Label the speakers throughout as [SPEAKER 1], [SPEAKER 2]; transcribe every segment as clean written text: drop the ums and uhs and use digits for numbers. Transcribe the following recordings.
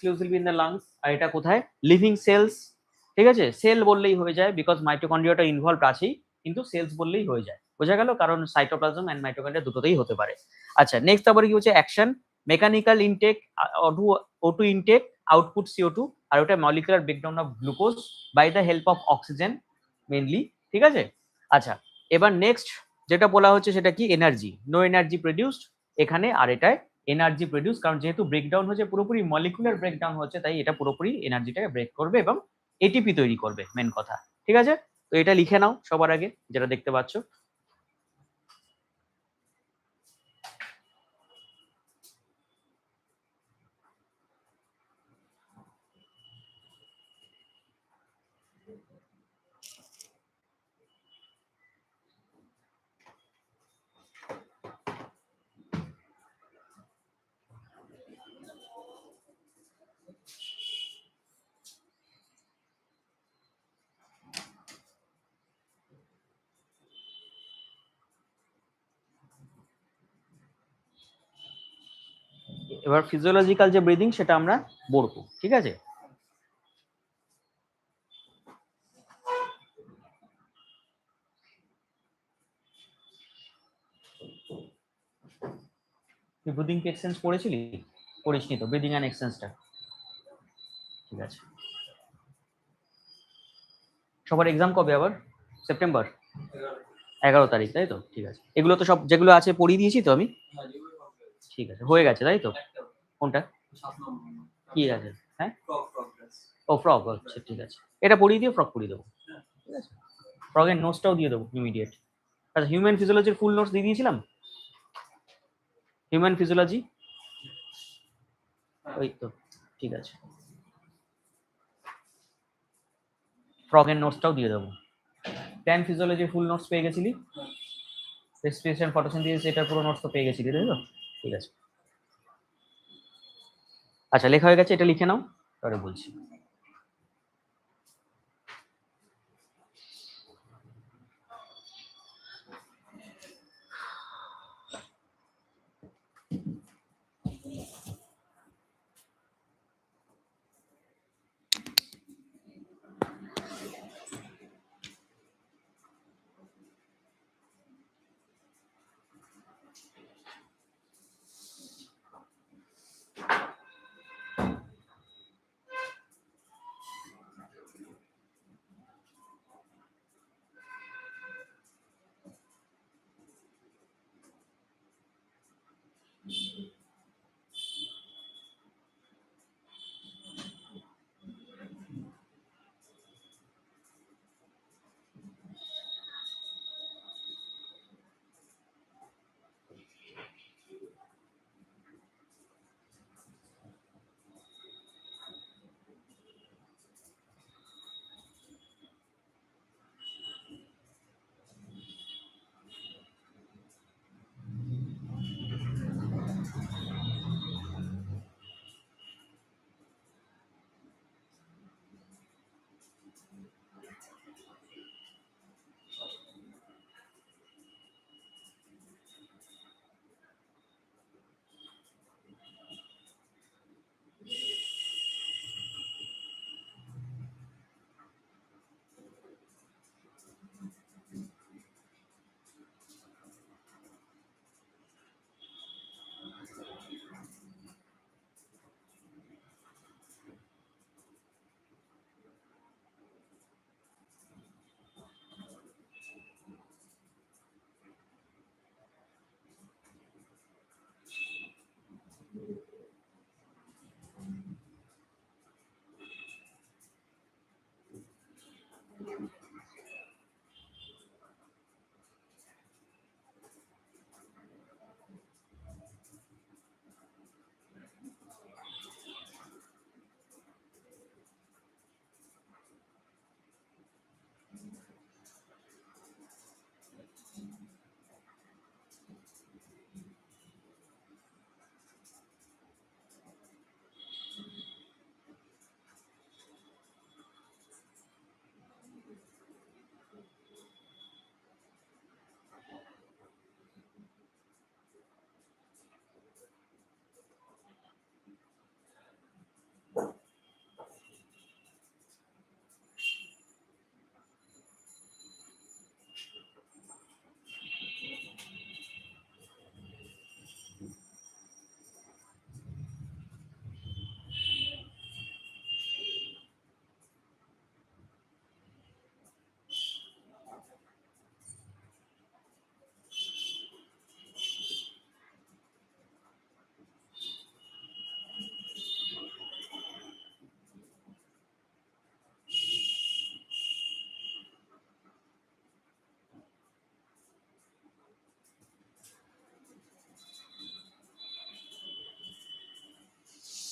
[SPEAKER 1] Exclusively in the lungs, আর এটা কোথায়? Living sales, ঠিক আছে? সেল বললেই হয়ে যায়, বিকজ মাইটোকন্ড্রিয়াটা ইনভলভ আছেই, কিন্তু সেলস বললেই হয়ে যায়। বোঝা গেল? কারণ সাইটোপ্লাজম এন্ড মাইটোকন্ড্রিয়া দুটোতেই হতে পারে। আচ্ছা, নেক্সট তারপরে কি হচ্ছে? Action, mechanical intake, O2 intake, output CO2, আর ওটা molecular breakdown of glucose by the help of oxygen mainly, ঠিক আছে? আচ্ছা, এবার নেক্সট যেটা বলা হচ্ছে সেটা কি? এনার্জি, নো এনার্জি প্রডিউসড এখানে, আর এটায় এনার্জি প্রডিউস, কারণ যেহেতু ব্রেকডাউন হচ্ছে পুরোপুরি মলিকুলার ব্রেকডাউন হচ্ছে, তাই এটা পুরোপুরি এনার্জিটাকে ব্রেক করবে এবং এটিপি তৈরি করবে, মেন কথা, ঠিক আছে? তো এটা লিখে নাও সবার আগে, যেটা দেখতে পাচ্ছ। এবার ফিজিওলজিক্যাল যে ব্রিদিং সেটা আমরা পড়বো, ঠিক আছে? তুই ব্রিদিং এক্সচেঞ্জ পড়েছিলি? পড়িসনি তো ব্রিদিং অ্যান্ড এক্সচেঞ্জটা? ঠিক আছে। সবার এক্সাম কবে আবার? সেপ্টেম্বর 11 তারিখ, তাই তো? ঠিক আছে, এগুলো তো সব যেগুলো আছে পড়িয়ে দিয়েছি তো আমি। ঠিক আছে, হয়ে গেছে তাই তো? কোনটা কি আছে? হ্যাঁ, ও ফ্রগ, আচ্ছা ঠিক আছে, এটা পড়িয়ে দিও, ফ্রগ পড়িয়ে দেবো, ঠিক আছে? ফ্রগের নোটসটাও দিয়ে দেবো ইমিডিয়েট। আচ্ছা, হিউম্যান ফিজিওলজির ফুল নোটস দিয়ে দিয়েছিলাম। হিউম্যান ফিজিওলজি ওই তো, ঠিক আছে, ফ্রগের নোটসটাও দিয়ে দেবো। প্ল্যান্ট ফিজিওলজির ফুল নোটস পেয়ে গেছিলি? রেসপিরেশন, ফটোসিনথেসিস, এটার পুরো নোটস তো পেয়ে গেছিলি, তাই তো? ঠিক আছে, আচ্ছা লেখা হয়ে গেছে, এটা লিখে নাও, তারপরে বলছি।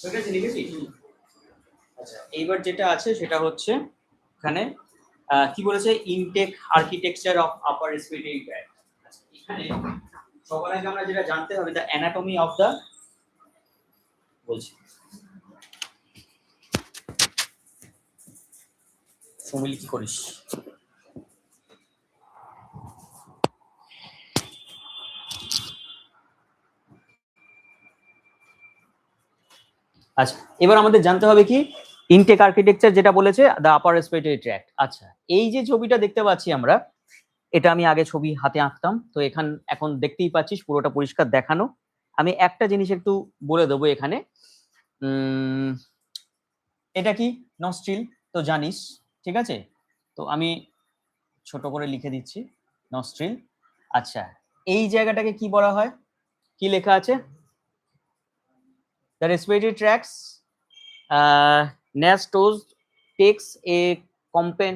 [SPEAKER 1] ঠিক আছে, লিখেছি। আচ্ছা, এইবার যেটা আছে সেটা হচ্ছে এখানে কি বলেছে, intake architecture of upper respiratory tract. আচ্ছা, এখানে সবার আগে আমরা যেটা জানতে হবে, দ্য অ্যানাটমি অফ দ্য, বলছি সুমিল কি করিস। আচ্ছা, এবার আমাদের জানতে হবে কি, ইনটেক আর্কিটেকচার যেটা বলেছে দ্য আপার রেসপিরেটরি ট্র্যাক্ট। আচ্ছা, এই যে ছবিটা দেখতে পাচ্ছি আমরা, এটা আমি আগে ছবি হাতে আঁকতাম, তো এখন দেখতেই পাচ্ছিস পুরোটা পরিষ্কার দেখানো। আমি একটা জিনিস একটু বলে দেবো এখানে, এটা কি নস্ট্রিল, তো জানিস, ঠিক আছে, তো আমি ছোট করে লিখে দিচ্ছি নস্ট্রিল। আচ্ছা, এই জায়গাটাকে কি বলা হয়, কি লেখা আছে, the respiratory tracts nose takes a campaign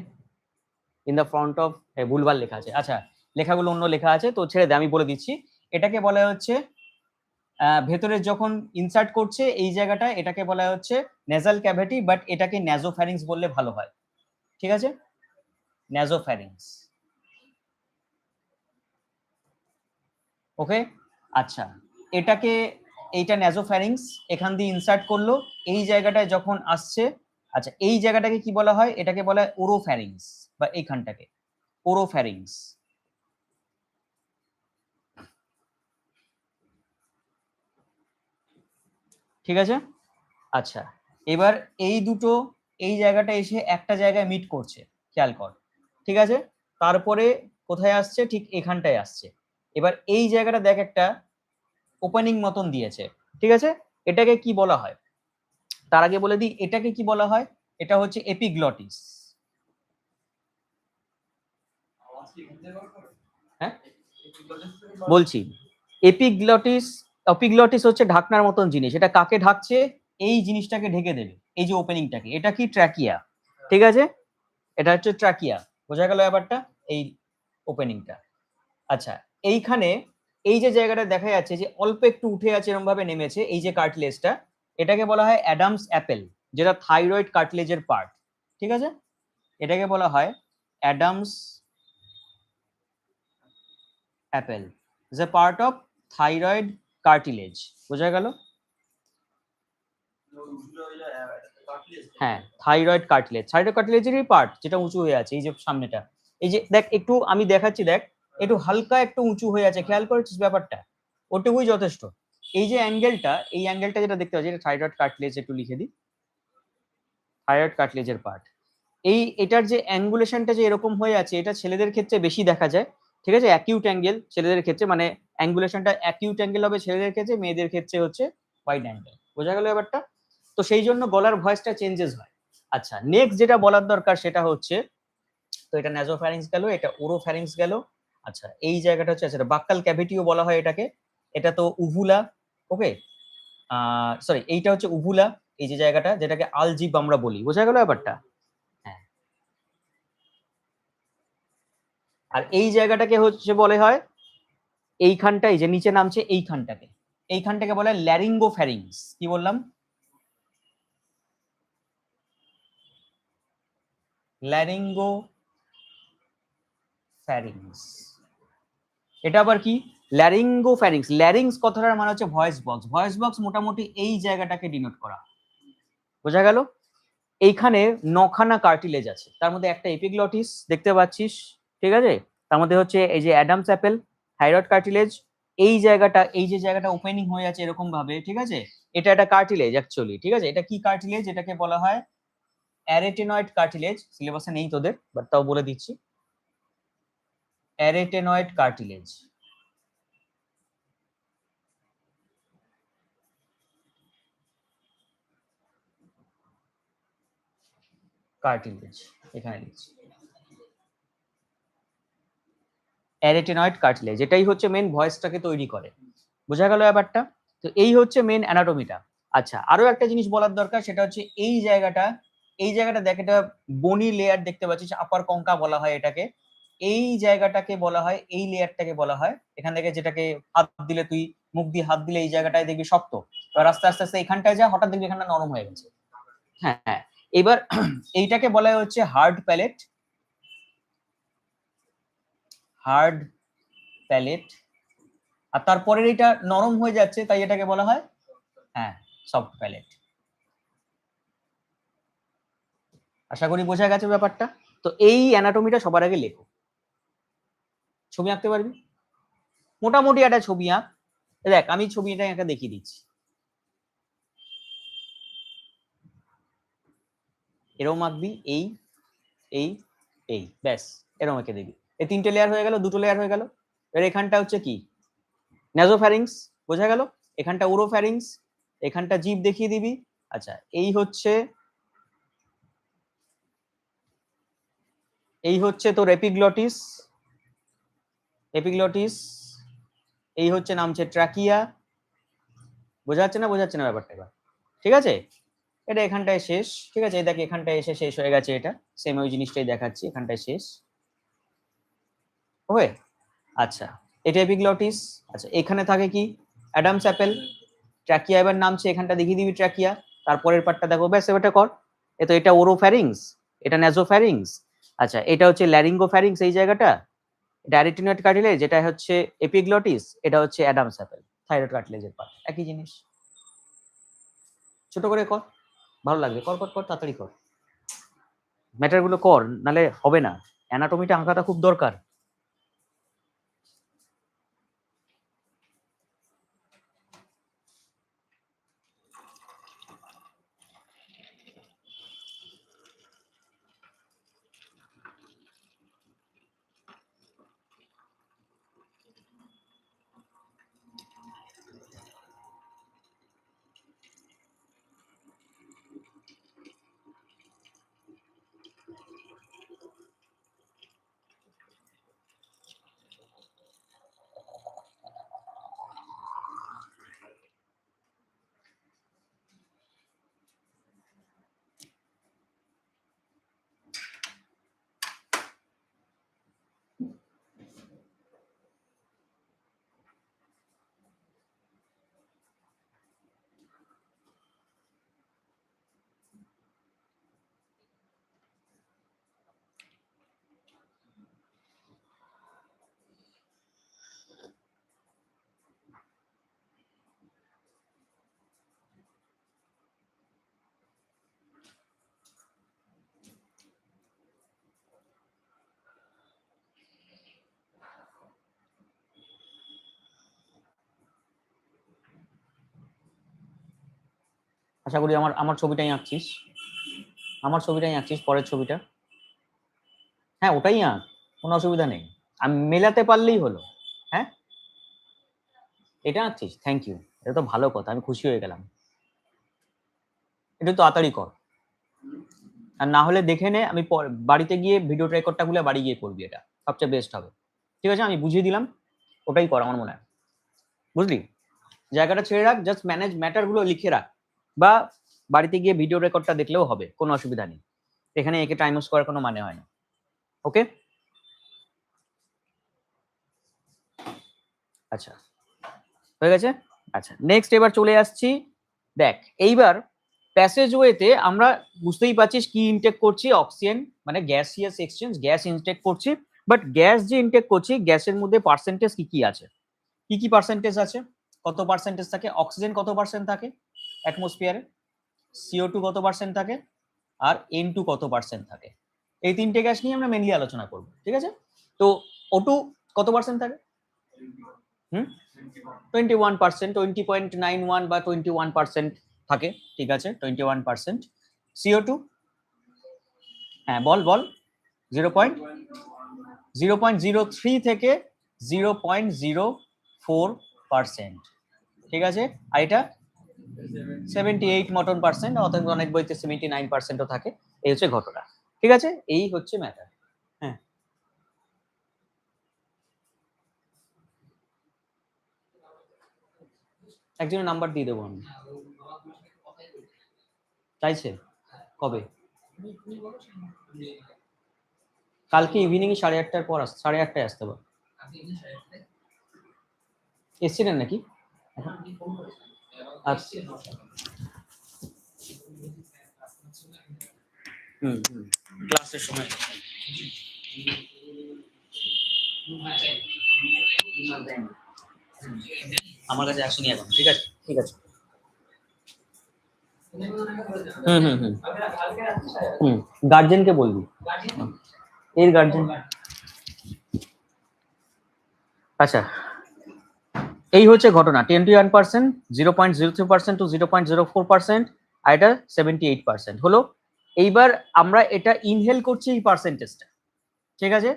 [SPEAKER 1] in the front of, ভুলভাল লেখা আছে, আচ্ছা লেখাগুলো অন্য লেখা আছে, তো ছেড়ে দে, আমি বলে দিচ্ছি। এটাকে বলা হচ্ছে ভেতরে যখন ইনসার্ট করছে এই জায়গাটা, এটাকে বলা হচ্ছে নেজাল ক্যাভিটি, বাট এটাকে ন্যাজোফ্যারিংস বললে ভালো হয়, ঠিক আছে, ন্যাজোফ্যারিংস। ওকে, আচ্ছা, এটাকে, এইটা ন্যাজোফ্যারিংস, এখান দিয়ে ইনসার্ট করলো, এই জায়গাটায় যখন আসছে, আচ্ছা এই জায়গাটাকে কি বলা হয়, এটাকে বলা হয় ওরোফ্যারিংস, বা এইখানটাকে ওরোফ্যারিংস, ঠিক আছে। আচ্ছা, এবার এই দুটো, এই জায়গাটা এসে একটা জায়গায় মিট করছে, খেয়াল কর, ঠিক আছে, তারপরে কোথায় আসছে, ঠিক এখানটায় আসছে। এবার এই জায়গাটা দেখ একটা ওপেনিং মতন দিয়েছে, ঠিক আছে, এটাকে কি বলা হয়, তার আগে বলে দিই এটাকে কি বলা হয়, এটা হচ্ছে এপিগ্লটিস। হ্যাঁ বলছি, এপিগ্লটিস, এপিগ্লটিস হচ্ছে ঢাকনার মতন জিনিস, এটা কাকে ঢাকছে, এই জিনিসটাকে ঢেকে দেবে, এই যে ওপেনিংটাকে, এটা কি ট্র্যাকিয়া, ঠিক আছে, এটা হচ্ছে ট্র্যাকিয়া, বোঝা গেল ব্যাপারটা, এই ওপেনিংটা। আচ্ছা, এইখানে এই যে জায়গাটা দেখা যাচ্ছে যে অল্প একটু উঠে আছে, এরকম ভাবে নেমেছে, এই যে কার্টিলেজটা, এটাকে বলা হয় অ্যাডামস অ্যাপেল, যেটা থাইরয়েড কার্টিলেজের পার্ট, ঠিক আছে, এটাকে বলা হয় Adams Apple, is a part of thyroid cartilage, বোঝা গেল। হ্যাঁ, থাইরয়েড কার্টিলেজেরই পার্ট, যেটা উঁচু হয়ে আছে, এই যে সামনেটা, এই যে দেখ একটু আমি দেখাচ্ছি, দেখ একটু হালকা একটু উঁচু হয়ে আছে, খেয়াল করেছিস ব্যাপারটা, ওটুকুই যথেষ্ট। এই যে অ্যাঙ্গেলটা, এই অ্যাঙ্গেলটা যেটা দেখতে পাচ্ছি, এটা থাইরয়েড কার্টিলেজ, একটু লিখে দিই, থাইরয়েড কার্টিলেজের পার্ট। এটার যে অ্যাঙ্গুলেশনটা যে এরকম হয়ে আছে, এটা ছেলেদের ক্ষেত্রে বেশি দেখা যায়, ঠিক আছে, অ্যাকিউট অ্যাঙ্গেল ছেলেদের ক্ষেত্রে, মানে অ্যাঙ্গুলেশনটা অ্যাকিউট অ্যাঙ্গেল হবে ছেলেদের ক্ষেত্রে, মেয়েদের ক্ষেত্রে হচ্ছে ওয়াইড অ্যাঙ্গেল, বোঝা গেল ব্যাপারটা। তো সেই জন্য গলার ভয়েসটা চেঞ্জেস হয়। আচ্ছা, নেক্সট যেটা বলার দরকার সেটা হচ্ছে, তো এটা ন্যাজোফ্যারিংস গেল, এটা ওরোফ্যারিংস গেল। আচ্ছা, এই জায়গাটা হচ্ছে, আচ্ছা বাক্কাল ক্যাভিটিও বলা হয় এটাকে, এটা তো উভুলা, ওকে, সরি এইটা হচ্ছে উভুলা, এই যে জায়গাটা যেটাকে আলজিব আমরা বলি, বোঝা গেল ব্যাপারটা। হ্যাঁ, আর এই জায়গাটাকে হচ্ছে বলে হয়, এইখানটাই যে নিচে নামছে, এইখানটাকে বলে ল্যারিঙ্গোফ্যারিংস, কি বললাম, ল্যারিঙ্গো ফ্যারিংস। এটা আবার কি, ল্যারিঙ্গোফ্যারিংস, ল্যারিংস কথাটার মানে হচ্ছে ভয়েস বক্স, ভয়েস বক্স মোটামুটি এই জায়গাটাকে ডিনোট করা, বোঝা গেল। এইখানে নখানা কার্টিলেজ আছে, তার মধ্যে একটা এপিগ্লটিস দেখতে পাচ্ছিস, ঠিক আছে, তার মধ্যে হচ্ছে এই যে অ্যাডামস অ্যাপেল, থাইরয়েড কার্টিলেজ, এই জায়গাটা, এই যে জায়গাটা ওপেনিং হয়ে আছে এরকম ভাবে, ঠিক আছে, এটা একটা কার্টিলেজ অ্যাকচুয়ালি, ঠিক আছে, এটা কি কার্টিলেজ, এটাকে বলা হয় অ্যারেটেনয়েড কার্টিলেজ, সিলেবাসে নেই তোদের, বাট তাও বলে দিচ্ছি, অ্যারেটেনয়েড কার্টিলেজ, কার্টিলেজ এখানে লিখছি, অ্যারেটেনয়েড কার্টিলেজ, এটাই হচ্ছে মেন ভয়েসটাকে তৈরি করে, বোঝা গেল ব্যাপারটা। তো এই হচ্ছে মেন অ্যানাটমিটা। আচ্ছা, আরো একটা জিনিস বলার দরকার, সেটা হচ্ছে এই জায়গাটা, এই জায়গাটা দেখ, এটা বনি লেয়ার দেখতে পাচ্ছিস, আপার কঙ্কা বলা হয় এটাকে, এই জায়গাটাকে বলা হয়, এই লেয়ারটাকে বলা হয়, এখান থেকে যেটাকে হাত দিলে তুই মুখ দিয়ে হাত দিলে এই জায়গাটায় দেখবি শক্ত, এবার আস্তে আস্তে আস্তে এখানটায় যা, হঠাৎ দেখবি এখানটা নরম হয়ে গেছে। হ্যাঁ হ্যাঁ, এবার এইটাকে বলা হচ্ছে হার্ড প্যালেট, হার্ড প্যালেট। আর তারপরে এটা নরম হয়ে যাচ্ছে, তাই এটাকে বলা হয় হ্যাঁ সফট প্যালেট। আশা করি বোঝা গেছে ব্যাপারটা। তো এই অ্যানাটমিটা সবার আগে লেখো। ছবি আঁকতে পারবি? মোটামুটি একটা ছবি আঁক। দেখ আমি ছবিটা একা দেখিয়ে দিচ্ছি। এরকম আঁকবি, এই এই এই, ব্যাস এরকম এঁকে দিবি। এই 3টে লেয়ার হয়ে গেল, 2টো লেয়ার হয়ে গেল। এর এখানটা হচ্ছে কি ন্যাজোফ্যারিংস, বোঝা গেল। এখানটা ওরোফ্যারিংস, এখানটা জিভ দেখিয়ে দিবি। আচ্ছা এই হচ্ছে তোর এপিগ্লটিস, এপিগ্লটিস। এই হচ্ছে নামছে ট্রাকিয়া। বোঝা যাচ্ছে না? বোঝা যাচ্ছে না ব্যাপারটা এবার? ঠিক আছে, এটা এখানটায় শেষ। ঠিক আছে, এই দেখ এখানটায় এসে শেষ হয়ে গেছে। এটা সেম ওই জিনিসটাই দেখাচ্ছি, এখানটায় শেষ ওকে। আচ্ছা এটা এপিগ্লটিস। আচ্ছা এখানে থাকে কি অ্যাডামস অ্যাপেল। ট্রাকিয়া এবার নামছে, এখানটা দেখিয়ে দিবি ট্রাকিয়া। তারপরের পার্টটা দেখো, ব্যাস এবারটা কর। তো এটা ওরোফ্যারিংস, এটা ন্যাজোফ্যারিংস। আচ্ছা এটা হচ্ছে ল্যারিঙ্গোফ্যারিংস, এই জায়গাটা। এটা অ্যারিটিনয়েড কার্টিলেজ, যেটা হচ্ছে এপিগ্লটিস, এটা হচ্ছে অ্যাডামস অ্যাপেল, থাইরয়েড কার্টিলেজের পার্ট, একই জিনিস। ছোট করে কর, ভালো লাগবে। কর কর কর, তাড়াতাড়ি কর, ম্যাটারগুলো কর, নালে হবে না। অ্যানাটমিটা আঁকাটা খুব দরকার। আশা করি আমার আমার ছবিটাই আঁকছিস, আমার ছবিটাই আঁকছিস, পরের ছবিটা। হ্যাঁ ওটাই আঁক, কোনো অসুবিধা নেই, আমি মেলাতে পারলেই হলো। হ্যাঁ এটা আঁকছিস, থ্যাংক ইউ, এটা তো ভালো কথা, আমি খুশি হয়ে গেলাম। এটা তাড়াতাড়ি কর, আর না হলে দেখে নে, আমি বাড়িতে গিয়ে ভিডিও রেকর্ডটা গুলো বাড়ি গিয়ে করবি, এটা সবচেয়ে বেস্ট হবে। ঠিক আছে, আমি বুঝিয়ে দিলাম, ওটাই কর আমার মনে হয়। বুঝলি, জায়গাটা ছেড়ে রাখ, জাস্ট ম্যানেজ ম্যাটার গুলো লিখে রাখ, বা বাড়িতে গিয়ে ভিডিও রেকর্ডটা দেখলেও হবে, কোনো অসুবিধা নেই। এখানে একে টাইম ওয়েস্ট করার কোনো মানে হয় না। ওকে আচ্ছা হয়ে গেছে। আচ্ছা নেক্সট এবার চলে আসছি। দেখ এইবার প্যাসেজওয়েতে আমরা বুঝতেই পারছিস কি ইনটেক করছি, অক্সিজেন মানে গ্যাসিয়াস এক্সচেঞ্জ, গ্যাস ইনটেক করছি। বাট গ্যাস যে ইনটেক করছি, গ্যাসের মধ্যে পার্সেন্টেজ কি কি আছে, কি কি পার্সেন্টেজ আছে, কত পার্সেন্টেজ থাকে? অক্সিজেন কত পার্সেন্ট থাকে অ্যাটমসফিয়ারে, CO2 কত পার্সেন্ট থাকে, আর N2 কত পার্সেন্ট থাকে। এই 3টে গ্যাস নিয়ে আমরা মেনলি আলোচনা করব। ঠিক আছে, তো O2 কত পার্সেন্ট থাকে? 21%, 20.91 বা 21% থাকে। ঠিক আছে 21%। CO2 হ্যাঁ বল বল, 0.03 থেকে 0.04%। ঠিক আছে, আর এটা 78 মতন পার্সেন্ট, অর্থাৎ অনেক বইতে 79%ও থাকে। এই হচ্ছে ঘটনা। ঠিক আছে, এই হচ্ছে ম্যাটার। হ্যাঁ একজনের নাম্বার দিয়ে দেবো আমি। চাইছে কবে? কালকে ইভিনিং 8:30টার পর 8:30টায় আসতে পারো। এসছিলেন নাকি? আচ্ছা ক্লাসের সময় আমার কাছে আসেনি এখন, ঠিক আছে ঠিক আছে। গার্জেনকে বলবি, এর গার্জেন। আচ্ছা এই হচ্ছে ঘটনা, 21%, 0.03% টু 0.04%, আর এটা 78% হলো। এইবার আমরা এটা ইনহেল করছি এই পার্সেন্টেজটা, ঠিক আছে,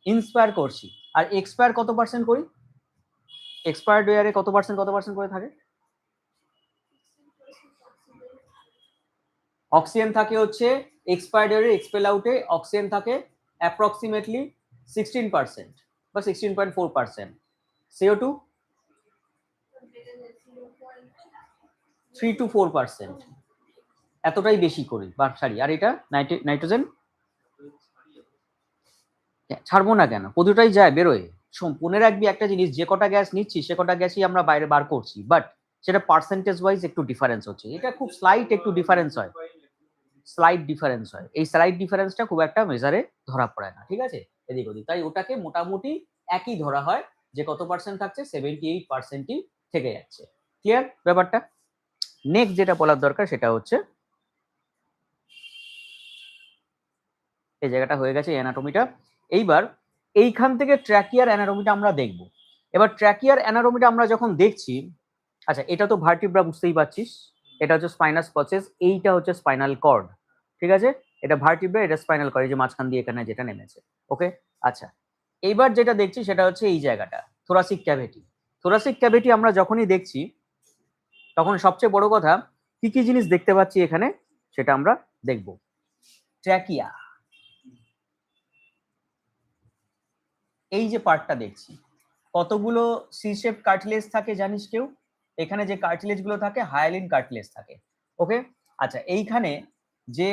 [SPEAKER 1] ইন্সপায়ার করছি। আর এক্সপায়ার কত পার্সেন্ট করি? এক্সপায়ার্ড ইয়ারে কত পার্সেন্ট করে থাকে? অক্সিজেন থাকে হচ্ছে এক্সপায়ার্ড ইয়ারে এক্সপেল আউটে অক্সিজেন থাকে অ্যাপ্রক্সিমেটলি 16% বা 16.4%। CO2 3 to 4%, এতটাই বেশি করি বা সারি। আর এটা নাইট্রোজেন ছাড়বো না কেন, প্রতিটাই যায় বেরোয়। মনে রাখবি একটা জিনিস, যে কটা গ্যাস নিচ্ছি সে কটা গ্যাসই আমরা বাইরে বার করছি, বাট সেটা পার্সেন্টেজ ওয়াইজ একটু ডিফারেন্স হচ্ছে। এটা খুব স্লাইট একটু ডিফারেন্স হয়, স্লাইট ডিফারেন্স হয়। এই স্লাইট ডিফারেন্সটা খুব একটা মেজারে ধরা পড়ে না, ঠিক আছে, এদিক ওদিক। তাই ওটাকে মোটামুটি একই ধরা হয়, যে কত পার্সেন্ট থাকছে 78%ই থেকে যাচ্ছে। ক্লিয়ার ব্যাপারটা? নেক্সট যেটা বলার দরকার সেটা হচ্ছে এই জায়গাটা হয়ে গেছে অ্যানাটমিটা। এইবার এইখান থেকে ট্র্যাকিয়ার অ্যানাটমিটা আমরা দেখব। এবার ট্র্যাকিয়ার অ্যানাটমিটা আমরা যখন দেখছি, আচ্ছা এটা তো ভার্টিব্রা বুঝতেই পারছিস, এটা হচ্ছে স্পাইনাস প্রসেস, এইটা হচ্ছে স্পাইনাল কর্ড, ঠিক আছে, এটা ভার্টিব্রা, এটা স্পাইনাল কর্ড, যে মাঝখান দিয়ে এখানে যেটা নেমেছে। ওকে আচ্ছা, এইবার যেটা দেখছি সেটা হচ্ছে এই জায়গাটা থোরাসিক ক্যাভিটি। থোরাসিক ক্যাভিটি আমরা যখনই দেখছি তখন সবচেয়ে বড় কথা কি কি জিনিস দেখতে পাচ্ছি এখানে সেটা আমরা দেখব। ট্র্যাকিয়া, এই যে পার্টটা দেখছি, কতগুলো সি শেপ কার্টিলেজ থাকে জানিস কেউ? এখানে যে কার্টিলেজ গুলো থাকে হায়ালিন কার্টিলেজ থাকে। ওকে আচ্ছা, এইখানে যে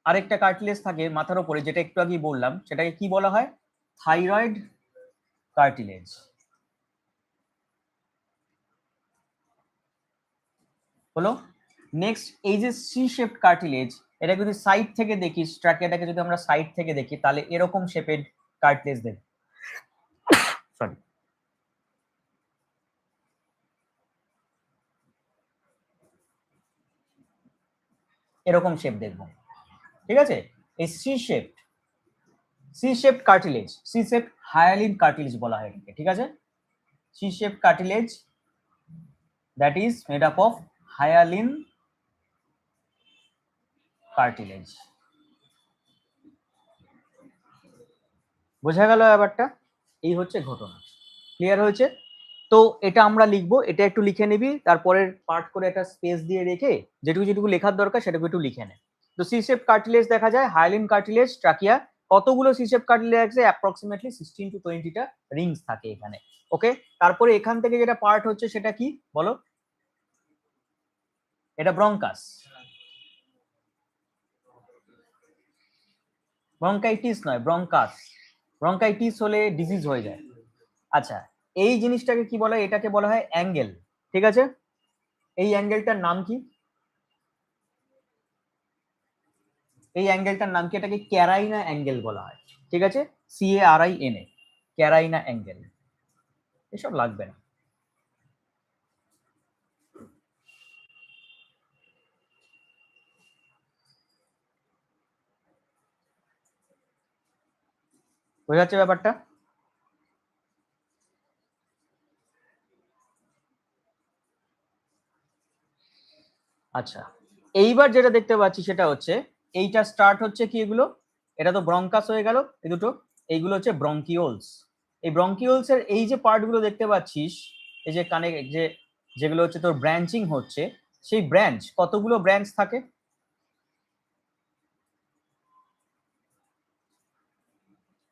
[SPEAKER 1] আরেকটা কার্টিলেজ থাকে মাথার উপরে, যেটা একটু আগেই বললাম, সেটাকে কি বলা হয়? Thyroid cartilage. হলো নেক্সট এই যে সি শেপ কার্টিলেজ, এটা যদি সাইড থেকে দেখি, ট্র্যাকিয়াটাকে যদি আমরা সাইড থেকে দেখি তাহলে এরকম শেপের কার্টিলেজ দেখব। সরি, এরকম শেপ দেখব, ঠিক আছে। এই C shape cartilage, C shape hyaline cartilage বলা হয় এটাকে, ঠিক আছে। C shape cartilage that is made up of hyaline cartilage. বোঝা গেল ব্যাপারটা? এই হচ্ছে ঘটনা, ক্লিয়ার হয়েছে? তো এটা আমরা লিখবো, এটা একটু লিখে নিবি, তারপরের পার্ট করে একটা স্পেস দিয়ে রেখে যেটুকু যেটুকু লেখার দরকার সেটুকু একটু লিখে নে। তো সি শেপ কার্টিলেজ দেখা যায়, হায়ালিন কার্টিলেজ, ট্রাকিয়া, কতগুলো সি শেপ কার্টিলেজ আছে? অ্যাপ্রক্সিমেটলি 16 to 20টা রিংস থাকে এখানে। ওকে, তারপরে এখান থেকে যেটা পার্ট হচ্ছে সেটা কি বলো? এটা ব্রঙ্কাস, ব্রঙ্কাইটিস নয়, ব্রঙ্কাস। ব্রঙ্কাইটিস হলে ডিজিজ হয়ে যায়। আচ্ছা, এই জিনিসটাকে কি বলা হয়? এটাকে বলা হয় অ্যাঙ্গেল, ঠিক আছে। এই অ্যাঙ্গেলটার নাম কি? এই অ্যাঙ্গেলটার নাম কি? এটাকে ক্যারাইনা অ্যাঙ্গেল বলা হয়, ঠিক আছে, CARINA, ক্যারাইনা অ্যাঙ্গেল। এসব লাগবে না। বোঝা যাচ্ছে ব্যাপারটা? আচ্ছা, এইবার যেটা দেখতে পাচ্ছি সেটা হচ্ছে এইটা স্টার্ট হচ্ছে কি, এগুলো এটা তো ব্রঙ্কাস হয়ে গেল, এই দুটো, এইগুলো হচ্ছে ব্রঙ্কিওলস। এই ব্রঙ্কিওলস এর এই যে পার্ট গুলো দেখতে পাচ্ছিস, এই যে কানে যে যেগুলো হচ্ছে তোর ব্রাঞ্চিং হচ্ছে, সেই ব্রাঞ্চ, কতগুলো ব্রাঞ্চ থাকে?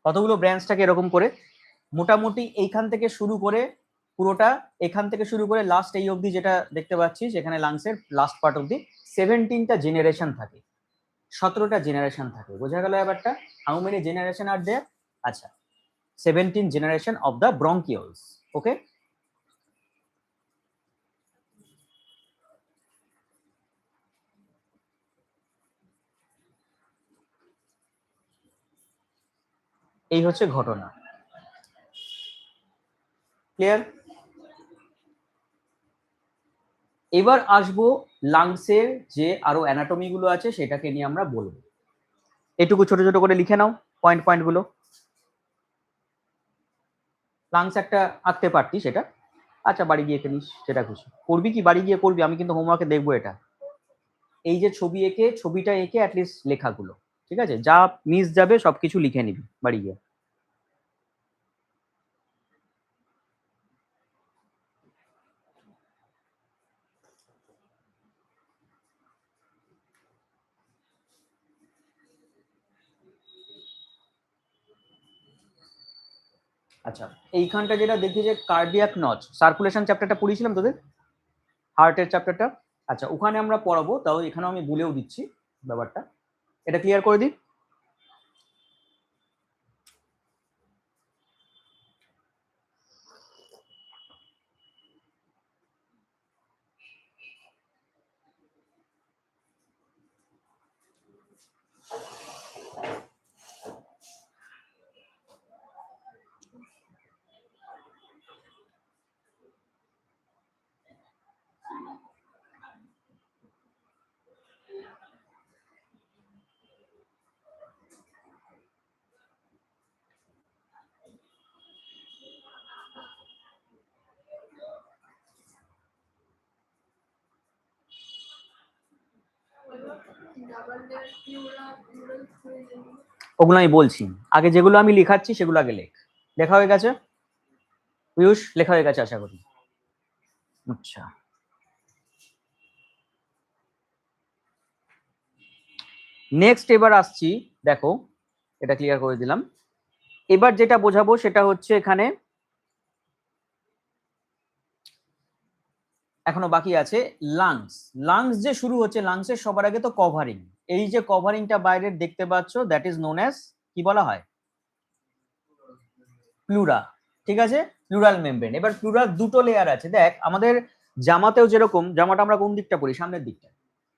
[SPEAKER 1] কতগুলো ব্রাঞ্চ থাকে এরকম করে? মোটামুটি এইখান থেকে শুরু করে পুরোটা, এখান থেকে শুরু করে লাস্ট এই অবধি যেটা দেখতে পাচ্ছিস এখানে লাংসের লাস্ট পার্ট অবধি 17টা জেনারেশন থাকে, 17টা জেনারেশন থাকে। বোঝা গেল ব্যাপারটা? হাউ মেনি জেনারেশন আর দেয়ার? আচ্ছা, 17 জেনারেশন অফ দ্য ব্রঙ্কিওলস। ওকে, এই হচ্ছে ঘটনা। ক্লিয়ার? এবার আসবো লাংসের যে আরো অ্যানাটমি গুলো আছে সেটাকে নিয়ে আমরা বলবো। এটুকু ছোট ছোট করে লিখে নাও পয়েন্ট পয়েন্ট গুলো। লাংস একটা আঁকতে পারতি সেটা, আচ্ছা বাড়ি গিয়ে এঁকে নিস, সেটা খুশি করবি কি বাড়ি গিয়ে করবি, আমি কিন্তু হোমওয়ার্কে দেখবো এটা। এই যে ছবি এঁকে ছবিটা এঁকে অ্যাটলিস্ট লেখাগুলো, ঠিক আছে, যা মিস যাবে সবকিছু লিখে নিবি বাড়ি গিয়ে। আচ্ছা, এইখানটা যেটা দেখি যে কার্ডিয়াক নচ, সার্কুলেশন চ্যাপ্টারটা পড়িয়েছিলাম তোদের, হার্টের চ্যাপ্টারটা। আচ্ছা ওখানে আমরা পড়াবো, তাও এখানেও আমি বলেও দিচ্ছি ব্যাপারটা, এটা ক্লিয়ার করে দিই। ওগুলো আমি বলছি, আগে যেগুলো আমি লেখাচ্ছি সেগুলো আগে লেখ। লেখা হয়ে গেছে পিয়ুষ? লেখা হয়ে গেছে আশা করি। আচ্ছা, নেক্সট এবার আসছি, দেখো এটা ক্লিয়ার করে দিলাম। এবার যেটা বোঝাবো সেটা হচ্ছে এখানে এখনো বাকি আছে লাংস। লাংস যে শুরু হচ্ছে, লাংসের সবার আগে তো কভারিং, এই যে কভারিংটা বাইরের দেখতে পাচ্ছ দ্যাট ইজ নোন অ্যাজ, কি বলা হয়, প্লুরা। ঠিক আছে, প্লুরাল মেমব্রেন। এবার প্লুরাল দুটো লেয়ার আছে, দেখ আমাদের জামাতেও যেরকম, জামাটা আমরা কোন দিকটা পরি, সামনের দিকটা,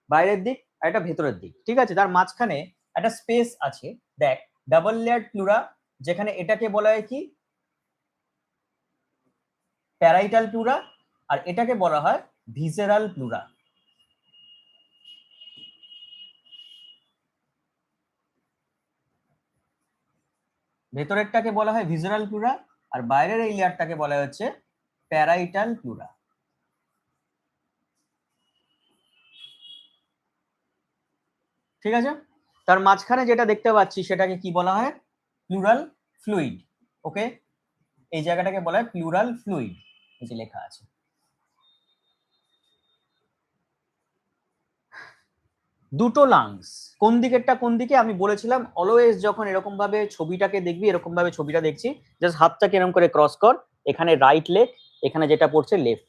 [SPEAKER 1] বাইরের দিক আর এটা ভেতরের দিক, ঠিক আছে, তার মাঝখানে একটা স্পেস আছে, দেখ ডাবল লেয়ার প্লুরা, যেখানে এটাকে বলা হয় কি প্যারাইটাল প্লুরা, আর এটাকে বলা হয় ভিসেরাল প্লুরা। ভেতরেরটাকে বলা হয় ভিসেরাল প্লুরা, আর বাইরের এই লেয়ারটাকে বলা হচ্ছে প্যারাইটাল প্লুরা। ঠিক আছে, তার মাঝখানে যেটা দেখতে পাচ্ছি সেটাকে কি বলা হয়, প্লুরাল ফ্লুইড। ওকে, এই জায়গাটাকে বলা হয় প্লুরাল ফ্লুইড, এই যে লেখা আছে। দুটো লাংস, কোন দিকেরটা কোন দিকে আমি বলেছিলাম, অলওয়েজ যখন এরকম ভাবে ছবিটাকে দেখবি, এরকম ভাবে ছবিটা দেখছি, জাস্ট হাতটাকে এরকম করে ক্রস কর, এখানে রাইট লেগ, এখানে যেটা পড়ছে লেফট,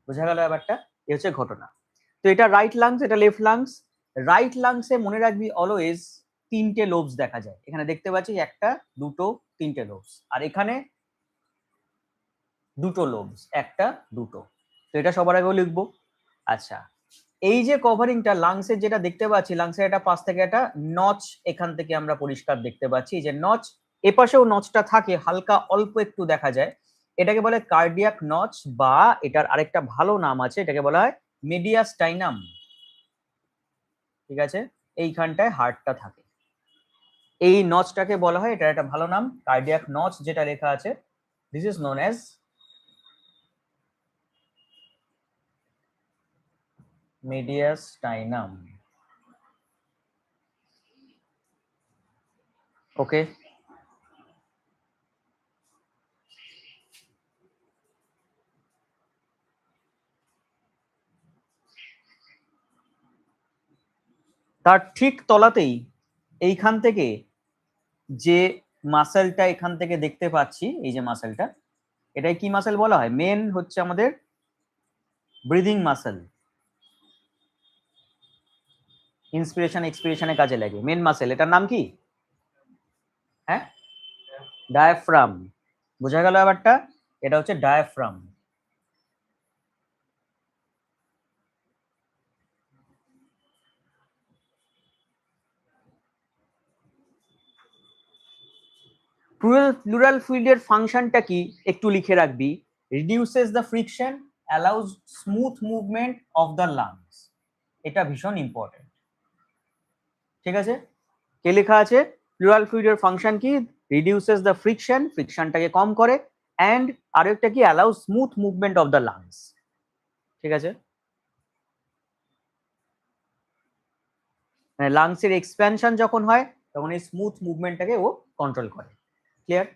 [SPEAKER 1] বোঝা গেল ব্যাপারটা? এই হচ্ছে ঘটনা। তো এটা রাইট লাংস, এটা লেফট লাংস। রাইট লাংসে মনে রাখবি অলওয়েজ তিনটে লোবস দেখা যায়, এখানে দেখতে পাচ্ছি একটা দুটো তিনটে লোবস, আর এখানে দুটো লোবস, একটা দুটো। তো এটা সবার আগেও লিখবো। আচ্ছা, এই যে কভারিংটা লাংসের যেটা দেখতে পাচ্ছি, লাংসের একটা পাশ থেকে একটা নচ এখান থেকে আমরা পরিষ্কার দেখতে পাচ্ছি, যে নচ, এপাশেও নচটা থাকে হালকা অল্প একটু দেখা যায়, এটাকে বলে কার্ডিয়াক নচ, বা এটার আরেকটা ভালো নাম আছে, এটাকে বলা হয় মিডিয়াস্টাইনাম। ঠিক আছে, এইখানটায় হার্টটা থাকে, এই নচটাকে বলা হয়, এটার একটা ভালো নাম কার্ডিয়াক নচ, যেটা লেখা আছে, দিস ইজ নোন অ্যাজ মিডিয়াস্টাইনাম। ওকে, তার ঠিক তলাতেই এইখান থেকে যে মাসেলটা এখান থেকে দেখতে পাচ্ছি, এই যে মাসেলটা, এটাই কি মাসেল বলা হয়, মেন হচ্ছে আমাদের ব্রিদিং মাসেল, ইন্সপিরেশন এক্সপিরেশনে কাজে লাগে, মেন মাসেল, এটার নাম কি, হ্যাঁ, ডায়াফ্রাম। বোঝা গেল ব্যাপারটা? এটা হচ্ছে ডায়াফ্রাম। প্লুরাল ফ্লুইডের ফাংশনটা কি একটু লিখে রাখবি, reduces the friction, allows smooth movement of the lungs. এটা ভীষণ ইম্পর্টেন্ট, ঠিক আছে? কে লেখা আছে? প্লুরাল ফ্লুইডের ফাংশন কি? রিডিউসেস দ্য ফ্রিকশন, ফ্রিকশনটাকে কম করে, অ্যান্ড আরেকটা কি? Allow smooth movement of the lungs, ঠিক আছে? মানে লাংসের এক্সপ্যানশন যখন হয় তখন এই স্মুথ মুভমেন্টটাকে ও কন্ট্রোল করে। ক্লিয়ার?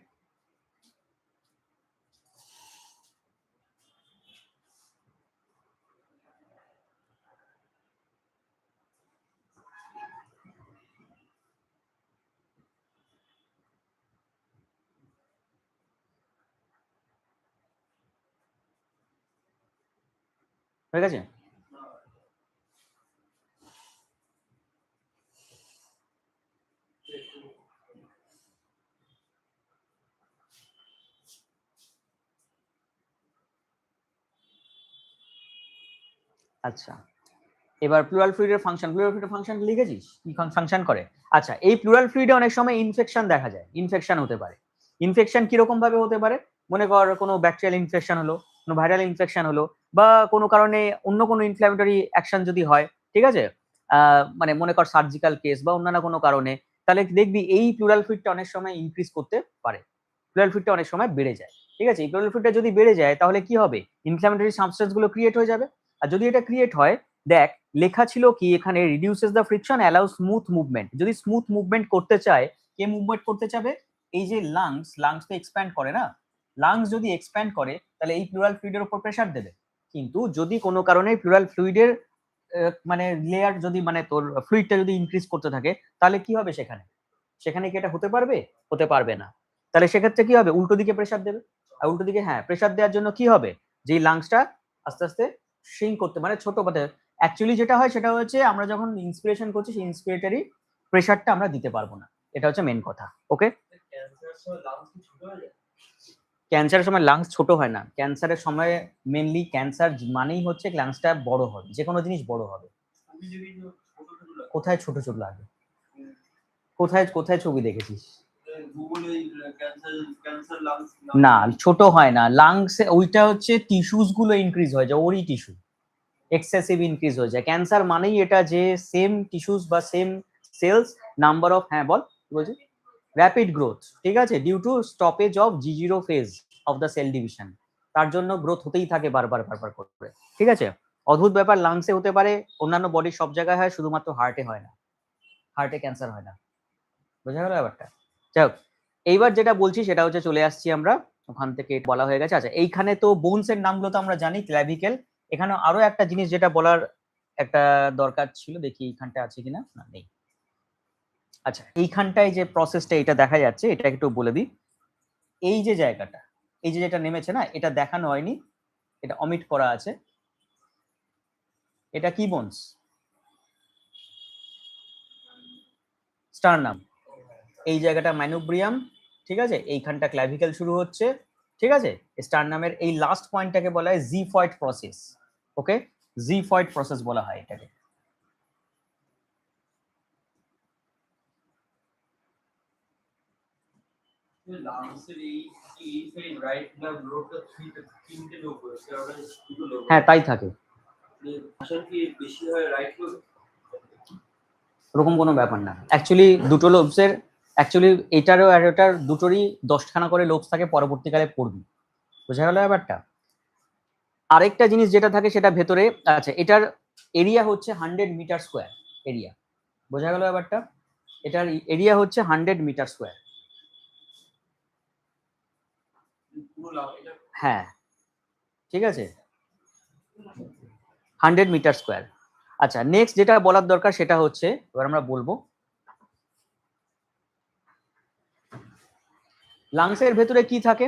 [SPEAKER 1] হয়ে গেছে? আচ্ছা, এবার প্লুরাল ফ্লুইডের ফাংশন লিখেছিস কি ফাংশন করে? আচ্ছা, এই প্লুরাল ফ্লুইডে অনেক সময় ইনফেকশন দেখা যায়, ইনফেকশন হতে পারে। ইনফেকশন কিরকম ভাবে হতে পারে? মনে কর কোনো ব্যাকটেরিয়াল ইনফেকশন হলো, কোনো ভাইরাল ইনফেকশন হলো, বা কোনো কারণে অন্য কোনো ইনফ্ল্যামেটরি অ্যাকশন যদি হয়, ঠিক আছে, মানে মনে কর সার্জিক্যাল কেস বা অন্যান্য কোনো কারণে, তাহলে দেখবি এই প্লুরাল ফ্লুইডটা অনেক সময় ইনক্রিজ করতে পারে, প্লুরাল ফ্লুইডটা অনেক সময় বেড়ে যায়, ঠিক আছে? এই প্লুরাল ফ্লুইডটা যদি বেড়ে যায় তাহলে কি হবে? ইনফ্ল্যামেটরি সাবস্টেন্স গুলো ক্রিয়েট হয়ে যাবে। আর যদি এটা ক্রিয়েট হয়, দেখ লেখা ছিল কি এখানে, reduces the friction, allow smooth movement. যদি স্মুথ মুভমেন্ট করতে চায়, কে মুভমেন্ট করতে চাবে? এই যে লাংস তো এক্সপ্যান্ড করে না, লাংস যদি এক্সপ্যান্ড করে তাহলে এই প্লুরাল ফ্লুইডের উপর প্রেসার দেবে। কিন্তু যদি কোনো কারণে প্লুরাল ফ্লুইডের মানে লেয়ার যদি মানে তোর ফ্লুইডটা যদি ইনক্রিজ করতে থাকে, তাহলে কি হবে? সেখানে সেখানে কি এটা হতে পারবে? হতে পারবে না। তাহলে সেক্ষেত্রে কি হবে? উল্টো দিকে প্রেসার দেবে। আর উল্টো দিকে, হ্যাঁ, প্রেসার দেওয়ার জন্য কি হবে? যে লাংসটা আস্তে আস্তে শ্রিঙ্ক করতে, মানে ছোট পাতে, অ্যাকচুয়ালি যেটা হয় সেটা হচ্ছে আমরা যখন ইন্সপিরেশন করছি সেই ইন্সপিরেটরি প্রেসারটা আমরা দিতে পারবো না, এটা হচ্ছে মেন কথা। ওকে, ক্যান্সারের সময় লাংস ছোট হয় না, ক্যান্সারের সময় মেনলি ক্যান্সার মানেই হচ্ছে লাংসটা বড় হবে, যে কোনো জিনিস বড় হবে। কোথায় ছোট ছোট লাগে? কোথায় কোথায় ছবি দেখেছিস? না, ছোট হয় না লাংস, ওইটা হচ্ছে টিস্যুস গুলো ইনক্রিজ হয়ে যায়, ওরই টিস্যু এক্সেসিভ ইনক্রিজ হয়ে যায়। ক্যান্সার মানেই এটা যে সেম টিস্যুস বা সেম সেলস নাম্বার অফ, হ্যাঁ বল কি বলছিস? র্যাপিড গ্রোথ, ঠিক আছে, due to stoppage of G0 phase of the cell division, তার জন্য গ্রোথ হতেই থাকে বারবার বারবার করে, ঠিক আছে? অদ্ভুত ব্যাপার, লাংসে হতে পারে, অন্যান্য বডির সব জায়গায় হয়, শুধুমাত্র হার্টে হয় না, হার্টে ক্যান্সার হয় না। বোঝা গেল ব্যাপারটা? যাই হোক, এইবার যেটা বলছি সেটা হচ্ছে, চলে আসছি আমরা ওখান থেকে, বলা হয়ে গেছে। আচ্ছা, এইখানে তো বোনস এর নামগুলো তো আমরা জানি, ক্ল্যাভিকেল। এখানে আরো একটা জিনিস যেটা বলার একটা দরকার ছিল, দেখি এইখানটা আছে কিনা, না নেই। আচ্ছা, এইখানটায় যে প্রসেসটা এটা দেখা যাচ্ছে, এটা একটু বলে দিই। এই যে জায়গাটা, এই যে যেটা নেমেছে না, এটা দেখানো হয়নি, এটা অমিট করা আছে। এটা কি বোনস? স্টারনাম। এই জায়গাটা ম্যানুব্রিয়াম, ঠিক আছে, এইখানটা ক্ল্যাভিকেল শুরু হচ্ছে, ঠিক আছে? স্টারনামের এই লাস্ট পয়েন্টটাকে বলা হয় জিফয়েড প্রসেস। ওকে, জিফয়েড প্রসেস বলা হয় এটাকে। হ্যাঁ, তাই থাকে, ওরকম কোনো ব্যাপার না। অ্যাকচুয়ালি দুটো লোবসের, অ্যাকচুয়ালি এটারও আর ওটার দুটোরই 10খানা করে লোবস থাকে, পরবর্তীকালে পড়বি। বোঝা গেল ব্যাপারটা? আরেকটা জিনিস যেটা থাকে সেটা ভেতরে, আচ্ছা, এটার এরিয়া হচ্ছে 100 মিটার স্কোয়ার এরিয়া। বোঝা গেল ব্যাপারটা? এটার এরিয়া হচ্ছে 100 মিটার স্কোয়ার। হ্যাঁ, ঠিক আছে, 100 মিটার স্কোয়ার। আচ্ছা, নেক্সট যেটা বলার দরকার সেটা হচ্ছে, এবার আমরা বলবো লাংসের ভেতরে কি থাকে।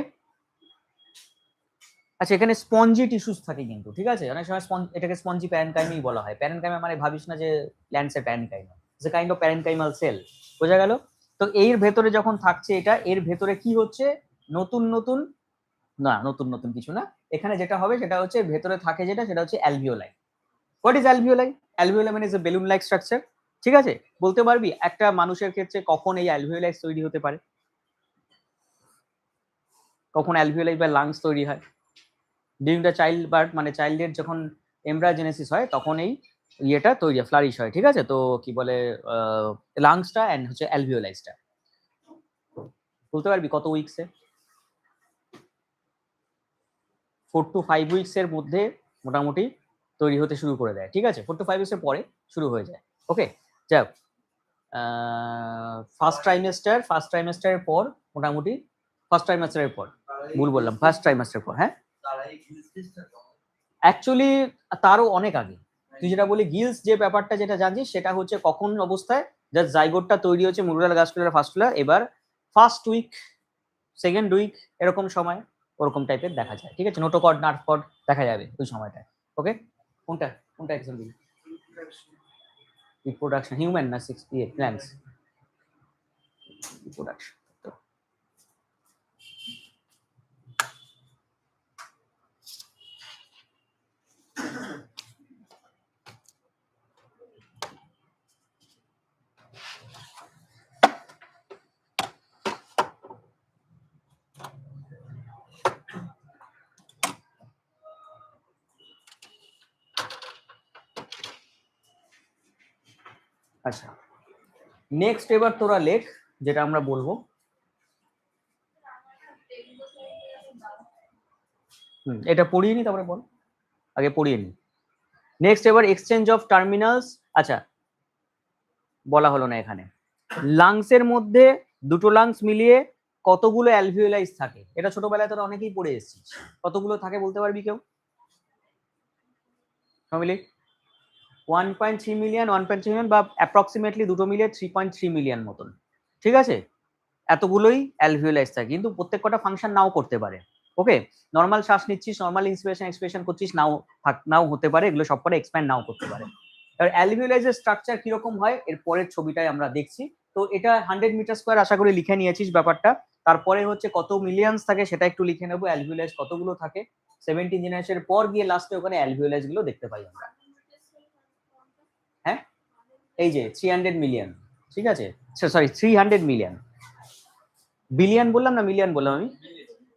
[SPEAKER 1] আচ্ছা, এখানে স্পঞ্জি টিস্যুস থাকে কিন্তু, ঠিক আছে? অনেক সময় এটাকে স্পঞ্জি প্যারেনকাইমি বলা হয়। প্যারেনকাইমা মানে ভাবিস না যে প্ল্যান্টসের parenchyma, it's a kind of parenchymal cell. বোঝা গেল? তো এর ভেতরে যখন থাকছে এটা, এর ভেতরে কি হচ্ছে? নতুন নতুন, না নতুন নতুন কিছু না, এখানে যেটা হবে সেটা হচ্ছে ভেতরে থাকে যেটা, সেটা হচ্ছে alveoli. What is alveoli? Alveoli মানে is a balloon like structure. ঠিক আছে, বলতে পারবি একটা মানুষের ক্ষেত্রে কখন এই অ্যালভিওলাই তৈরি হতে পারে? কখন অ্যালভিওলাই বা লাংস তৈরি হয়? ডিউরিং দ্য চাইল্ড বার্থ, মানে চাইল্ডের যখন এমব্রায়োজেনেসিস হয় তখন এই ইয়েটা তৈরি হয়, ফ্লারিশ হয়। ঠিক আছে, তো কি বলে লাংসটা এন্ড হচ্ছে অ্যালভিওলাইসটা। বলতে পারবি কত উইকসে? 4 to 5 উইকস এর মধ্যে মোটামুটি তৈরি হতে শুরু করে দেয়। ঠিক আছে, 4 to 5 উইকস এর পরে শুরু হয়ে যায়। ওকে, যাক, ফার্স্ট ট্রাইমেস্টারের পর মোটামুটি, ফার্স্ট ট্রাইমেস্টারের পর, ভুল বললাম, ফার্স্ট ট্রাইমেস্টারের পর, হ্যাঁ অ্যাকচুয়ালি তারও অনেক আগে। তুই যেটা বলি গিলস যে ব্যাপারটা যেটা জানিস সেটা হচ্ছে কখন অবস্থায় জাস্ট জাইগোটটা তৈরি হচ্ছে মুরাল গাসকুলার ফাস্কুলার, এবার ফার্স্ট উইক, সেকেন্ড উইক এরকম সময় ওরকম টাইপের দেখা যায়। ঠিক আছে, নোটোকর্ড নার্ভ কর্ড দেখা যাবে ওই সময়টায়। ওকে, কোনটা কোনটা এক্সাম্পল দিবি? রিপ্রোডাকশন, হিউম্যান না প্ল্যান্টস? রিপ্রোডাকশন, আচ্ছা নেক্সট এবার তোরা লেখ যেটা আমরা বলবো। এটা পড়িয়ে নি তারপরে বল, আগে পড়িয়ে নি। নেক্সট এবার এক্সচেঞ্জ অফ টার্মিনালস। আচ্ছা বলা হলো না এখানে, লাংসের মধ্যে দুটো লাংস মিলিয়ে কতগুলো অ্যালভিওলাইজ থাকে? এটা ছোটবেলায় তোরা অনেকেই পড়ে এসেছিস। কতগুলো থাকে বলতে পারবি কেউ? ফ্যামিলি 1.3 মিলিয়ন, 1.3 মিলিয়ন বা অ্যাপ্রক্সিমেটলি দুটো মিলিয়ে 3.3 মিলিয়ন মতন। ঠিক আছে, এতগুলোই অ্যালভিওলাইজ থাকে, কিন্তু প্রত্যেক কটা ফাংশন নাও করতে পারে। ওকে, নর্মাল শ্বাস নিচ্ছিস, নর্মাল ইন্সপিরেশন এক্সপিরেশন করছিস, নাও হতে পারে, এগুলো সবকটা এক্সপ্যান্ড নাও করতে পারে। এবার অ্যালভিওলাইজের স্ট্রাকচার কিরকম হয় এর পরের ছবিটায় আমরা দেখছি। তো এটা 100 মিটার স্কোয়ার আশা করি লিখে নিয়েছিস ব্যাপারটা। তারপরে হচ্ছে কত মিলিয়ন্স থাকে সেটা একটু লিখে নেবো, অ্যালভিওলাইজ কতগুলো থাকে। 17 জেনারেশনের পর গিয়ে লাস্টে ওখানে অ্যালভিওলাইজ গুলো দেখতে পাই আমরা। হ্যাঁ, এই যে 300 মিলিয়ন, ঠিক আছে, সরি 300 মিলিয়ন। বিলিয়ন বললাম না মিলিয়ন বললাম আমি?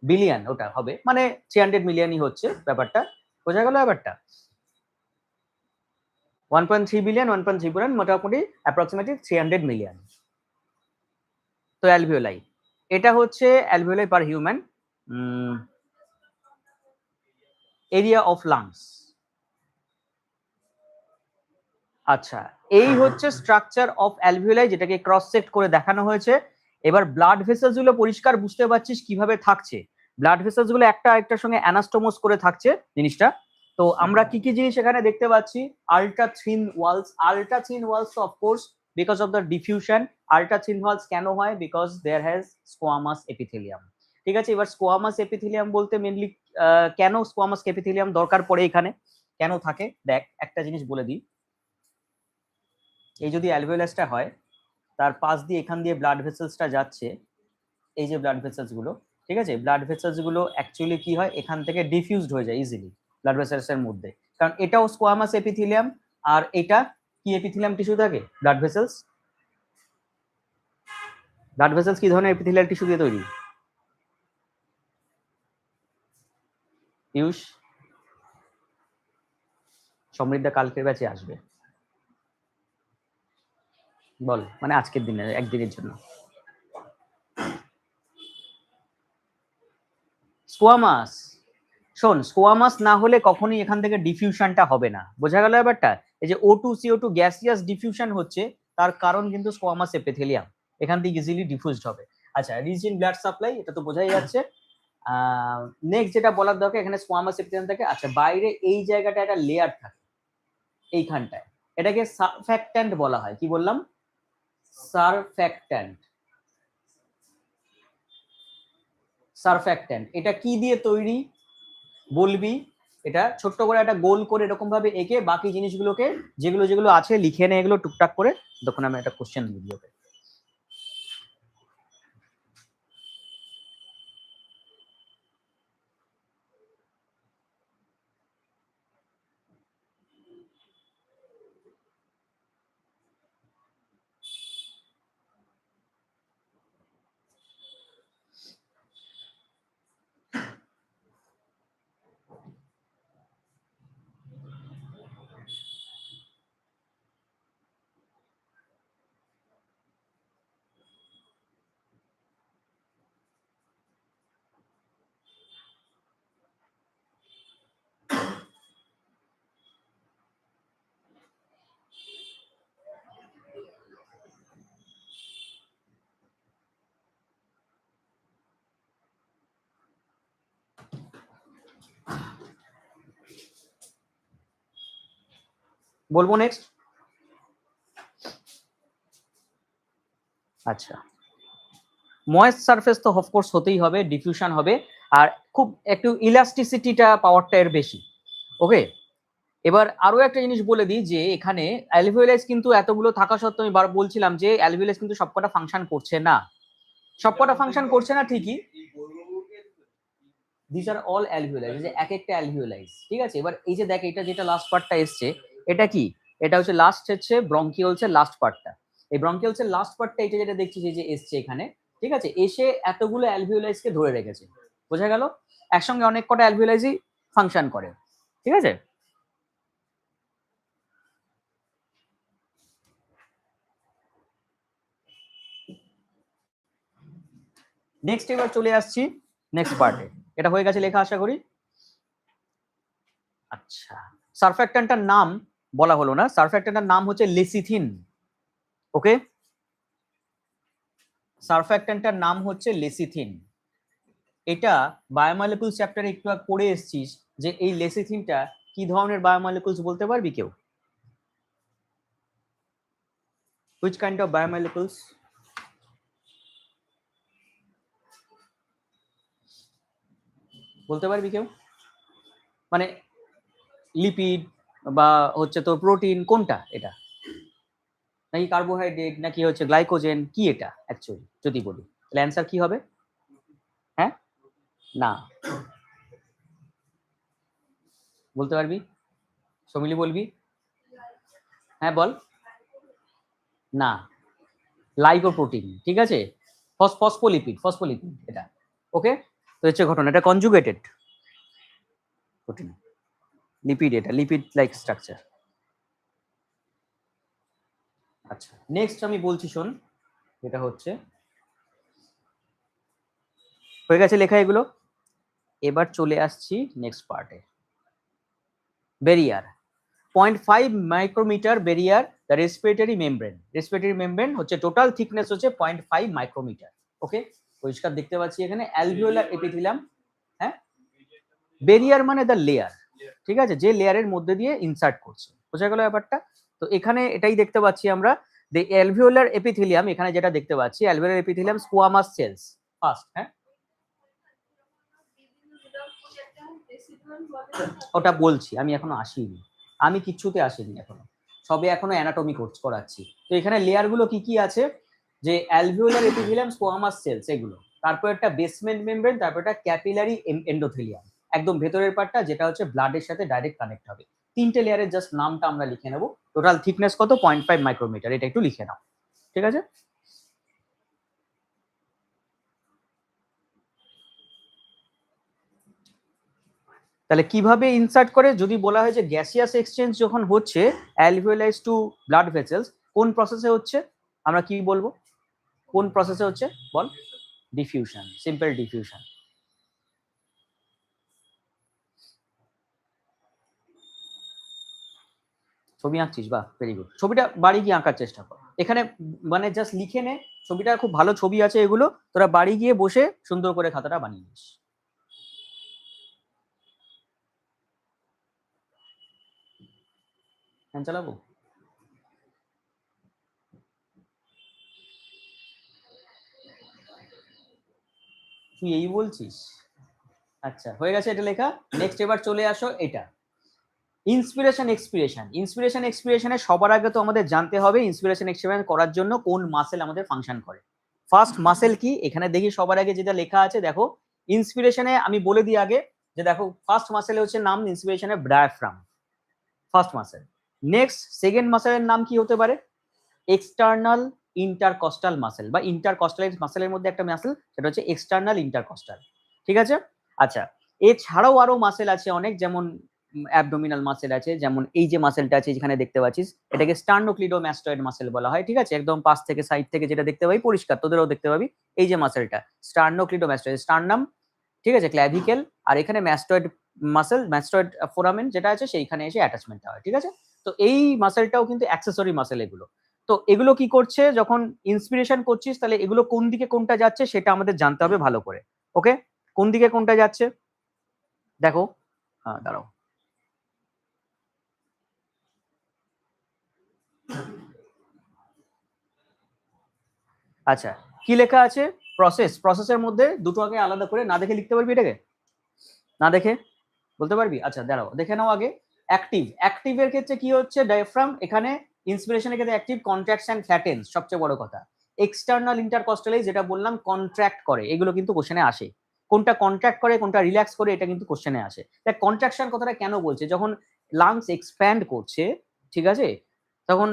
[SPEAKER 1] বিলিয়ন ওটা হবে, মানে 300 মিলিয়নই হচ্ছে ব্যাপারটা। বোঝা গেল ব্যাপারটা? 1.3 বিলিয়ন, 1.3 বিলিয়ন, মোটামুটি অ্যাপ্রক্সিমেটলি 300 মিলিয়ন। তো অ্যালভিওলাই, এটা হচ্ছে alveoli per human area of lungs. আচ্ছা, এই হচ্ছে স্ট্রাকচার অফ অ্যালভিওলাই, যেটাকে ক্রস সেক্ট করে দেখানো হয়েছে। এবার ব্লাড ভেসেলস গুলো পরিষ্কার বুঝতে পারছিস কিভাবে থাকছে। ব্লাড ভেসেলস গুলো একটা আরেকটার সঙ্গে অ্যানাস্টোমোস করে থাকছে জিনিসটা। তো আমরা কি কি জিনিস এখানে দেখতে পাচ্ছি? Ultra thin walls of course because of the diffusion. Ultra thin walls কেন হয়? Because there has squamous epithelium. ঠিক আছে, এবার স্কোয়ামাস এপিথেলিয়াম বলতে মেনলি কেন স্কোয়ামাস এপিথেলিয়াম দরকার পড়ে এখানে, কেন থাকে? দেখ একটা জিনিস বলে দিই, এই যদি অ্যালভিওলাসটা হয়, তার পাশ দিয়ে এখান দিয়ে ব্লাড ভেসেলসটা যাচ্ছে, এই যে ব্লাড ভেসেলস গুলো, ঠিক আছে, ব্লাড ভেসেলস গুলো অ্যাকচুয়ালি কি হয়, এখান থেকে ডিফিউজড হয়ে যায় ইজিলি ব্লাড ভেসেলস এর মধ্যে, কারণ এটাও স্কোয়ামাস এপিথেলিয়াম। আর এটা কি এপিথেলিয়াম টিস্যু থাকে? Blood vessels. ব্লাড ভেসেলস কি ধরনের এপিথেলিয়াল টিস্যু দিয়ে তৈরি? পিয়ুষ, সমৃদ্ধা কালকের ব্যাচে আসবে, বল, মানে আজকের দিনে একদিনের জন্য। স্কোয়ামাস, শোন, স্কোয়ামাস না হলে কখনোই এখান থেকে ডিফিউশনটা হবে না। বোঝা গেল ব্যাপারটা? এই যে O2CO2 গ্যাসিয়াস ডিফিউশন হচ্ছে, তার কারণ কিন্তু স্কোয়ামাস এপিথেলিয়াম, এখান থেকে ইজিলি ডিফিউজড হবে। আচ্ছা, রিচ ইন ব্লাড সাপ্লাই, এটা তো বোঝাই যাচ্ছে। নেক্সট যেটা বলার দরকার, এখানে স্কোয়ামাস এপিথেলিয়াম থাকে। আচ্ছা, বাইরে এই জায়গাটা একটা লেয়ার থাকে এইখানটায়, এটাকে সারফ্যাক্ট্যান্ট বলা হয়। কি বললাম? সারফ্যাক্ট্যান্ট। সারফ্যাক্ট্যান্ট এটা কি দিয়ে তৈরি বলবি? এটা ছোট্ট করে একটা গোল করে এরকম ভাবে এঁকে বাকি জিনিসগুলোকে যেগুলো যেগুলো আছে লিখে নে, এগুলো টুকটাক করে, তখন আমি একটা কোশ্চেন দিবি ওকে। বলবো নেক্সট। আচ্ছা, ময়েস্ট সারফেস তো অফকোর্স হতেই হবে, ডিফিউশন হবে, আর খুব একটু ইলাস্টিসিটিটা পাওয়ারটা এর বেশি। ওকে, এবার আরো একটা জিনিস বলে দিই যে এখানে অ্যালভিওলাইজ কিন্তু এতগুলো থাকা সত্ত্বেও আমি বার বলছিলাম যে অ্যালভিওলাইজ কিন্তু সবকটা ফাংশন করছে না, সবকটা ফাংশন করছে না ঠিকই, দিস আর অল অ্যালভিওলাইজ, যে এক একটা অ্যালভিওলাইজ, ঠিক আছে। এবার এই যে দেখ এটা যেটা লাস্ট পার্টটা এসছে, এটা কি, এটা হচ্ছে লাস্ট হচ্ছে ব্রঙ্কিওলসের লাস্ট পার্টটা, এই ব্রঙ্কিওলসের লাস্ট পার্টটা এটা যেটা দেখছিস এই যে এসছে এখানে, ঠিক আছে, এসে এতগুলো অ্যালভিওলাইজকে ধরে রেখেছে, বোঝা গেল, একসঙ্গে অনেক কটা অ্যালভিওলাইজই ফাংশন করে, ঠিক আছে। নেক্সট এবার চলে আসছি নেক্সট পার্টে, এটা হয়ে গেছে লেখা আশা করি। আচ্ছা, সারফ্যাক্ট্যান্টটার নাম বলা হলো না, সারফ্যাক্ট্যান্টটার নাম হচ্ছে লেসিথিন। ওকে, সারফ্যাক্ট্যান্টটার নাম হচ্ছে লেসিথিন। এটা বায়োমলিকুলস চ্যাপ্টারে একটু আগে পড়ে এসেছিস যে এই লেসিথিনটা কি ধরনের বায়োমলিকুলস বলতে পারবি কেউ? Which kind of biomolecules? বলতে পারবি কেউ? মানে লিপিড বা হচ্ছে তোর প্রোটিন, কোনটা এটা? নাকি কার্বোহাইড্রেট, নাকি হচ্ছে গ্লাইকোজেন, কি এটা অ্যাকচুয়ালি যদি বলি তাহলে অ্যান্সার কি হবে? হ্যাঁ, না, বলতে পারবি? সমিলি বলবি? হ্যাঁ বল। না, লাইকোপ্রোটিন, ঠিক আছে, ফসফোলিপিড, ফসফোলিপিড এটা। ওকে, তো হচ্ছে ঘটনা, এটা কনজুগেটেড প্রোটিন, লিপিড, এটা লিপিড লাইক স্ট্রাকচার। আচ্ছা, নেক্সট আমি বলছি শোন, যেটা হচ্ছে হয়ে গেছে লেখা এগুলো, এবার চলে আসছি নেক্সট পার্টে। Barrier, 0.5 micrometre barrier the respiratory membrane, respiratory membrane হচ্ছে টোটাল থিকনেস হচ্ছে 0.5 মাইক্রোমিটার। ওকে, পরিষ্কার দেখতে পাচ্ছি এখানে অ্যালভিওলার এপিথেলিয়াম। হ্যাঁ, বেরিয়ার মানে দ্য লেয়ার, ঠিক আছে, যে লেয়ারের মধ্যে দিয়ে ইনসার্ট করছে, বোঝা গেল ব্যাপারটা। তো এখানে এটাই দেখতে পাচ্ছি আমরা, দ্য অ্যালভিওলার এপিথেলিয়াম, এখানে যেটা দেখতে পাচ্ছি alveolar epithelium squamous cells first. হ্যাঁ, ওটা বলছি, আমি এখনো আসিনি, আমি কিচ্ছুতে আসিনি এখনো, সবে এখনো অ্যানাটমি করাচ্ছি। তো এখানে লেয়ার গুলো কি কি আছে, যে অ্যালভিওলার এপিথেলিয়াম স্কোয়ামাস সেলস এগুলো, তারপর একটা বেসমেন্ট মেমব্রেন, তারপর একটা ক্যাপিলারি এন্ডোথেলিয়াম, একদম ভেতরের পার্টটা যেটা হচ্ছে ব্লাডের সাথে ডাইরেক্ট কানেক্ট হবে। তিনটে লেয়ারের জাস্ট নামটা আমরা লিখে নেব, টোটাল থিকনেস কত, 0.5 মাইক্রোমিটার, এটা একটু লিখে নাও, ঠিক আছে। তাহলে কিভাবে ইনসার্ট করে, যদি বলা হয় যে গ্যাসিয়াস এক্সচেঞ্জ যখন হচ্ছে অ্যালভিওলাইজ টু ব্লাড ভেসেলস, কোন প্রসেসে হচ্ছে, আমরা কি বলবো, কোন প্রসেসে হচ্ছে বল? Diffusion, simple diffusion. ছবি আঁকছিস, বাহ, ভেরি গুড, ছবিটা বাড়ি গিয়ে আঁকার চেষ্টা কর, এখানে মানে জাস্ট লিখে নে, ছবিটা খুব ভালো ছবি আছে এগুলো, তোরা বাড়ি গিয়ে বসে সুন্দর করে খাতাটা বানিয়ে নিস। ফ্যান চালাবো? তুই এই বলছিস? আচ্ছা, হয়ে গেছে এটা লেখা। নেক্সট এবার চলে আসো এটা, ইন্সপিরেশন এক্সপিরেশন। ইন্সপিরেশন এক্সপিরেশনে সবার আগে তো আমাদের জানতে হবে ইন্সপিরেশন এক্সপিরেশন করার জন্য কোন মাসেল আমাদের ফাংশন করে। ফার্স্ট মাসেল কি, এখানে দেখি সবার আগে যেটা লেখা আছে, দেখো ইন্সপিরেশনে আমি বলে দিই আগে, যে দেখো ফার্স্ট মাসেল হচ্ছে নাম ইন্সপিরেশনের diaphragm, first muscle. Next second মাসেলের নাম কি হতে পারে? এক্সটার্নাল ইন্টারকস্টাল মাসেল, বা ইন্টারকস্টাল মাসেলের মধ্যে একটা মাসেল, সেটা হচ্ছে এক্সটার্নাল ইন্টারকস্টাল, ঠিক আছে। আচ্ছা, এছাড়াও আরো মাসেল আছে অনেক, যেমন অ্যাবডোমিনাল মাসেল আছে, যেমন এই যে মাসেলটা আছে যেখানে দেখতে পাচ্ছিস, এটাকে স্টার্নোক্লিডোম্যাস্টয়েড মাসেল বলা হয়, ঠিক আছে, একদম পাশ থেকে সাইড থেকে যেটা দেখতে পাবি পরিষ্কার, তোদেরও দেখতে পাবি, এই যে মাসেলটা স্টার্নোক্লিডোম্যাস্টয়েড, স্টার্নাম, ঠিক আছে, ক্ল্যাভিকেল, আর এখানে ম্যাস্টয়েড মাসেল, ম্যাস্টয়েড ফোরামেন যেটা আছে সেইখানে এসে অ্যাটাচমেন্টটা হয়, ঠিক আছে। তো এই মাসেলটাও কিন্তু অ্যাক্সেসরি মাসেল এগুলো। তো এগুলো কি করছে, যখন ইন্সপিরেশন করছিস তাহলে এগুলো কোন দিকে কোনটা যাচ্ছে সেটা আমাদের জানতে হবে ভালো করে। ওকে, কোন দিকে কোনটা যাচ্ছে দেখো, হ্যাঁ দাঁড়াও, আচ্ছা, কি লেখা আছে? প্রসেস। প্রসেসের মধ্যে দুটো আগে আলাদা করে না দেখে লিখতে পারবি এটাকে? না দেখে বলতে পারবি? আচ্ছা দাঁড়াও, দেখে নাও আগে। অ্যাক্টিভ, অ্যাক্টিভের ক্ষেত্রে কি হচ্ছে? ডায়াফ্রাম। এখানে ইন্সপিরেশনের ক্ষেত্রে অ্যাক্টিভ, কন্ট্রাক্টস এন্ড ফ্ল্যাটেন্স, সবচেয়ে বড় কথা। এক্সটার্নাল ইন্টারকস্টালাইজ, যেটা বললাম কন্ট্রাক্ট করে, এগুলো কিন্তু কোশ্চেনে আসে। কোনটা কন্ট্রাক্ট করে কোনটা রিল্যাক্স করে, এটা কিন্তু কোশ্চেনে আসে। দেখ কন্ট্রাকশন কথাটা কেন বলছে? যখন লাংস এক্সপ্যান্ড করছে, ঠিক আছে, তখন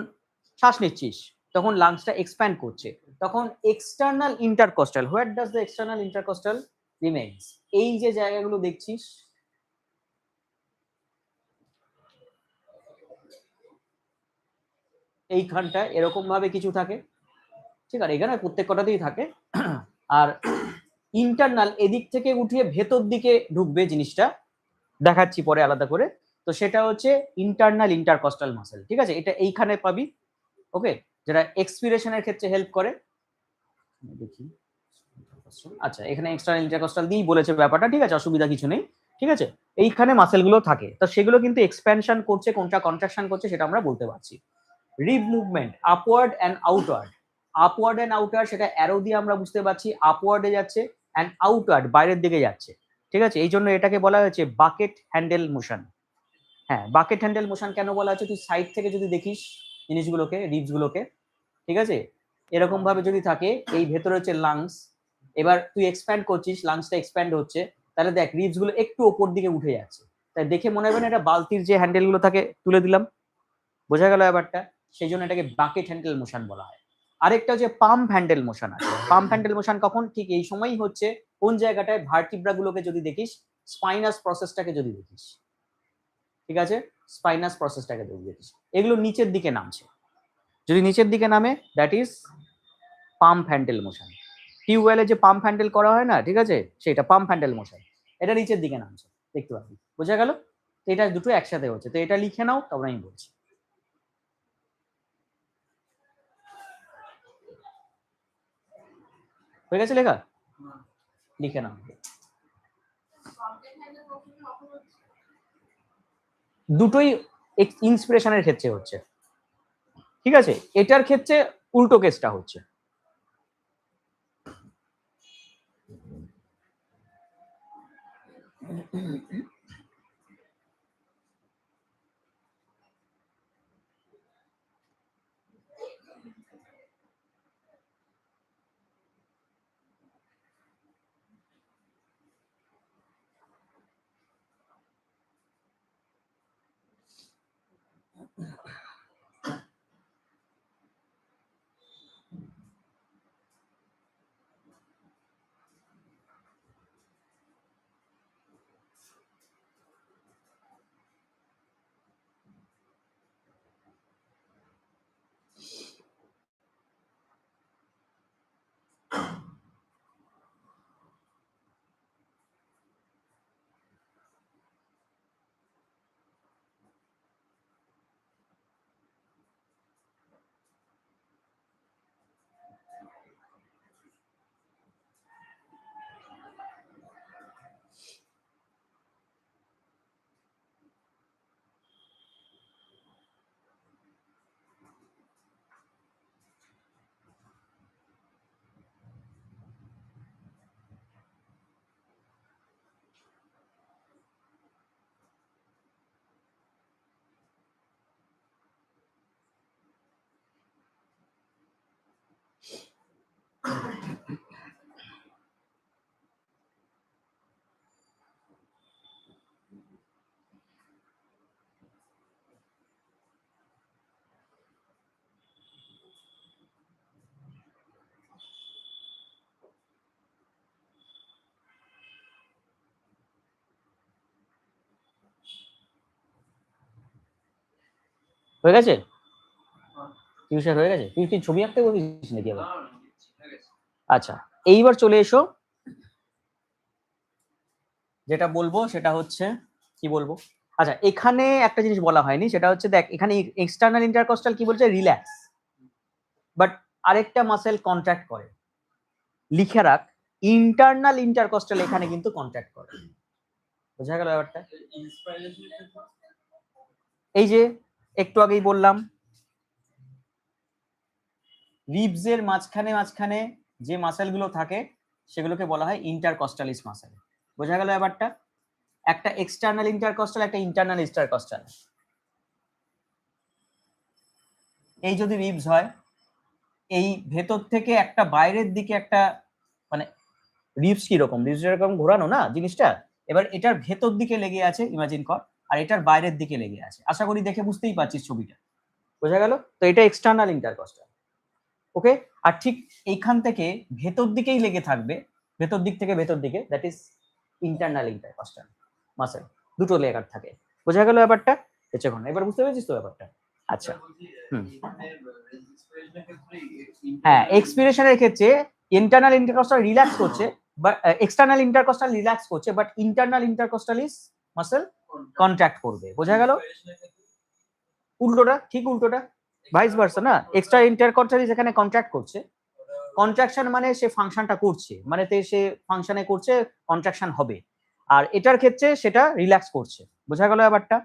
[SPEAKER 1] শ্বাস নিচ্ছিস, তখন লাংসটা এক্সপ্যান্ড করছে, তখন external intercostal, where does the external intercostal remains? এই যে জায়গাগুলো দেখছিস, এইখানটা এরকম ভাবে কিছু থাকে, ঠিক আছে, এখানে প্রত্যেক কটাতেই থাকে। আর ইন্টারনাল এদিক থেকে উঠিয়ে ভেতর দিকে ঢুকবে জিনিসটা, দেখাচ্ছি পরে আলাদা করে। তো সেটা হচ্ছে ইন্টারনাল ইন্টারকস্টাল মাসেল, ঠিক আছে, এটা এইখানে পাবি। ওকে, যেটা এক্সপিরেশনের ক্ষেত্রে হেল্প করে। দেখি, আচ্ছা এখানে এক্সটার্নাল ইন্টারকস্টাল দিয়েই বলেছে ব্যাপারটা, ঠিক আছে, অসুবিধা কিছু নেই। ঠিক আছে, এইখানে মাসেলগুলো থাকে, তো সেগুলো কিন্তু এক্সপ্যানশন করছে, কোনটা কন্ট্রাকশন করছে সেটা আমরা বলতে পারছি। Rib movement upward and outward, upward and outward সেটা অ্যারো দিয়ে আমরা বুঝতে পারছি, আপওয়ার্ডে যাচ্ছে অ্যান্ড আউটওয়ার্ড বাইরের দিকে যাচ্ছে, ঠিক আছে, এই জন্য এটাকে বলা হয়েছে বাকেট হ্যান্ডেল মোশন। হ্যাঁ, বাকেট হ্যান্ডেল মোশন কেন বলা হচ্ছে? তুই সাইড থেকে যদি দেখিস জিনিসগুলোকে, রিবস গুলোকে, ঠিক আছে, এরকম ভাবে যদি থাকে, এই ভেতরে হচ্ছে লাংস, এবার তুই এক্সপ্যান্ড করছিস, লাংসটা এক্সপ্যান্ড হচ্ছে, তাহলে দেখ রিবস গুলো একটু ওপর দিকে উঠে যাচ্ছে, তাই দেখে মনে হবে না এটা বালতির যে হ্যান্ডেল গুলো থাকে তুলে দিলাম, বোঝা গেল ব্যাপারটা? সেই জন্য এটাকে বাকেট হ্যান্ডেল মোশন বলা হয়। আরেকটা হচ্ছে পাম্প হ্যান্ডেল মোশন আছে। পাম্প হ্যান্ডেল মোশন কখন? ঠিক এই সময়ই হচ্ছে কোন জায়গাটায়? ভার্টিব্রা গুলোকে যদি দেখিস, স্পাইনাস প্রসেসটাকে যদি দেখিস, ঠিক আছে, স্পাইনাস প্রসেসটাকে যদি দেখিস, এগুলো নিচের দিকে নামছে, যদি নিচের দিকে নামে that is pump handle motion. টিউবওয়েলে যে পাম্প হ্যান্ডেল করা হয় না, ঠিক আছে, সেটা পাম্প হ্যান্ডেল মোশন, এটা নিচের দিকে নামছে, দেখতে পাবি, বোঝা গেল? এটা দুটো একসাথে হচ্ছে, তো এটা লিখে নাও, তারপর আমি বলছি। হয়ে গেছে লেখা? লিখে নাও। দুটোই ইন্সপিরেশনের ক্ষেত্রে হচ্ছে, ঠিক আছে, এটার ক্ষেত্রে উল্টো কেসটা হচ্ছে। হয়ে গেছে? টিউশন হয়ে গেছে? তুই কি ছবি আঁকতে বলিস নাকি আবার? আচ্ছা, এইবার চলে এসো, যেটা বলবো সেটা হচ্ছে, কি বলবো, আচ্ছা এখানে একটা জিনিস বলা হয়নি, সেটা হচ্ছে দেখ এখানে এক্সটার্নাল ইন্টারকস্টাল কি বলছে? রিল্যাক্স, বাট আরেকটা মাসেল কন্ট্রাক্ট করে, লিখে রাখ, ইন্টারনাল ইন্টারকস্টাল এখানে কিন্তু কন্ট্রাক্ট করে, বোঝা গেল ব্যাপারটা? এই যে একটু আগেই বললাম, রিবসের মাঝখানে মাঝখানে যে মাসেলগুলো থাকে সেগুলোকে বলা হয় ইন্টারকস্টালিস মাসেল। বোঝা গেল ব্যাপারটা? একটা এক্সটার্নাল ইন্টারকস্টাল, একটা ইন্টারনাল ইন্টারকস্টাল। এই যদি রিবস হয়, এই ভেতর থেকে একটা বাইরের দিকে একটা মানে রিবস কিরকম, রিবস এরকম ঘোরানো না জিনিসটা, এবার এটার ভেতর দিকে লেগে আছে ইমাজিন কর, আর এটার বাইরের দিকে লেগে আছে। আশা করি দেখে বুঝতেই পারছিস ছবিটা। বোঝা গেল? তো এটা এক্সটার্নাল ইন্টারকস্টাল। ওকে, আর ঠিক এইখান থেকে ভেতর দিকেই লেগে থাকবে, ভেতর দিক থেকে ভেতর দিকে, that is internal intercostal muscle. দুটো লেয়ার থাকে। বোঝা গেল ব্যাপারটা? এবার বুঝতে পেরেছিস তো ব্যাপারটা? আচ্ছা, হ্যাঁ, এক্সপিরেশনের ক্ষেত্রে ইন্টারনাল ইন্টারকস্টাল রিল্যাক্স করছে, বাট এক্সটার্নাল ইন্টারকস্টাল রিল্যাক্স করছে, বাট ইন্টারনাল ইন্টারকস্টালিস মাসেল কন্ট্রাক্ট করবে। বোঝা গেল? উল্টোটা, ঠিক উল্টোটা, ভাইস ভার্সা না। এক্সট্রা ইন্টারকস্টালিস এখানে কন্ট্রাক্ট করছে, কন্ট্রাকশন মানে সে ফাংশনটা করছে, মানে সে ফাংশনে করছে, কন্ট্রাকশন হবে। আর এটার ক্ষেত্রে সেটা রিল্যাক্স করছে। বোঝা গেল ব্যাপারটা?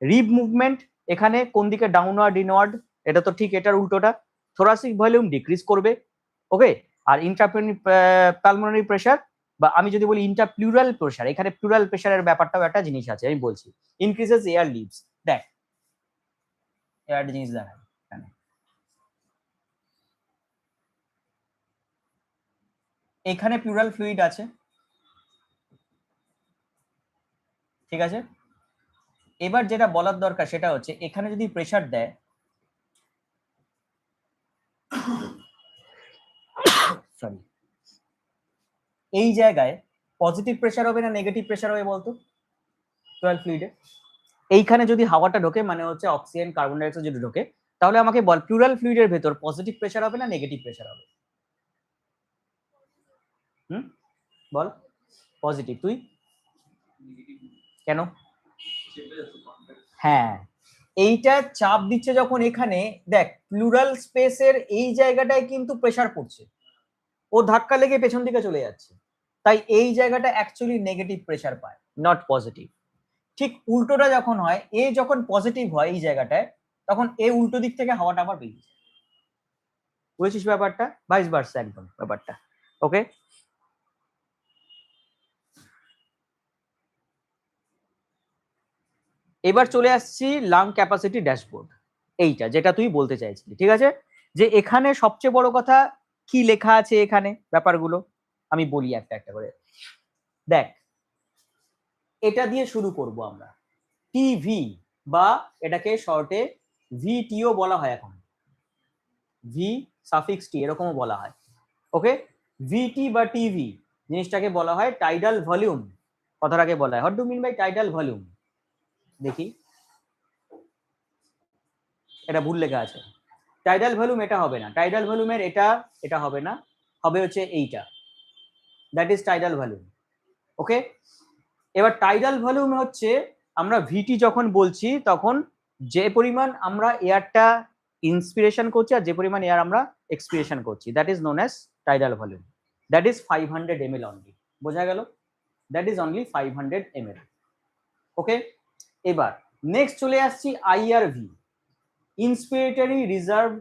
[SPEAKER 1] রিব মুভমেন্ট এখানে কোন দিকে, ডাউনওয়ার্ড ইনওয়ার্ড, এটা তো ঠিক এটার উল্টোটা। থোরাসিক ভলিউম ডিক্রিজ করবে। ওকে, আর পালমোনারি প্রেসার, বা আমি যদি বলি ইন্টারপ্লুরাল প্রেসার, এখানে প্লুরাল প্রেসারের ব্যাপারটাও একটা জিনিস আছে, আমি বলছি। Increases air leaves. দেখ এয়ার জিনিস দেখায় এখানে, এখানে প্লুরাল ফ্লুইড আছে, ঠিক আছে। এবার যেটা বলার দরকার সেটা হচ্ছে এখানে যদি প্রেসার দেয়, সরি, এই জায়গায় পজিটিভ প্রেসার হবে না নেগেটিভ প্রেসার হবে বলতো প্লুরাল ফ্লুইডে? এইখানে যদি হাওয়াটা ঢোকে, মানে হচ্ছে অক্সিজেন কার্বন ডাই অক্সাইড যদি ঢোকে, তাহলে আমাকে বল প্লুরাল ফ্লুইডের ভেতর পজিটিভ প্রেসার হবে না নেগেটিভ প্রেসার হবে? বল। পজিটিভ। তুই কেন? হ্যাঁ, এইটা চাপ দিচ্ছে যখন এখানে, দেখ প্লুরাল স্পেসের এই জায়গাটায় কিন্তু প্রেসার পড়ছে, ও ধাক্কা লেগে পেছন দিকে চলে যাচ্ছে, তাই এই জায়গাটা অ্যাকচুয়ালি নেগেটিভ প্রেসার পায়, নট পজিটিভ। ঠিক উল্টোটা যখন হয়, এ যখন পজিটিভ হয় এই জায়গাটায়, তখন এ উল্টো দিক থেকে হাওয়াটা আবার বেরিয়ে যায়। বুঝেছিস ব্যাপারটা? ভাইস ভার্সা একদম ব্যাপারটা। ওকে, এবার চলে আসছি লাং ক্যাপাসিটি ড্যাশবোর্ড, এইটা যেটা তুই বলতে চাইছিলি, ঠিক আছে। যে এখানে সবচেয়ে বড় কথা কি লেখা আছে এখানে ব্যাপারগুলো আমি বলি একটা একটা করে। দেখ, এটা দিয়ে শুরু করব আমরা। টিভি, বা এটাকে শর্টে ভিটিও বলা হয়, এখন ভি সাফিক্স টি এরকমও বলা হয়। ওকে, ভিটি বা টিভি জিনিসটাকে বলা হয় টাইডাল ভলিউম, কথাটাকে বলা হয়। What do mean by tidal volume? দেখি, এটা ভুল লেখা আছে। টাইডাল ভলিউম এটা হবে না, টাইডাল ভলিউমের এটা হবে না, হবে হচ্ছে এইটা, দ্যাট ইজ টাইডাল ভলিউম। ওকে, এবার টাইডাল ভলিউম হচ্ছে, আমরা ভিটি যখন বলছি তখন যে পরিমাণ আমরা এয়ারটা ইন্সপিরেশন করছি আর যে পরিমাণ এয়ার আমরা এক্সপিরেশন করছি, that is known as tidal volume. That is 500 ml only. বোঝা গেল? That is only 500 ml। ওকে, এবার নেক্সট চলে আসছি আইআরভি, ইন্সপিরেটরি রিজার্ভ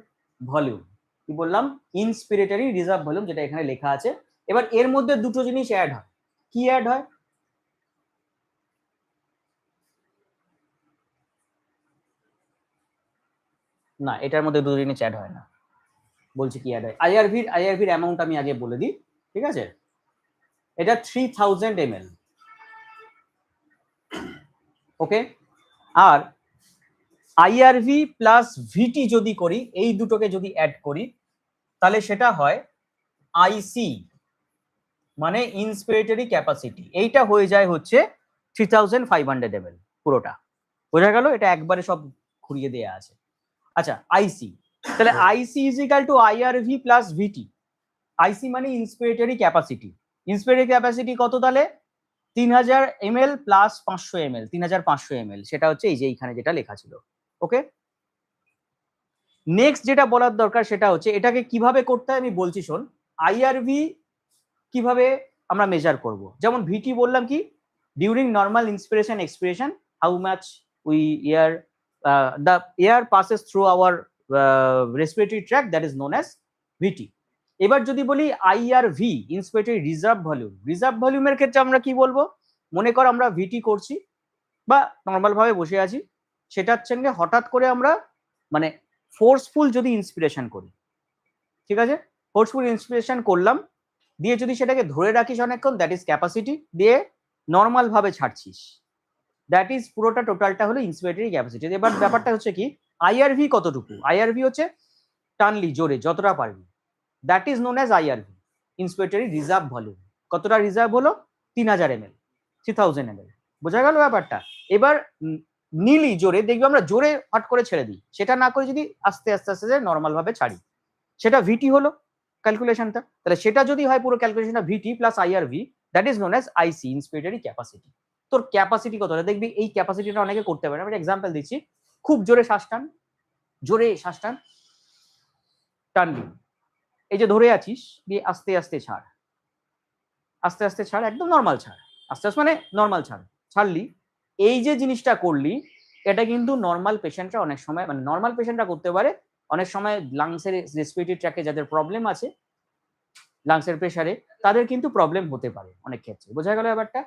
[SPEAKER 1] ভলিউম। কি বললাম? ইন্সপিরেটরি রিজার্ভ ভলিউম, যেটা এখানে লেখা আছে। এবার এর মধ্যে দুটো জিনিস অ্যাড হয়। কি অ্যাড হয়? না, এটার মধ্যে দুটো জিনিস অ্যাড হয় না। বলছি কি অ্যাড হয়। আইআরভির অ্যামাউন্ট আমি আগে বলে দিই, ঠিক আছে। এটা 3000 ml। ওকে, আর আইআরভি প্লাস ভিটি যদি করি, এই দুটোকে যদি অ্যাড করি, তাহলে সেটা হয় আইসি, মানে ইন্সপিরেটরি ক্যাপাসিটি। এইটা হয়ে যায় হচ্ছে 3500 ml পুরোটা। বোঝা গেল? এটা একবারে সব ঘুরিয়ে দেয়া আছে। আচ্ছা, আইসি, তাহলে আইসি ইজ ইকাল টু আইআরভি প্লাস ভিটি। আইসি মানে ইন্সপিরেটরি ক্যাপাসিটি। ইন্সপিরেটরি ক্যাপাসিটি কত তাহলে? 3000 ml প্লাস 500 ml, 3500 ml, সেটা হচ্ছে এই যে এইখানে যেটা লেখা ছিল। ওকে, নেক্সট যেটা বলার দরকার সেটা হচ্ছে এটাকে কিভাবে করতে হয় আমি বলছি, শোন। আইআরভি কিভাবে আমরা মেজার করব? যেমন ভিটি বললাম কি, during normal inspiration expiration how much we air, the air passes through our respiratory tract, that is known as ভিটি। এবার যদি বলি আইআরভি, ইন্সপিরেটরি রিজার্ভ ভলিউমের ক্ষেত্রে আমরা কি বলবো? মনে কর আমরা ভিটি করছি বা নর্মাল ভাবে বসে আছি, সেটার সঙ্গে হঠাৎ করে আমরা মানে ফোর্সফুল যদি ইন্সপিরেশন করি, ঠিক আছে, ফোর্সফুল ইন্সপিরেশন করলাম, দিয়ে যদি সেটাকে ধরে রাখিস অনেকক্ষণ, দ্যাট ইজ ক্যাপাসিটি, দিয়ে নর্মাল ভাবে ছাড়ছিস, দ্যাট ইজ পুরোটা টোটালটা হলো ইন্সপিরেটরি ক্যাপাসিটি। এবার ব্যাপারটা হচ্ছে কি, আইআরভি কতটুকু? আইআরভি হচ্ছে টানলি জোরে যতটা পারবি, that is known as IRV, inspiratory reserve volume. কতটা রিজার্ভ হলো? 3000 ml, 3000 ml। বোঝা গেল ব্যাপারটা? এবার নিলি জোরে, দেখবি আমরা জোরে হট করে ছেড়ে দিই, সেটা না করে যদি আস্তে আস্তে আস্তে নর্মাল ভাবে ছাড়ি, সেটা ভিটি হলো ক্যালকুলেশনটা। তাহলে সেটা যদি হয় পুরো ক্যালকুলেশনটা VT plus IRV, that is known as IC, inspiratory capacity. তোর ক্যাপাসিটি কতটা দেখবি, এই ক্যাপাসিটিটা অনেকে করতে পারে। আমি এক্সাম্পল দিচ্ছি, খুব জোরে শ্বাস টান, জোরে শ্বাস টান, টানবি, এই যে ধরে আছিস, দিয়ে আস্তে আস্তে ছাড়, আস্তে আস্তে ছাড়, একদম নর্মাল ছাড়, আস্তে আস্তে মানে নর্মাল ছাড়, ছাড়লি, এই যে জিনিসটা করলি, এটা কিন্তু নর্মাল পেশেন্টরা অনেক সময়, মানে নর্মাল পেশেন্টরা করতে পারে, অনেক সময় লাংসের রেসপিরেটরি ট্র্যাকে যাদের প্রবলেম আছে, লাংসের প্রেসারে, তাদের কিন্তু প্রবলেম হতে পারে অনেক ক্ষেত্রে। বোঝা গেল ব্যাপারটা?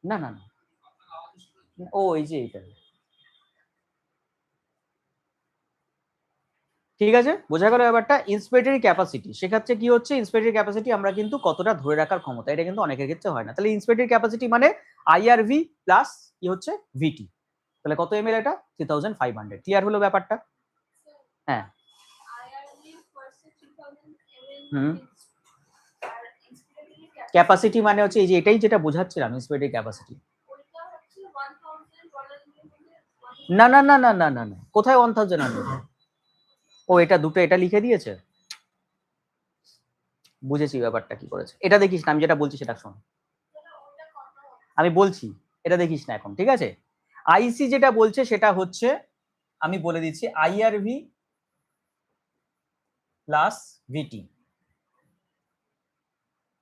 [SPEAKER 1] না না না, ও এই যে এইটা, ঠিক আছে, বোঝা গেল ব্যাপারটা? ইন্সপিরেটরি ক্যাপাসিটি, সেক্ষেত্রে কি হচ্ছে, ইন্সপিরেটরি ক্যাপাসিটি আমরা কিন্তু কতটা ধরে রাখার ক্ষমতা, এটা কিন্তু অনেকের ক্ষেত্রে হয় না। তাহলে ইন্সপিরেটরি ক্যাপাসিটি মানে আইআরভি প্লাস কি হচ্ছে ভিটি, তাহলে কত এমএল? এটা 3500। ক্লিয়ার হলো ব্যাপারটা? হ্যাঁ, হুম, ক্যাপাসিটি মানে হচ্ছে এই যে এটাই যেটা বোঝাচ্ছিলাম, ইন্সপিরেটরি ক্যাপাসিটি। না না না না না না না, কোথায় 1000 আনবে? ও এটা দুটো এটা লিখে দিয়েছে, বুঝেছি ব্যাপারটা কি করেছে। এটা দেখিস না, আমি যেটা বলছি সেটা শোন, আমি বলছি, এটা দেখিস না এখন, ঠিক আছে? আইসি যেটা বলছে সেটা হচ্ছে, আমি বলে দিচ্ছি, আইআরভি প্লাস ভিটি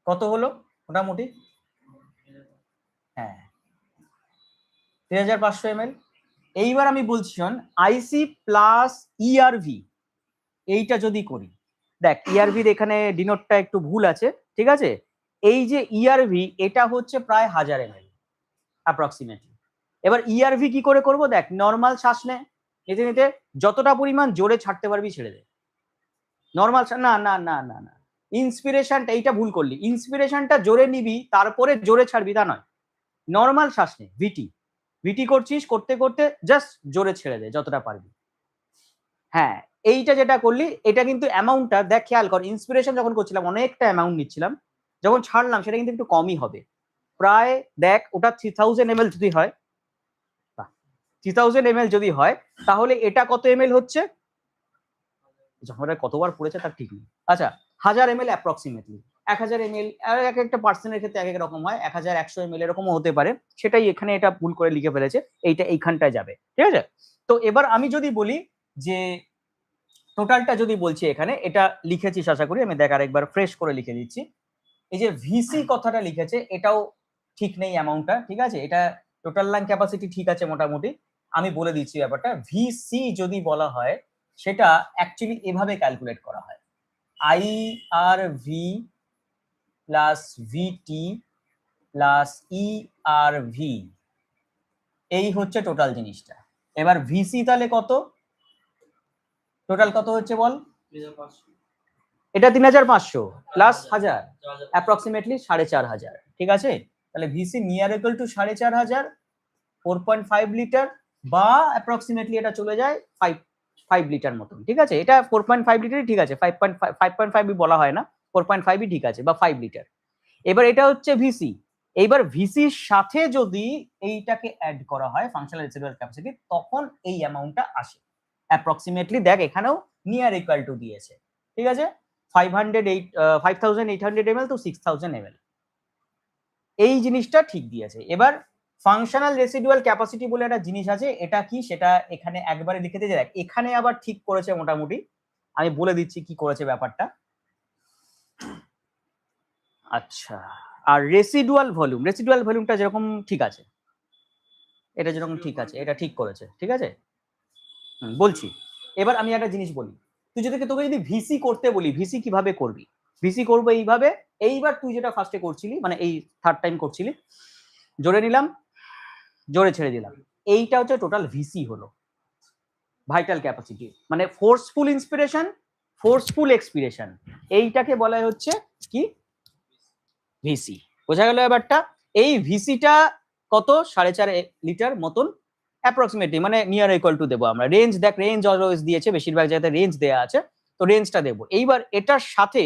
[SPEAKER 1] কত হলো মোটামুটি? হ্যাঁ, 3500 ml। এইবার আমি বলছি শোন, আইসি প্লাস ইআরভি, এইটা যদি করি, দেখ ইআরভির এখানে ডিনোটটা একটু ভুল আছে, ঠিক আছে? এই যে ইআরভি, এটা হচ্ছে প্রায় 1000 ml অ্যাপ্রক্সিমেটলি। এবার ইআরভি কি করে করব? দেখ, নর্মাল শ্বাস নে, নিতে নিতে যতটা পরিমাণ জোরে ছাড়তে পারবি ছেড়ে দে, নর্মাল। না না না না না, ইন্সপিরেশনটা, এইটা ভুল করলি, ইন্সপিরেশনটা জোরে নিবি তারপরে জোরে ছাড়বি তা নয়, নর্মাল শ্বাস নে, ভিটি, ভিটি করছিস, করতে করতে জাস্ট জোরে ছেড়ে দে যতটা পারবি। হ্যাঁ, এইটা যেটা করলি, এটা কিন্তু অ্যামাউন্টটা দেখ, খেয়াল কর, ইন্সপিরেশন যখন করছিলাম অনেকটা অ্যামাউন্ট নিচ্ছিলাম, যখন ছাড়লাম সেটা কিন্তু একটু কমই হবে, প্রায় দেখ ওটা 3000 ml যদি হয়, 3000 ml যদি হয়, তাহলে এটা কত ml হচ্ছে? যখন কতবার পড়েছে তার ঠিক নেই। আচ্ছা, 1000 ml অ্যাপ্রক্সিমেটলি, 1000 ml, এক একটা পার্সনের ক্ষেত্রে এক এক রকম হয়, 1100 ml এরকমও হতে পারে, সেটাই এখানে এটা ভুল করে লিখে ফেলেছে, এইটা এইখানটায় যাবে, ঠিক আছে? তো এবার আমি যদি বলি যে টোটালটা যদি বলছি, এখানে এটা লিখেছিস আশা করি, আমি দেখ আরেকবার ফ্রেশ করে লিখে দিচ্ছি। এই যে ভিসি কথাটা লিখেছে, এটাও ঠিক নেই অ্যামাউন্টটা, ঠিক আছে? এটা টোটাল লাং ক্যাপাসিটি ঠিক আছে মোটামুটি, আমি বলে দিচ্ছি ব্যাপারটা। ভিসি যদি বলা হয়, সেটা অ্যাকচুয়ালি এভাবে ক্যালকুলেট করা হয়, আইআরভি প্লাস ভিটি প্লাস ইআরভি, এই হচ্ছে টোটাল জিনিসটা। এবার ভিসি তাহলে কত, টোটাল কত হচ্ছে বল? এটা 3500 প্লাস 1000, অ্যাপ্রক্সিমেটলি 4500, ঠিক আছে? তাহলে VC near equal two 4500, 4.5 litre, বা অ্যাপ্রক্সিমেটলি এটা চলে যায় 5 লিটার মতন, ঠিক আছে? এটা 4.5 লিটারই ঠিক আছে, 5.5 বলা হয় না, 4.5ই ঠিক আছে, বা 5 লিটার। এবার এটা হচ্ছে ভিসি। এইবার ভিসির সাথে যদি এইটাকে অ্যাড করা হয়, ফাংশনাল রেসিডুয়াল ক্যাপাসিটি, তখন এই অ্যামাউন্টটা আসে অ্যাপ্রক্সিমেটলি। দেখ এখানেও নিয়ার ইকুয়াল টু দিয়েছে, ঠিক আছে? 5800 ml টু 6000 ml, এই জিনিসটা ঠিক দিয়েছে। এবার ফাংশনাল রেসিডুয়াল ক্যাপাসিটি বলে একটা জিনিস আছে, এটা কি সেটা এখানে একবারে লিখে দিয়ে, দেখ এখানে আবার ঠিক করেছে মোটামুটি, আমি বলে দিচ্ছি কি করেছে ব্যাপারটা। আচ্ছা, আর রেসিডুয়াল ভলিউমটা যেরকম ঠিক আছে, এটা যেরকম ঠিক আছে, এটা ঠিক করেছে, ঠিক আছে? বলছি, এবার আমি একটা জিনিস বলি, তুই যদি তোকে যদি ভিসি করতে বলি, ভিসি কিভাবে করবি? ভিসি করবো এইভাবে, এইবার তুই যেটা ফার্স্টে করছিলি, মানে এই থার্ড টাইম করছিলি, জোরে নিলাম, জোরে ছেড়ে দিলাম, এইটা হচ্ছে টোটাল ভিসি হলো, ভাইটাল ক্যাপাসিটি, মানে ফোর্সফুল ইন্সপিরেশন, ফোর্সফুল এক্সপিরেশন, এইটাকে বলা হচ্ছে কি? ভিসি। বোঝা গেল ব্যাপারটা? এই ভিসিটা কত? 4.5 লিটার মতন অ্যাপ্রক্সিমেটলি, মানে নিয়ার ইকুয়াল টু দেবো আমরা। রেঞ্জ দেখ, রেঞ্জ অলওয়েজ দিয়েছে, বেশিরভাগ জায়গাতে রেঞ্জ দেয়া আছে, তো রেঞ্জটা দেবো। এইবার এটার সাথে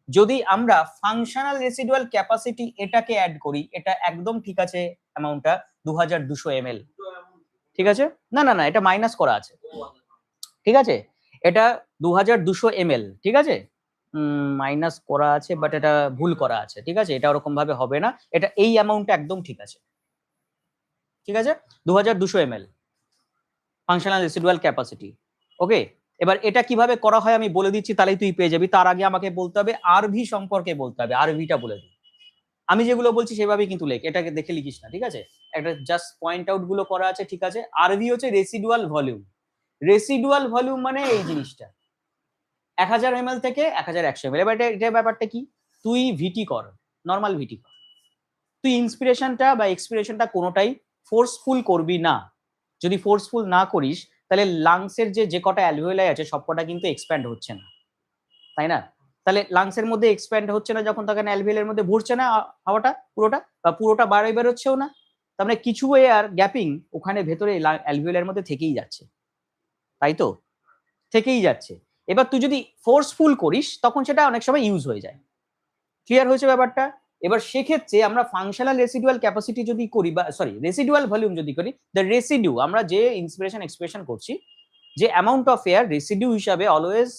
[SPEAKER 1] যদি আমরা ফাংশনাল রেসিডুয়াল ক্যাপাসিটি এটাকে অ্যাড করি, এটা একদম ঠিক আছে, অ্যামাউন্টটা 2200 ml, ঠিক আছে? না না না, এটা মাইনাস করা আছে, ঠিক আছে? এটা 2200 ml, ঠিক আছে? মাইনাস করা আছে, বাট এটা ভুল করা আছে, ঠিক আছে? এটা ওরকম ভাবে হবে না, এটা এই অ্যামাউন্টটা একদম ঠিক আছে, ঠিক আছে? 2200 ml ফাংশনাল রেসিডুয়াল ক্যাপাসিটি। ওকে, এবার এটা কিভাবে করা হয় আমি বলে দিচ্ছি, তাহলেই তুই পেয়ে যাবি। তার আগে আমাকে বলতে হবে আরভি সম্পর্কে বলতে হবে, আরভিটা বলে দিই। আমি যেগুলো বলছি সেভাবেই কিন্তু লেখ, এটাকে দেখে লিখিস না, ঠিক আছে? একটা জাস্ট পয়েন্ট আউট গুলো করা আছে, ঠিক আছে? আরভি হচ্ছে রেসিডুয়াল ভলিউম। রেসিডুয়াল ভলিউম মানে এই জিনিসটা 1000 ml থেকে 1100 ml। এবার এটা ব্যাপারটা কি? তুই ভিটি কর, নর্মাল ভিটি কর, তুই ইন্সপিরেশনটা বা এক্সপিরেশনটা কোনোটাই ফোর্সফুল করবি না। যদি ফোর্সফুল না করিস, তাহলে লাংসের যে কটা অ্যালভিওলাই আছে সবকটা কিন্তু এক্সপ্যান্ড হচ্ছে না, তাই না? তাহলে লাংসের মধ্যে এক্সপ্যান্ড হচ্ছে না যখন, তখন অ্যালভিওলের মধ্যে ভরছে না হাওয়াটা পুরোটা, বা পুরোটা বাইরে বেরোচ্ছেও না, তার মানে কিছু এয়ার গ্যাপিং ওখানে ভেতরে অ্যালভিওলের মধ্যে থেকেই যাচ্ছে, তাই তো? থেকেই যাচ্ছে। এবার তুই যদি ফোর্সফুল করিস তখন সেটা অনেক সময় ইউজ হয়ে যায়। ক্লিয়ার হয়েছে ব্যাপারটা? এবার সেক্ষেত্রে আমরা ফাংশনাল রেসিডুয়াল ক্যাপাসিটি যদি করি, বা সরি রেসিডুয়াল ভলিউম যদি করি, দ্য রেসিডিউ, আমরা যে ইন্সপিরেশন এক্সপ্রেশন করছি, যে অ্যামাউন্ট অফ এয়ার রেসিডিউ হিসাবে অলওয়েজ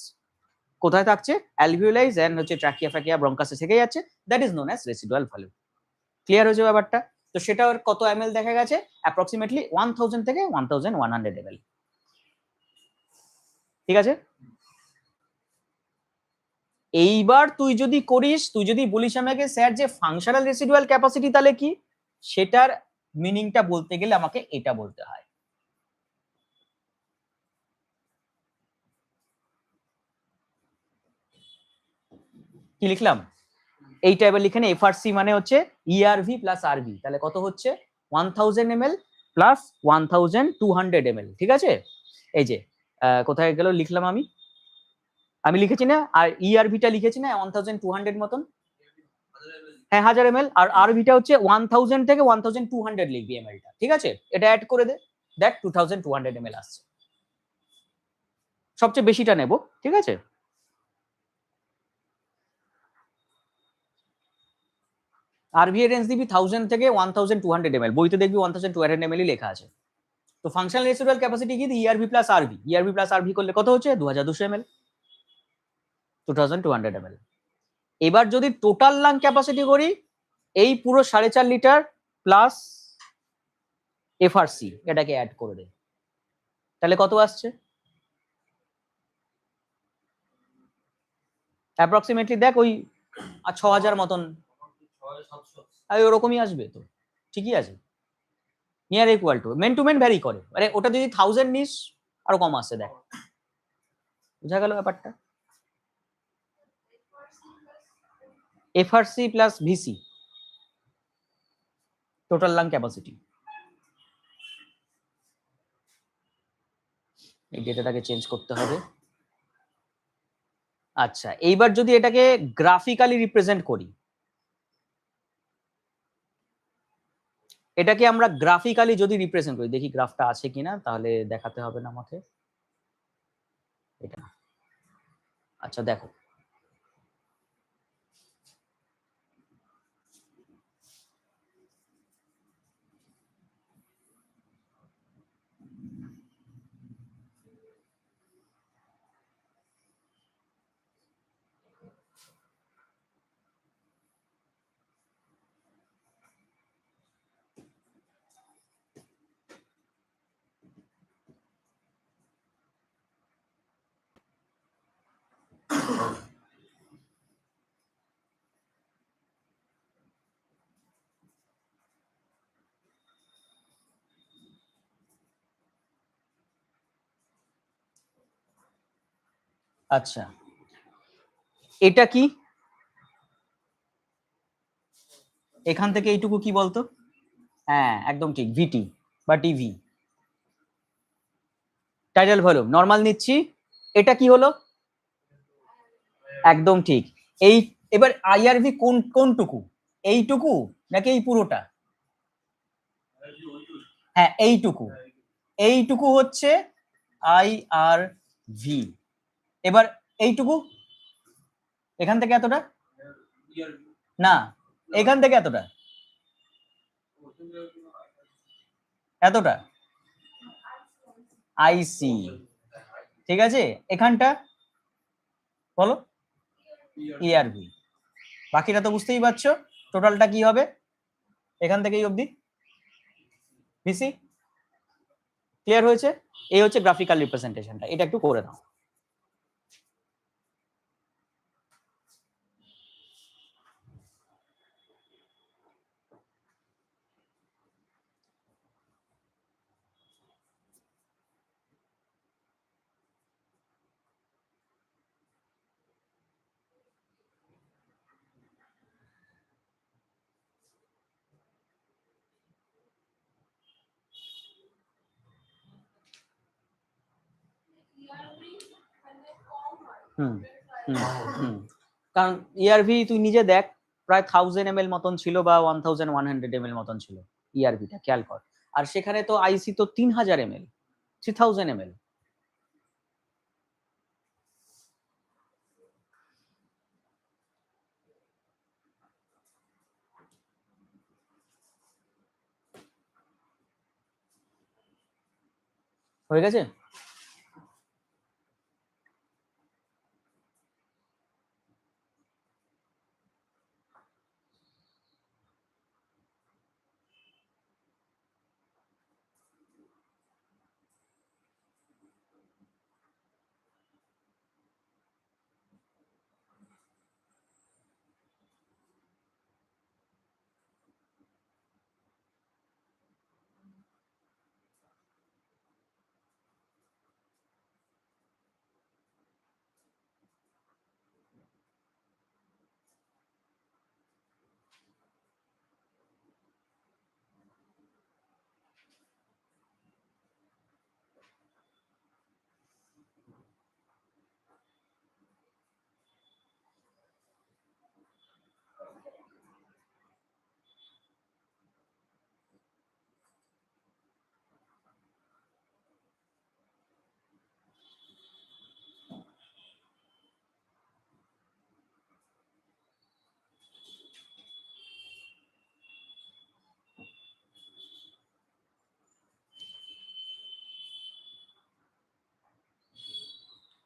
[SPEAKER 1] কোথায় থাকছে? অ্যালভিওলাইজ এন্ড হচ্ছে ট্রাকিয়া ফ্যাকিয়া ব্রঙ্কাসে থেকে যাচ্ছে, that is known as residual volume. Clear হয়েছে ব্যাপারটা? তো সেটা কত এমএল দেখা গেছে? অ্যাপ্রক্সিমেটলি 1000 থেকে 1100 ml, ঠিক আছে? এইবার তুই যদি করিস, তুই যদি বলিস আমাকে স্যার যে ফাংশনাল রেসিডুয়াল ক্যাপাসিটি তাহলে কি, সেটার মিনিংটা বলতে গেলে আমাকে এটা বলতে হয়। কি লিখলাম? এই টাইপের লিখে নে, এফআরসি মানে হচ্ছে ইআরভি প্লাস আরভি, তাহলে কত হচ্ছে? 1000 ml প্লাস 1200 ml, ঠিক আছে? এই যে কোথায় গেল লিখলাম আমি, আমি লিখেছি না, আর ইআরভিটা লিখেছি না 1200 মতন, হ্যাঁ 1000 ml, আর আরভিটা হচ্ছে 1000 থেকে 1200 লিখবি এমএলটা, ঠিক আছে? এটা অ্যাড করে দে, দেখ 2200 ml আসছে, সবচেয়ে বেশিটা নেব, ঠিক আছে? আরভি এর রেঞ্জ দিবি 1000 থেকে 1200 ml, বইতে দেখবি 1200 ml লেখা আছে। তো ফাংশনাল রেসিডুয়াল ক্যাপাসিটি কি? ERV plus RV, ERV plus RV করলে কত হচ্ছে? 2200 ml, 2200 ml। এবার যদি টোটাল লাং ক্যাপাসিটি করি, এই পুরো 4.5 লিটার প্লাস এফআরসি এটাকে অ্যাড করে দে, তাহলে কত আসছে? অ্যাপ্রক্সিমেটলি দেখ ওই 6000 মতন, আর ওরকমই আসবে তো, ঠিকই আছে, near equal to, men to men vary করে, মানে ওটা যদি 1000 নিস আরো কম আসছে, দেখ বুঝা গেল ব্যাপারটা? FRC plus VC, total lung capacity. এই ডেটাটাকে চেঞ্জ করতে হবে। আচ্ছা, এইবার যদি এটাকে গ্রাফিক্যালি রিপ্রেজেন্ট করি, এটাকে আমরা গ্রাফিক্যালি যদি রিপ্রেজেন্ট করি, দেখি গ্রাফটা আছে কিনা, তাহলে দেখাতে হবে না আমাকে এটা। আচ্ছা দেখো, আচ্ছা, এটা কি? এখান থেকে এইটুকু কি বলতো? হ্যাঁ একদম ঠিক, ভিটি বা টিভি, টাইডাল ভলিউম। নর্মাল নিচ্ছি, এটা কি হলো? একদম ঠিক। এই এবার আইআরভি কোনটুকু, এইটুকু নাকি এই পুরোটা? হ্যাঁ এইটুকু, এইটুকু হচ্ছে আইআরভি। এবার এইটুকু, এখান থেকে এতটা না, এখান থেকে এতটা, এতটা আইসি, ঠিক আছে। এখানটা বলো ইআরভি। বাকিটা তো বুঝতেই পারছো, টোটালটা কি হবে এখান থেকেই অবধি, ভিসি। ক্লিয়ার হয়েছে? এই হচ্ছে গ্রাফিক্যাল রিপ্রেজেন্টেশনটা, এটা একটু করে নাও। হুম হুম হুম, কারণ ইআরভি তুই নিজে দেখ, প্রায় 1000 ml মতন ছিল বা 1100 ml মতন ছিল ইআরভিটা, খেয়াল কর। আর সেখানে তো আইসি তো 3000 ml, 3000 ml। হয়ে গেছে?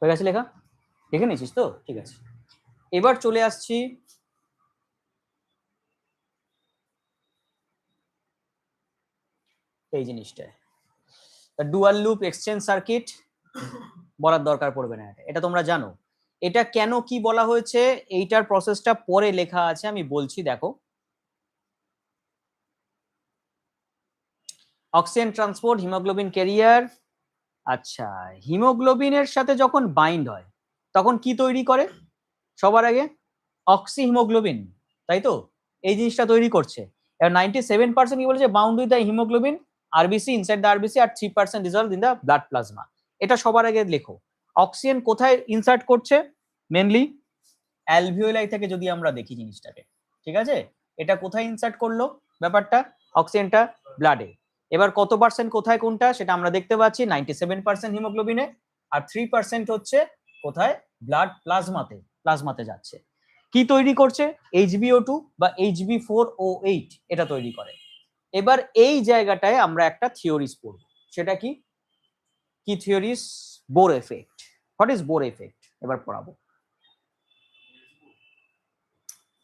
[SPEAKER 1] হয়ে গেছে লেখা? দেখে নিয়েছিস তো? ঠিক আছে, এবার চলে আসছি এই জিনিসটায়, ডুয়াল লুপ এক্সচেঞ্জ সার্কিট। বলার দরকার পড়বে না, এটা তোমরা জানো। এটা কেন কি বলা হয়েছে, এইটার প্রসেসটা পরে লেখা আছে, আমি বলছি দেখো। Oxygen transport, haemoglobin career. আচ্ছা, হিমোগ্লোবিনের সাথে যখন বাইন্ড হয় তখন কি তৈরি করে? সবার আগে অক্সি হিমোগ্লোবিন, তাই তো? এই জিনিসটা তৈরি করছে। এবার 97% কি বলেছে, bound with the haemoglobin RBC inside the RBC আর 3% dissolve in the blood plasma. এটা সবার আগে লেখো। অক্সিজেন কোথায় ইনসার্ট করছে? মেনলি অ্যালভিওলাই থেকে যদি আমরা দেখি জিনিসটাকে, ঠিক আছে, এটা কোথায় ইনসার্ট করলো ব্যাপারটা, অক্সিজেনটা ব্লাডে। এবার কত পার্সেন্ট কোথায় কোনটা সেটা আমরা দেখতে পাচ্ছি, 97% হিমোগ্লোবিনে, আর 3% হচ্ছে কোথায়, ব্লাড প্লাজমাতে, প্লাজমাতে যাচ্ছে। কি তৈরি করছে? HbO2 বা Hb4O8 এটা তৈরি করে। এবার এই জায়গাটায় আমরা একটা থিওরিজ পড়ব, সেটা কি কি theories? Bohr effect. What is Bohr effect এবার পড়াবো।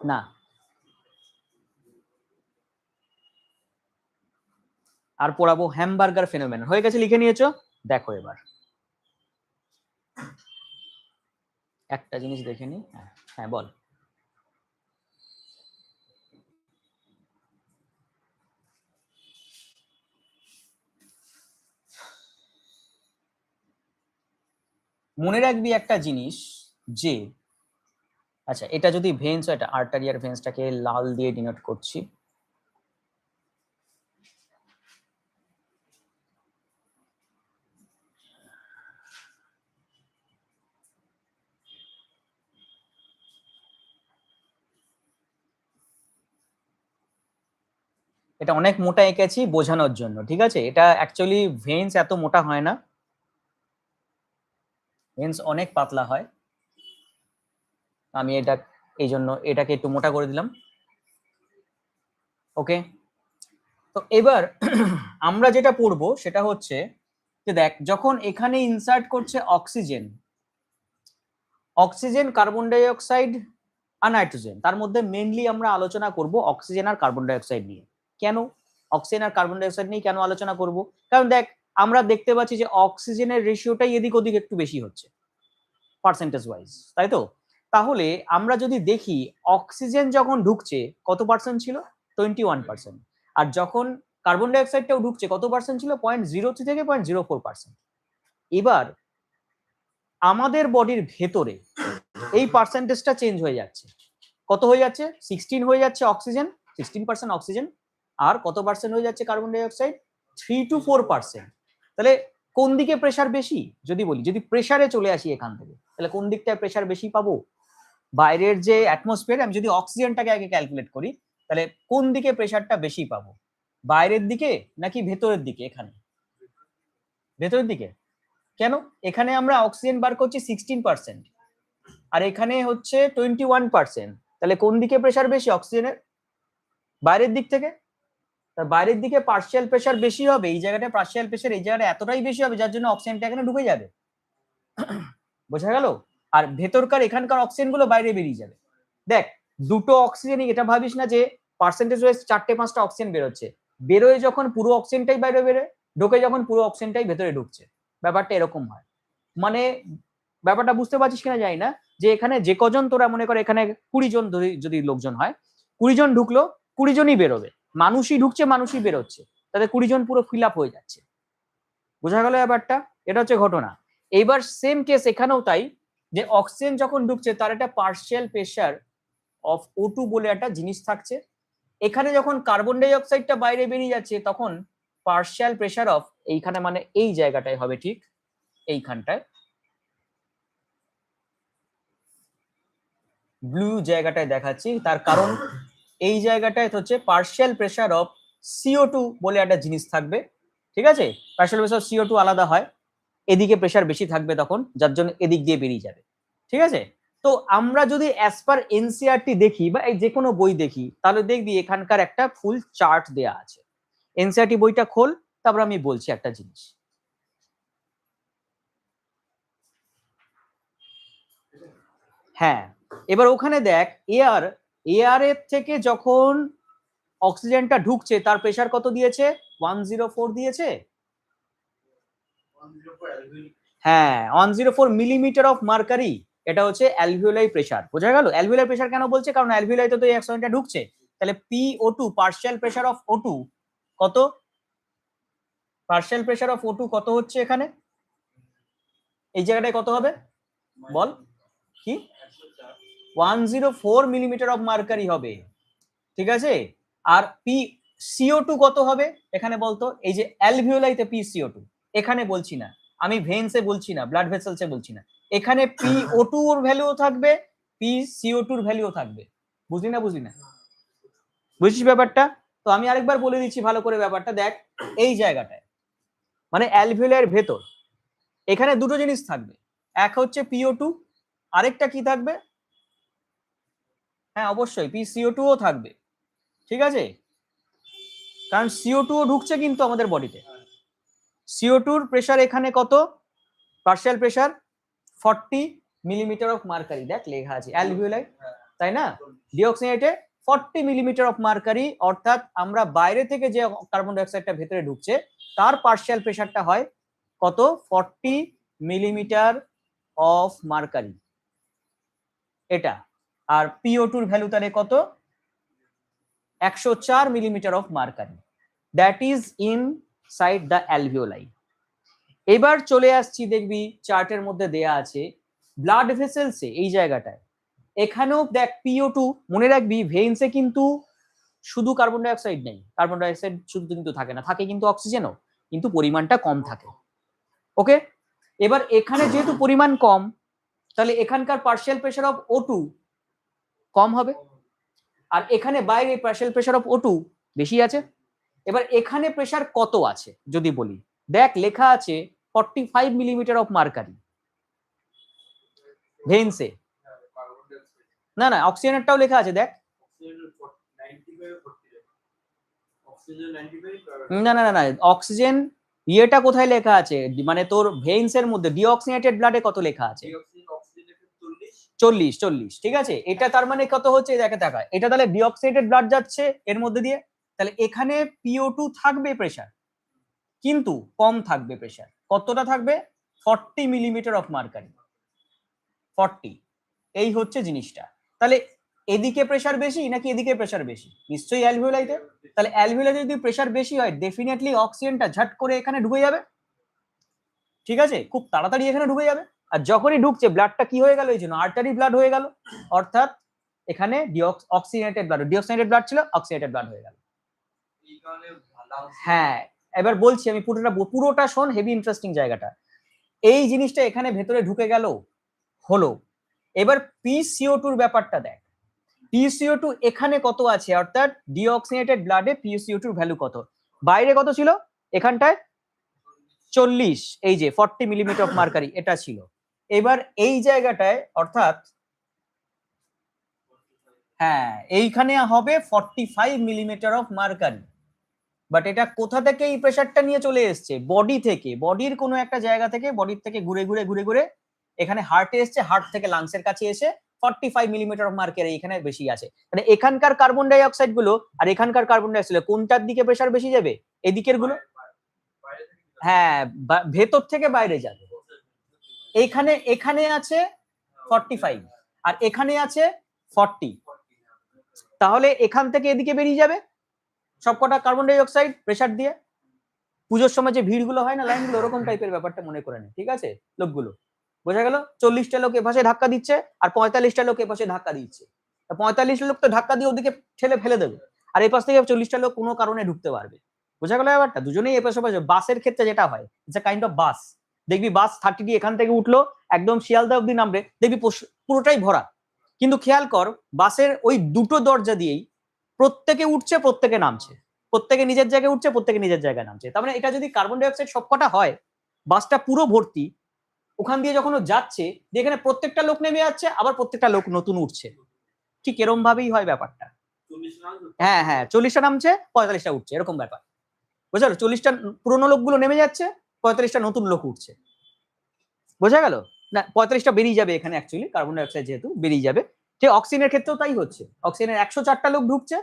[SPEAKER 1] না, আর পড়াবো হ্যামবার্গার ফেনোমেনন। হয়ে গেছে, লিখে নিয়েছো? দেখো এবার একটা জিনিস দেখে নি। হ্যাঁ হ্যাঁ বল। মনে রাখবি একটা জিনিস যে আচ্ছা এটা যদি ভেন্স হয়, এটা আর্টারিয়ার ভেন্সটাকে লাল দিয়ে ডিনোট করছি। এটা অনেক মোটা এঁকেছি বোঝানোর জন্য, ঠিক আছে? এটা অ্যাকচুয়ালি ভেন্স এত মোটা হয় না, ভেন্স অনেক পাতলা হয়। আমি এটা এই জন্য এটাকে একটু মোটা করে দিলাম। ওকে, তো এবার আমরা যেটা পড়বো সেটা হচ্ছে যে দেখ, যখন এখানে ইনসার্ট করছে oxygen, oxygen, carbon die oxide আর নাইট্রোজেন, তার মধ্যে মেইনলি আমরা আলোচনা করব অক্সিজেন আর কার্বন ডাই অক্সাইড নিয়ে। কেন অক্সিজেন আর কার্বন ডাই অক্সাইড নিয়ে কেন আলোচনা করব? কারণ দেখ, আমরা দেখতে পাচ্ছি যে অক্সিজেনের রেশিওটাই এদিক ওদিক একটু বেশি হচ্ছে পার্সেন্টেজ ওয়াইজ, তাই তো? তাহলে আমরা যদি দেখি অক্সিজেন যখন ঢুকছে কত পার্সেন্ট ছিল? 21%। আর যখন কার্বন ডাই অক্সাইডটাও ঢুকছে কত পার্সেন্ট ছিল? 0.03 থেকে 0.04%। এবার আমাদের বডির ভেতরে এই পার্সেন্টেজটা চেঞ্জ হয়ে যাচ্ছে। কত হয়ে যাচ্ছে? 16 হয়ে যাচ্ছে অক্সিজেন, 16% অক্সিজেন, আর কত পার্সেন্ট হয়ে যাচ্ছে কার্বন ডাই অক্সাইড? 3 to 4%। তাহলে কোন দিকে প্রেসার বেশি যদি বলি, যদি প্রেসারে চলে আসি এখান থেকে, তাহলে কোন দিকটায় প্রেসার বেশি পাবো? বাইরের যে অ্যাটমসফিয়ার, আমি যদি অক্সিজেনটাকে আগে ক্যালকুলেট করি, তাহলে কোন দিকে প্রেসারটা বেশি পাবো? বাইরের দিকে নাকি ভেতরের দিকে? এখানে ভেতরের দিকে। কেন? এখানে আমরা অক্সিজেন বার করছি 16%, আর এখানে হচ্ছে 21%। তাহলে কোন দিকে প্রেসার বেশি অক্সিজেনের? বাইরের দিক থেকে। তার বাইরের দিকে পার্শিয়াল প্রেসার বেশি হবে, এই জায়গাটা পার্শিয়াল প্রেসার এই জায়গাটা এতটাই বেশি হবে যার জন্য অক্সিজেনটা এখানে ঢুকে যাবে। বোঝা গেল? আর ভেতরকার এখানকার অক্সিজেন গুলো বাইরে বেরিয়ে যাবে। দেখ, দুটো অক্সিজেনই, এটা ভাবিস না যে পার্সেন্টেজ ওয়াইজ 4-5টা অক্সিজেন বেরোচ্ছে। বেরোয় যখন পুরো অক্সিজেনটাই বাইরে বেরোয়, ঢোকে যখন পুরো অক্সিজেনটাই ভেতরে ঢুকছে। ব্যাপারটা এরকম হয়। মানে ব্যাপারটা বুঝতে পারছিস কিনা জানি না, যে এখানে যে কজন তোরা মনে করে এখানে 20 জন যদি লোকজন হয়, 20 জন ঢুকলো, 20 জনই বেরোবে। মানুষই ঢুকছে মানুষই বেরোচ্ছে, তাদের 20 জন পুরো ফিল আপ হয়ে যাচ্ছে। বোঝা গেল ব্যাপারটা? এটা হচ্ছে ঘটনা। এইবার সেম কেস এখানেও তাই, যে অক্সিজেন যখন ঢুকছে তার একটা পার্শিয়াল প্রেসার অফ O2 বলে একটা জিনিস থাকছে। এখানে যখন কার্বন ডাই অক্সাইডটা বাইরে বেরিয়ে যাচ্ছে তখন পার্শিয়াল প্রেসার অফ, এইখানে মানে এই জায়গাটায় হবে, ঠিক এইখানটায় ব্লু জায়গাটায় দেখাচ্ছি, তার কারণ এই জায়গাটায় হচ্ছে পার্শিয়াল প্রেসার অফ CO2 বলে একটা জিনিস থাকবে। ঠিক আছে, পার্শিয়াল প্রেসার অফ CO2 আলাদা হয়, এদিকে প্রেসার বেশি থাকবে তখন, যার জন্য এদিক দিয়ে বেরিয়ে যাবে। ঠিক আছে, তো আমরা যদি অ্যাজ পার এনসিইআরটি দেখি বা এই যে কোনো বই দেখি, তাহলে দেখবি এখানকার একটা ফুল চার্ট দেয়া আছে। এনসিইআরটি বইটা খোল, তারপর আমি বলছি একটা জিনিস। হ্যাঁ, এবার ওখানে দেখ, এয়ার এর থেকে যখন অক্সিজেনটা ঢুকছে তার প্রেসার কত দিয়েছে? 104 দিয়েছে। হ্যাঁ, 104 মিলিমিটার অফ মার্কারি। এটা হচ্ছে অ্যালভিওলাই প্রেসার। বোঝা গেল? অ্যালভিওলাই প্রেসার কেন বলছে? কারণ অ্যালভিওলাইতে তো এই অক্সিজেনটা ঢুকছে। তাহলে PO2 partial pressure of O2 কত? পার্শিয়াল প্রেসার অফ O2 কত হচ্ছে এখানে? এই জায়গাটায় কত হবে বল? কি 104 মিলিমিটার অফ মার্কারি হবে। ঠিক আছে, আর CO2 কত হবে এখানে বলতো? এই যে অ্যালভিওলাইতে PCO2, এখানে বলছি না, আমি ভেন্সে বলছি না, ব্লাড ভেসেলসে বলছি না, এখানে PO2 এর ভ্যালুও থাকবে, PCO2 এর ভ্যালুও থাকবে। বুঝলি না? বুঝলি না? বুঝছিস ব্যাপারটা? তো আমি আরেকবার বলে দিচ্ছি ভালো করে ব্যাপারটা। দেখ, এই জায়গাটায় মানে অ্যালভিওলাইয়ের ভেতর এখানে দুটো জিনিস থাকবে, এক হচ্ছে PO2, আরেকটা কি থাকবে? হ্যাঁ অবশ্যই PCO2 ও থাকবে। ঠিক আছে, কারণ CO2 ও ঢুকছে কিন্তু আমাদের বডিতে। CO2 এর প্রেসার এখানে কত? Partial pressure 40 millimetre of mercury. দেখ লেখা আছে অ্যালভিওলাই, তাই না? ডিঅক্সিনেটে 40 মিলিমিটার অফ মার্কারি, অর্থাৎ আমরা বাইরে থেকে যে কার্বন ডাই অক্সাইডটা ভেতরে ঢুকছে তার পার্শিয়াল প্রেসারটা হয় কত? 40 মিলিমিটার অফ মার্কারি এটা। আর PO2 এর ভ্যালু তাহলে কত? 104 millimetre of mercury. That is inside the alveoli. এবার চলে আসছি, দেখবি চার্টের মধ্যে দেয়া আছে ব্লাড ভেসেলসে এই জায়গাটায়, এখানেও দেখ PO2, মনে রাখবি ভেইনসে কিন্তু শুধু কার্বন ডাই অক্সাইড নেই, কার্বন ডাই অক্সাইড শুধু কিন্তু থাকে না, থাকে কিন্তু অক্সিজেনও, কিন্তু পরিমাণটা কম থাকে। ওকে, এবার এখানে যেহেতু পরিমাণ কম, তাহলে এখানকার পার্শিয়াল প্রেসার অফ O2 কম হবে, আর এখানে বাইরে পার্শিয়াল প্রেসার অফ O2 বেশি আছে। এবার এখানে প্রেসার কত আছে যদি বলি, দেখ লেখা আছে 45 মিলিমিটার অফ মার্কারি ভেইনসে। না না, অক্সিজেনেরটাও লেখা আছে দেখ। না না না না, অক্সিজেন ইয়েটা কোথায় লেখা আছে, মানে তোর ভেইনসের মধ্যে ডিঅক্সিনেটেড ব্লাডে কত লেখা আছে? 40, ঠিক আছে। এটা তার মানে কত হচ্ছে দেখে তাকায়, এটা তাহলে ডিঅক্সিনেটেড ব্লাড যাচ্ছে এর মধ্যে দিয়ে, তাহলে এখানে PO2 থাকবে প্রেসার, কিন্তু কম থাকবে প্রেসার। কতটা থাকবে? 40 মিলিমিটার অফ মার্কারি, 40। এই হচ্ছে জিনিসটা। তাহলে এদিকে প্রেসার বেশি নাকি এদিকে প্রেসার বেশি? নিশ্চয়ই অ্যালভিওলাইতে। তাহলে অ্যালভিওলাইতে যদি প্রেসার বেশি হয়, ডেফিনেটলি অক্সিজেনটা ঝট করে এখানে ঢুকে যাবে, ঠিক আছে, খুব তাড়াতাড়ি এখানে ঢুকে যাবে। আর যখনই ঢুকছে ব্লাডটা কি হয়ে গেল, এই জন্য আর্টারি ব্লাড হয়ে গেল, অর্থাৎ এখানে অক্সিজেনেটেড ব্লাড, ডিঅক্সিজেনেটেড ব্লাড ছিল, অক্সিজেনেটেড ব্লাড হয়ে গেল। হ্যাঁ, এবার বলছি আমি পুরোটা শোন, হেভি ইন্টারেস্টিং জায়গাটা। এই জিনিসটা এখানে ভেতরে ঢুকে গেল, হলো। এবার PCO2 এর ব্যাপারটা দেখ, PCO2 এখানে কত আছে, অর্থাৎ ডিঅক্সিনেটেড ব্লাডে PCO2 ভ্যালু কত? বাইরে কত ছিল? এখানটায় 40, এই যে 40 মিলিমিটার অফ মার্কারি এটা ছিল। এবার এই জায়গাটায় অর্থাৎ হ্যাঁ এইখানে হবে 45 মিলিমিটার অফ মার্কারি। বাট এটা কোথা থেকে এই প্রেসারটা নিয়ে চলে এসছে? বডি থেকে, বডির কোনো একটা জায়গা থেকে, বডির থেকে ঘুরে ঘুরে ঘুরে ঘুরে এখানে হার্টে এসছে, হার্ট থেকে লাংসের কাছে এসে 45 মিলিমিটার অফ মার্কারি এখানে বেশি আছে। মানে এখানকার কার্বন ডাই অক্সাইড গুলো আর এখানকার কার্বন ডাই অক্সাইড কোনটার দিকে প্রেসার বেশি যাবে? এদিকের গুলো। হ্যাঁ, ভেতর থেকে বাইরে যাবে। এখানে এখানে আছে 45 আর এখানে আছে 40, তাহলে এখান থেকে এদিকে বেরিয়ে যাবে সবকটা কার্বন ডাই অক্সাইড প্রেসার দিয়ে। পুজোর সময় যে ভিড়গুলো হয় না লাইনগুলো, ওরকম টাইপের ব্যাপারটা মনে করে নে, ঠিক আছে লোকগুলো। বোঝা গেল? 40টা লোক এপাশে ধাক্কা দিচ্ছে আর 45টা লোক এপাশে ধাক্কা দিচ্ছে। 45 লোক তো ধাক্কা দিয়ে ওদিকে ঠেলে ফেলে দেবে, আর এই পাশ থেকে 40টা লোক কোনো কারণে ঢুকতে পারবে। বোঝা গেল ব্যাপারটা? দুজনেই এপাশে ওপাশে। বাসের ক্ষেত্রে যেটা হয়, ইটস এ কাইন্ড অফ বাস। দেখবি বাস 30 এখান থেকে উঠলো, একদম শিয়ালদা অব্দি নামবে, দেখবি পুরোটাই ভরা। কিন্তু খেয়াল কর, বাসের ওই দুটো দরজা দিয়েই প্রত্যেকে উঠছে, প্রত্যেকে নামছে, প্রত্যেকে নিজের জায়গায় উঠছে, প্রত্যেকে নিজের জায়গায় নামছে। তার মানে এটা যদি কার্বন ডাই অক্সাইড সবকটা হয়, বাসটা পুরো ভর্তি, ওখান দিয়ে যখন ও যাচ্ছে, যেখানে প্রত্যেকটা লোক নেমে যাচ্ছে, আবার প্রত্যেকটা লোক নতুন উঠছে, ঠিক এরকম ভাবেই হয় ব্যাপারটা। হ্যাঁ হ্যাঁ, 40টা নামছে, 45টা উঠছে, এরকম ব্যাপার। বুঝা গেল? 40টা পুরোনো লোকগুলো নেমে যাচ্ছে, 45টা নতুন লোক উঠছে। বোঝা গেল? না, 45টা বেরিয়ে যাবে এখানে, অ্যাকচুয়ালি কার্বন ডাই অক্সাইড যেহেতু বেরিয়ে যাবে। ঠিক অক্সিজেনের ক্ষেত্রেও তাই হচ্ছে, অক্সিজেনের 104টা লোক ঢুকছে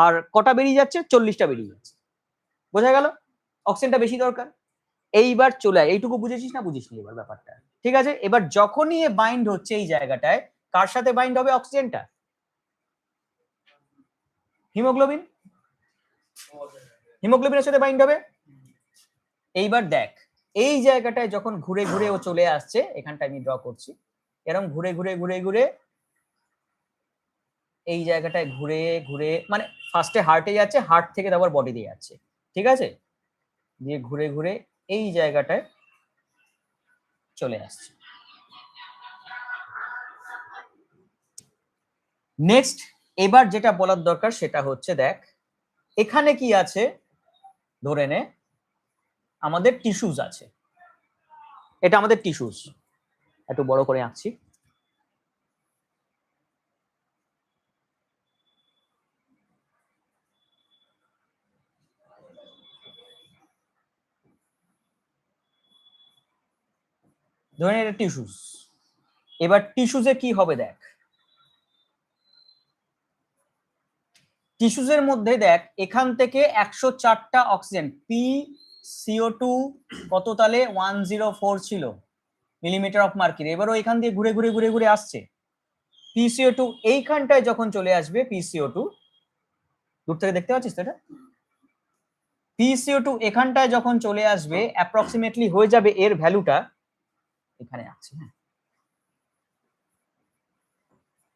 [SPEAKER 1] আর কটা বেরিয়ে যাচ্ছে? 40টা বেরিয়ে যাচ্ছে। বোঝা গেল? অক্সিজেনটা বেশি দরকার। এইবার চলে এইটুকু বুঝেছিস না বুঝিসনি এবার ব্যাপারটা? ঠিক আছে, এবার যখনই এ বাইন্ড হচ্ছে এই জায়গাটায়, কার সাথে বাইন্ড হবে অক্সিজেনটা? হিমোগ্লোবিন, হিমোগ্লোবিনের সাথে বাইন্ড হবে। এইবার দেখ এই জায়গাটায় যখন ঘুরে ঘুরে ও চলে আসছে, এখানটা আমি ড্র করছি, এরকম ঘুরে ঘুরে ঘুরে ঘুরে এই জায়গাটায় ঘুরে ঘুরে, মানে ফার্স্টে হার্টে যাচ্ছে, হার্ট থেকে তারপর বডি দিয়ে যাচ্ছে, ঠিক আছে, দিয়ে ঘুরে ঘুরে এই জায়গাটায় চলে আসছে। নেক্সট এবার যেটা বলার দরকার সেটা হচ্ছে, দেখ এখানে কি আছে, ধরে নে আমাদের টিস্যুস আছে, এটা আমাদের টিস্যুস, একটু বড় করে আঁকছি। ধরে নে এটা টিস্যুস। এবার টিস্যুসে কি হবে দেখ, টিস্যুসের মধ্যে দেখ এখান থেকে 104টা অক্সিজেন, PCO2 কত তাহলে 104 ছিল মিলিমিটার অফ মার্কিউরি। এবারও এখান দিয়ে ঘুরে ঘুরে ঘুরে ঘুরে আসছে। PCO2 এইখানটায় যখন চলে আসবে, PCO2 দূর থেকে দেখতে পাচ্ছিস তো এটা, PCO2 এখানটায় যখন চলে আসবে অ্যাপ্রক্সিমেটলি হয়ে যাবে এর ভ্যালুটা এখানে আছে, হ্যাঁ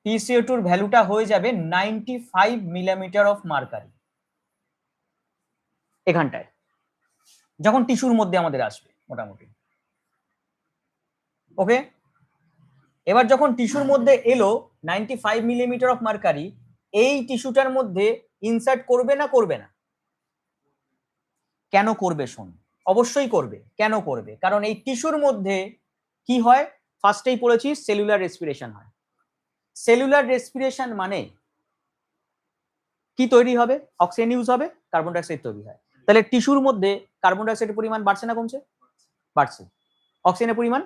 [SPEAKER 1] PCO2 এর ভ্যালুটা হয়ে যাবে 95 মিলিমিটার অফ মার্কারি এখানটায় যখন টিস্যুর মধ্যে আমাদের আসবে মোটামুটি। ওকে, এবার যখন টিস্যুর মধ্যে এলো 95 মিলিমিটার অফ মার্কারি, এই টিস্যুটার মধ্যে ইনসার্ট করবে না করবে না? কেন করবে শোন, অবশ্যই করবে। কেন করবে? কারণ এই টিস্যুর মধ্যে কি হয়, ফার্স্টেই পড়েছি সেলুলার রেসপিরেশন হয়। সেলুলার রেসপিরেশন মানে কি তৈরি হবে? অক্সিজেন ইউজ হবে, কার্বন ডাইঅক্সাইড তৈরি হয়। তাহলে টিস্যুর মধ্যে কার্বন ডাইঅক্সাইডের পরিমাণ বাড়ছে না কমছে? বাড়ছে। অক্সিজেনের পরিমাণ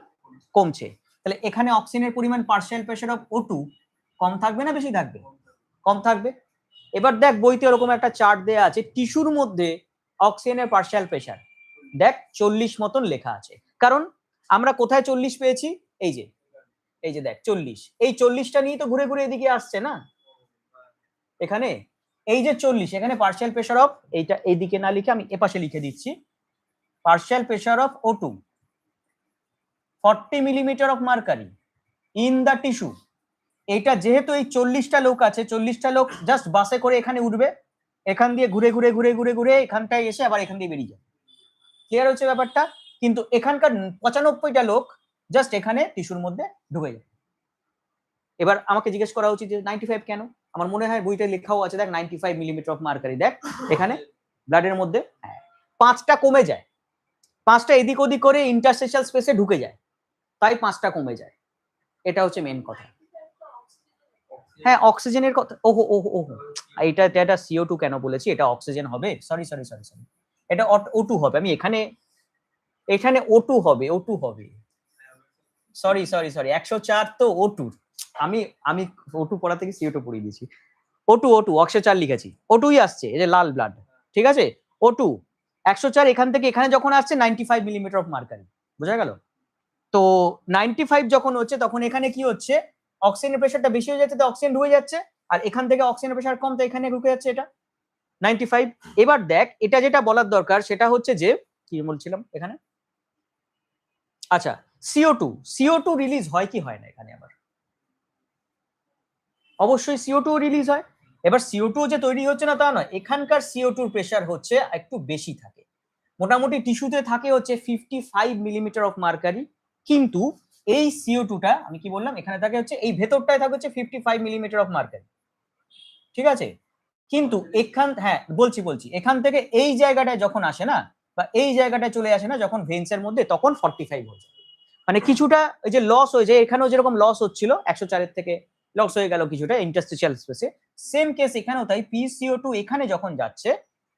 [SPEAKER 1] কমছে। তাহলে এখানে অক্সিজেনের পরিমাণ পার্শিয়াল প্রেসার অফ O2 কম থাকবে না বেশি থাকবে? কম থাকবে। এবার দেখ বইতে এরকম একটা চার্ট দেয়া আছে টিস্যুর মধ্যে অক্সিজেনের পার্শিয়াল প্রেসার, দেখ 40 মতন লেখা আছে। কারণ আমরা কোথায় 40 পেয়েছি? এই যে দেখ 40, এই 40টা নিয়ে তো ঘুরে ঘুরে এদিকে আসছে না এখানে। এই যে 40, এখানে পার্শিয়াল প্রেসার অফ, এইটা এইদিকে না লিখে আমি এপাশে লিখে দিচ্ছি, partial pressure of O2 40 millimetre of mercury in the tissue. এইটা যেহেতু এই 40টা লোক আছে, 40টা লোক জাস্ট বাসে করে এখানে উঠবে, এখান দিয়ে ঘুরে ঘুরে ঘুরে ঘুরে ঘুরে এখানটায় এসে আবার এখান দিয়ে বেরিয়ে যাবে। ক্লিয়ার হচ্ছে ব্যাপারটা? কিন্তু এখানকার 95টা লোক জাস্ট এখানে টিস্যুর মধ্যে ঢুকে যায়। এবার আমাকে জিজ্ঞেস করা উচিত যে 95 কেন? আমার মনে হয় বইতে লেখাও আছে, দেখ 95 মিলিমিটার অফ মার্কারি, দেখ এখানে ব্লাডের মধ্যে 5টা কমে যায়, 5টা এদিক ওদিক করে ইন্টারস্টেশাল স্পেসে ঢুকে যায়, তাই 5টা কমে যায়। এটা হচ্ছে মেন কথা। হ্যাঁ অক্সিজেনের কথা, ওহো ওহো ওহো, এটা CO2 কেন বলেছি, এটা অক্সিজেন হবে, সরি সরি সরি সরি, এটা O2 হবে। আমি এখানে O2 হবে, O2 হবে, সরি সরি সরি, 104 তো O2, আমি আমি O2 পড়া থেকে CO2 পড়িয়ে দিয়েছি। O2 104 লিখেছি, O2ই আসছে, এই যে লাল ব্লাড, ঠিক আছে O2 104, এখান থেকে এখানে যখন আসছে 95 মিলিমিটার অফ মার্কারি, বোঝা গেল? তো 95 যখন হচ্ছে তখন এখানে কি হচ্ছে, অক্সিজেনের প্রেসারটা বেশি হয়ে যাচ্ছে, তো অক্সিজেন ঢুকে যাচ্ছে, আর এখান থেকে অক্সিজেনের প্রেসার কম, তো এখানে ঢুকে যাচ্ছে এটা 95। এবার দেখ এটা যেটা বলার দরকার সেটা হচ্ছে যে কি বলছিলাম এখানে, আচ্ছা CO2 রিলিজ হয় কি হয় না এখানে? আবার অবশ্যই CO2 রিলিজ হয়। এবার CO2 যে তৈরি হচ্ছে না তা নয়, এখানকার CO2 প্রেসার হচ্ছে একটু বেশি থাকে, মোটামুটি টিস্যুতে থাকে হচ্ছে 55 মিলিমিটার অফ মার্কারি, কিন্তু এই CO2টা আমি কি বললাম, এখানে থাকে হচ্ছে এই ভেতরটায় থাকে হচ্ছে 55 মিলিমিটার অফ মার্কারি, ঠিক আছে? কিন্তু হ্যাঁ বলছি বলছি, এখান থেকে এই জায়গাটায় যখন আসে না, বা এই জায়গাটায় চলে আসে না যখন ভেন্সের মধ্যে, তখন 45 হয়ে যায়। মানে কিছুটা ওই যে লস হয়ে যায়, এখানেও যেরকম লস হচ্ছিল 104 থেকে লস হয়ে গেল কিছুটা ইন্টারস্টিশিয়াল স্পেসে, সেম কেস এখানেও তাই। PCO2 এখানে যখন যাচ্ছে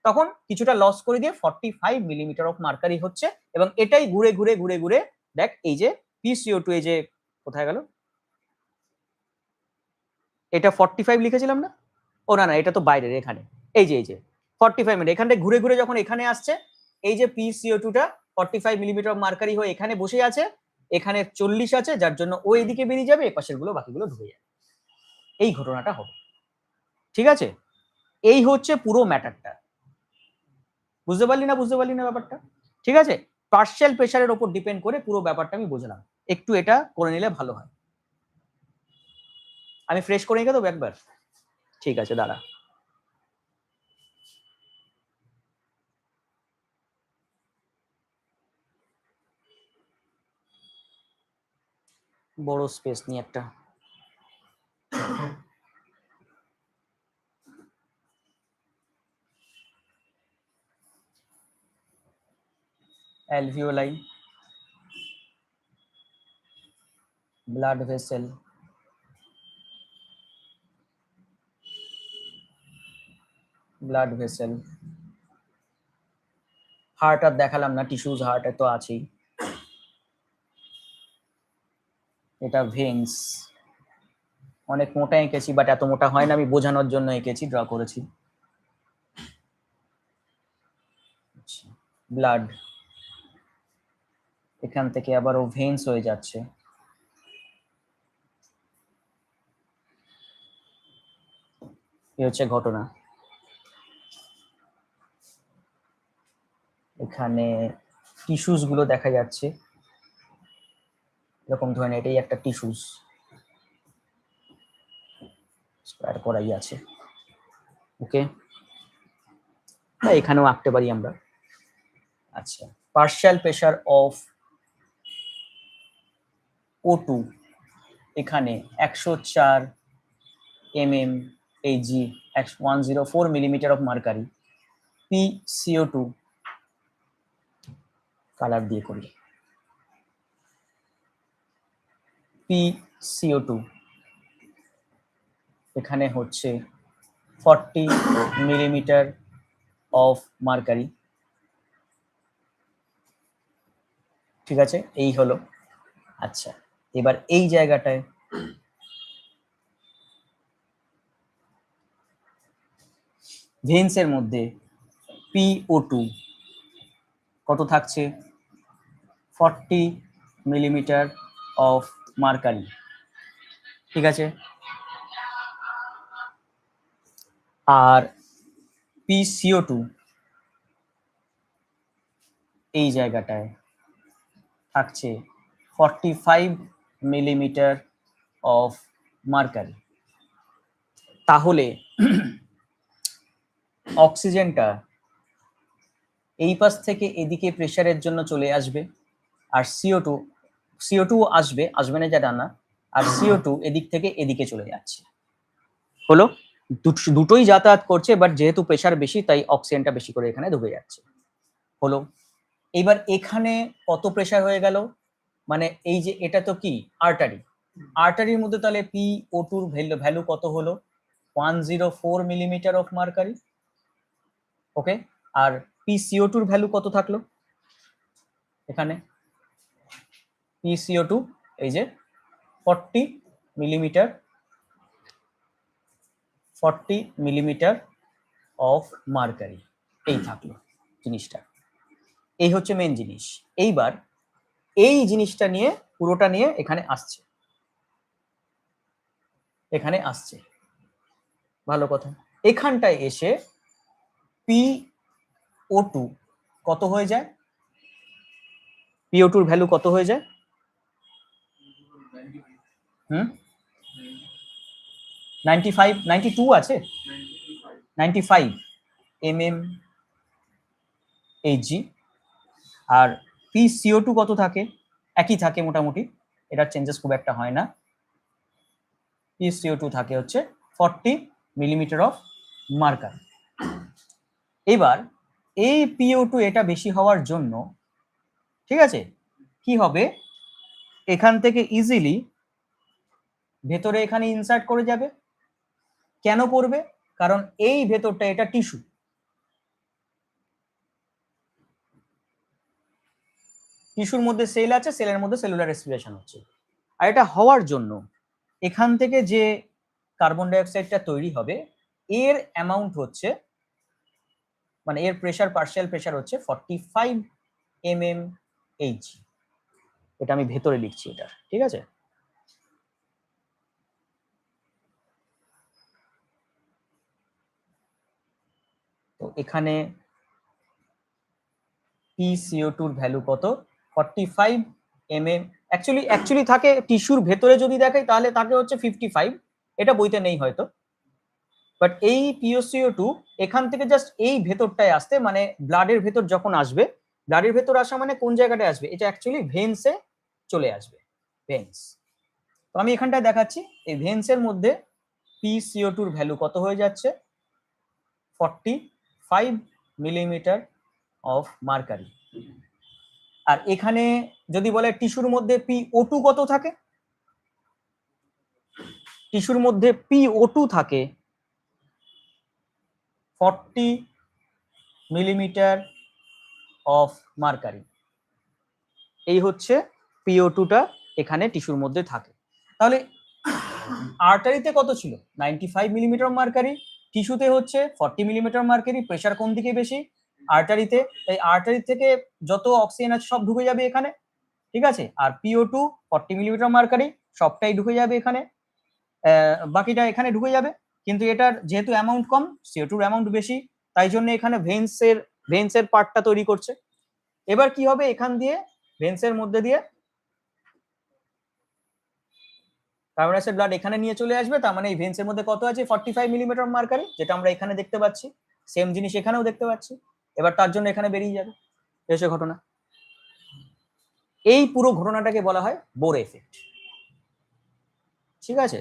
[SPEAKER 1] তখন কিছুটা লস করে দিয়ে 45 মিলিমিটার অফ মার্কারি হচ্ছে, এবং এটাই ঘুরে ঘুরে ঘুরে ঘুরে দেখ এই যে PCO2, এই যে কোথায় গেল, এটা 45 লিখেছিলাম না, ও না না এটা তো বাইরের, এখানে এই যে 45 মিনিট এখানটা ঘুরে ঘুরে যখন এখানে আসছে, এই যে PCO2টা 45 মিলিমিটার মার্কারি হয়ে এখানে বসে আছে, এখানে 40 আছে, যার জন্য ও এদিকে বেরিয়ে যাবে, এপাশের গুলো বাকিগুলো ঢুকে যাবে, এই ঘটনাটা হবে, ঠিক আছে? এই হচ্ছে পুরো ম্যাটারটা, বুঝতে পারলি না ব্যাপারটা? ঠিক আছে, পার্শিয়াল প্রেসারের উপর ডিপেন্ড করে পুরো ব্যাপারটা আমি বুঝলাম, একটু এটা করে নিলে ভালো হয়। আমি ফ্রেশ করে নিয়ে দেবো একবার, ঠিক আছে দাঁড়া। বড় স্পেস নিয়ে একটা, alveoli, blood vessel, blood vessel, heart আর দেখালাম না, টিস্যুজ হার্ট তো আছেই, এটা ভেন্স, অনেক মোটা এঁকেছি বাট এত মোটা হয় না, আমি বোঝানোর জন্য এঁকেছি, ড্র করেছি। ব্লাড, এখান থেকে আবার ও ভেন্স হয়ে যাচ্ছে, এই হচ্ছে ঘটনা।
[SPEAKER 2] এখানে টিস্যুস গুলো দেখা যাচ্ছে, এরকম ধরনের, এটাই একটা টিস্যুস স্কোয়ার করাই আছে। ওকে, এখানেও আঁকতে পারি আমরা। আচ্ছা, পার্শিয়াল প্রেসার অফ O2 এখানে 104 mmHg, 104 millimeter of mercury, PCO2 colour দিয়ে করি, PCO2 এখানে হচ্ছে 40 millimeter of mercury। ঠিক আছে, এই হলো। আচ্ছা, এবার এই জায়গাটায় ভেন্সের মধ্যে PO2 কত থাকছে? 40 millimeter of mercury। ঠিক আছে, আর PCO2 এই জায়গাটায় থাকছে 45 millimeter of mercury। তাহলে অক্সিজেনটা এই পাশ থেকে এদিকে প্রেসারের জন্য চলে আসবে, আর CO2 আসবে না যেটা না, আর CO2 এদিক থেকে এদিকে চলে যাচ্ছে। হলো, দুটোই যাতায়াত করছে, বাট যেহেতু প্রেসার বেশি তাই অক্সিজেনটা বেশি করে এখানে ঢুকে যাচ্ছে। হলো, এবার এখানে কত প্রেসার হয়ে গেল, মানে এই যে এটা তো কি আর্টারির মধ্যে, তাহলে PO2 ভ্যালু কত হলো? 104 মিলিমিটার অফ মার্কারি। ওকে, আর PCO2 ভ্যালু কত থাকলো এখানে? PCO2 এই যে 40 মিলিমিটার অফ মার্কারি, এই থাকলো জিনিসটা। এই হচ্ছে মেন জিনিস। এইবার এই জিনিসটা নিয়ে, পুরোটা নিয়ে এখানে আসছে, ভালো কথা। এখানটায় এসে PO2 কত হয়ে যায়? PO2 ভ্যালু কত হয়ে যায়? 95, 92 আছে, 95 mmHg। আর PCO2 কত থাকে? একই থাকে মোটামুটি, এটার চেঞ্জেস খুব একটা হয় না। PCO2 থাকে হচ্ছে 40 মিলিমিটার অফ মার্কারি। এবার এই PO2 এটা বেশি হওয়ার জন্য, ঠিক আছে, কি হবে, এখান থেকে ইজিলি ভেতরে এখানে ইনসার্ট করে যাবে। কেন করবে? কারণ এই ভেতরটা এটা টিস্যুর মধ্যে সেল আছে, সেলের মধ্যে সেলুলার রেসপিরেশন হচ্ছে। আর এটা হওয়ার জন্য এখান থেকে যে কার্বন ডাই অক্সাইডটা তৈরি হবে, এর অ্যামাউন্ট হচ্ছে, মানে এর প্রেসার, পার্শিয়াল প্রেসার হচ্ছে 45 mmHg। এটা আমি ভেতরে লিখছি এটা, ঠিক আছে। তো এখানে PCO2 এর ভ্যালু কত? 45 mm। অ্যাকচুয়ালি থাকে টিস্যুর ভেতরে, যদি দেখাই তাহলে থাকে হচ্ছে 55, এটা বইতে নেই হয়তো। বাট এই PCO2 এখান থেকে জাস্ট এই ভেতরটায় আসতে, মানে ব্লাডের ভেতর যখন আসবে, ব্লাডের ভেতর আসা মানে কোন জায়গাটায় আসবে? এটা অ্যাকচুয়ালি ভেন্সে চলে আসবে, ভেন্স। তো আমি এখানটায় দেখাচ্ছি, এই ভেন্সের মধ্যে PCO2 এর ভ্যালু কত হয়ে যাচ্ছে? 45 মিলিমিটার অফ মার্কারি। আর এখানে যদি বলে টিস্যুর মধ্যে PO2 কত থাকে, টিস্যুর মধ্যে PO2 থাকে 40 মিলিমিটার অফ মার্কারি। এই হচ্ছে PO2টা এখানে টিস্যুর মধ্যে থাকে। তাহলে আর্টারিতে কত ছিল? 95 মিলিমিটার মার্কারি, টিস্যুতে হচ্ছে 40 মিলিমিটার মার্কারি। প্রেসার কোন দিকে বেশি? আর্টারিতে। তাই আর্টারি থেকে যত অক্সিজেন আছে সব ঢুকে যাবে এখানে, ঠিক আছে। আর PO2 40 মিলিমিটার মার্কারি, সবটাই ঢুকে যাবে এখানে, বাকিটা এখানে ঢুকে যাবে। কিন্তু এটার যেহেতু অ্যামাউন্ট কম, CO2 অ্যামাউন্ট বেশি, তাই জন্য এখানে ভেন্সের পার্টটা তৈরি করছে। এবার কি হবে, এখান দিয়ে ভেন্সের মধ্যে দিয়ে কার্বন ডাইঅক্সাইড ব্লাড এখানে নিয়ে চলে আসবে। তার মানে এই ভেন্সের মধ্যে কত আছে, 45 মিলিমিটার মার্কারি, যেটা আমরা এখানে দেখতে পাচ্ছি, সেম জিনিস এখানেও দেখতে পাচ্ছি। এবার তার জন্য এখানে বেরিয়ে যাবে, এসে ঘটনা। এই পুরো ঘটনাটাকে বলা হয় বোর এফেক্ট। ঠিক আছে,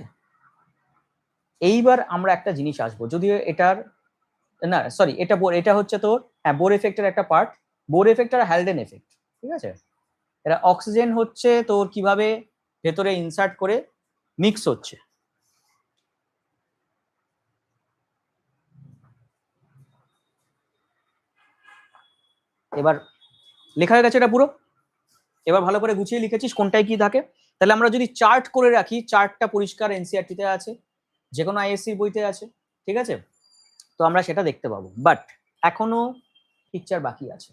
[SPEAKER 2] এইবার আমরা একটা জিনিস আসবো, যদিও এটার না সরি এটা হচ্ছে তোর হ্যাঁ বোর এফেক্টের একটা পার্ট। বোর এফেক্ট আর হ্যালডেন এফেক্ট, ঠিক আছে। এটা অক্সিজেন হচ্ছে তোর কিভাবে ভেতরে ইনসার্ট করে মিক্স হচ্ছে। এবার লেখা হয়ে গেছে এটা পুরো। এবার ভালো করে গুছিয়ে লিখেছিস কোনটায় কি থাকে। তাহলে আমরা যদি চার্ট করে রাখি, চার্টটা পরিষ্কার এনসিইআরটি তে আছে, যে কোনো আইএসসি বইতে আছে, ঠিক আছে, তো আমরা সেটা দেখতে পাবো। বাট এখনো পিকচার বাকি আছে।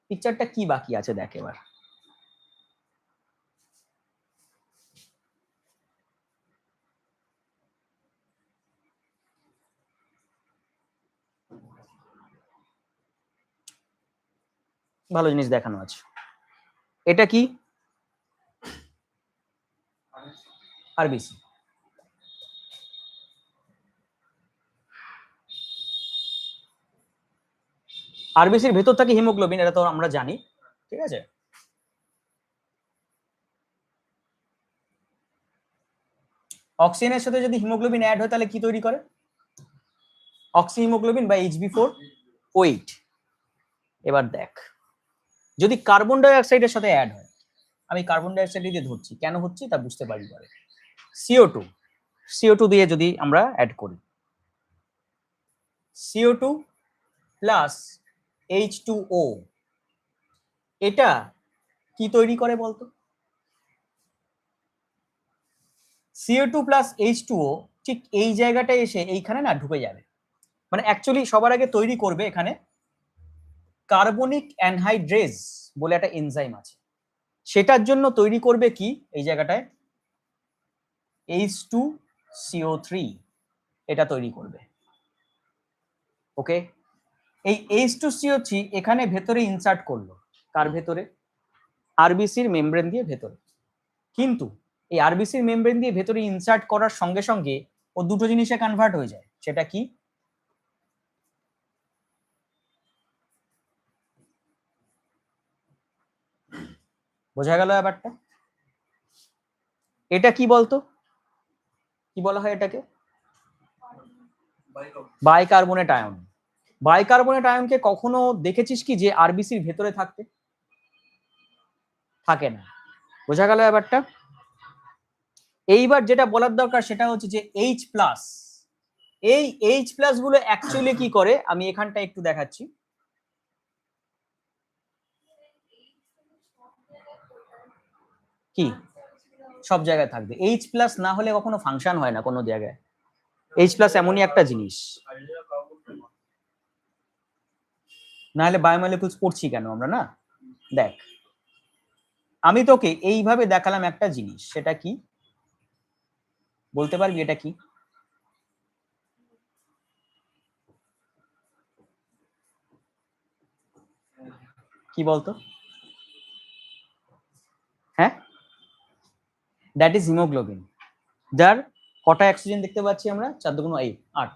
[SPEAKER 2] পিকচারটা কি বাকি আছে দেখ এবার। ভালো জিনিস দেখানো আছে। এটা কি, আরবিসি। আরবিসির ভেতর থাকে হিমোগ্লোবিন, এটা তো আমরা জানি, ঠিক আছে। অক্সিজেনের সাথে যদি হিমোগ্লোবিন অ্যাড হয় তাহলে কি তৈরি করে, অক্সি হিমোগ্লোবিন বা HB4OH। এবার দেখ, যদি কার্বন ডাই অক্সাইডের সাথে অ্যাড হয়, আমি কার্বন ডাই অক্সাইড দিয়ে ধরছি, কেন হচ্ছে তা বুঝতে পারি পরে। CO2 দিয়ে যদি আমরা অ্যাড করি, CO2 প্লাস H2O, এটা কি তৈরি করে বলতো। CO2 প্লাস H2O ঠিক এই জায়গাটায় এসে এইখানে না ঢুকে যাবে। মানে অ্যাকচুয়ালি সবার আগে তৈরি করবে এখানে কার্বনিক অ্যানহাইড্রেজ বলে একটা এনজাইম আছে, সেটার জন্য তৈরি করবে কি এই জায়গাটায় H2CO3, এটা তৈরি করবে। ওকে, এই H2CO3 এখানে ভেতরে ইনসার্ট করলো, কার ভেতরে, আরবিসির মেমব্রেন দিয়ে ভেতরে। কিন্তু এই আরবিসির মেমব্রেন দিয়ে ভেতরে ইনসার্ট করার সঙ্গে সঙ্গে ও দুটো জিনিসে কনভার্ট হয়ে যায়, সেটা কি, বোঝা গেল ব্যাপারটা। এটা কি বলতো, কি বলা হয় এটাকে, বাইকার্বনেট আয়ন। বাইকার্বনেট আয়নকে কখনো দেখেছিস কি যে আরবিসির ভেতরে থাকতে, থাকে না। বোঝা গেল ব্যাপারটা। এইবার যেটা বলার দরকার সেটা হচ্ছে যে H প্লাস, এই H প্লাস গুলো অ্যাকচুয়ালি কি করে আমি এখানটা একটু দেখাচ্ছি। কি সব জায়গায় থাকবে, H প্লাস না হলে কখনো ফাংশন হয় না কোনো জায়গায়। H প্লাস এমনই একটা জিনিস, না হলে বায়োমলিকুলস পড়ছি কেন আমরা না। দেখ আমি তোকে এইভাবে দেখালাম একটা জিনিস, সেটা কি বলতে পারবি, এটা কি, কি বলতো, হ্যাঁ দ্যাট ইজ হিমোগ্লোবিন, যার কটা অক্সিজেন দেখতে পাচ্ছি আমরা, 4 দুগুণ 8,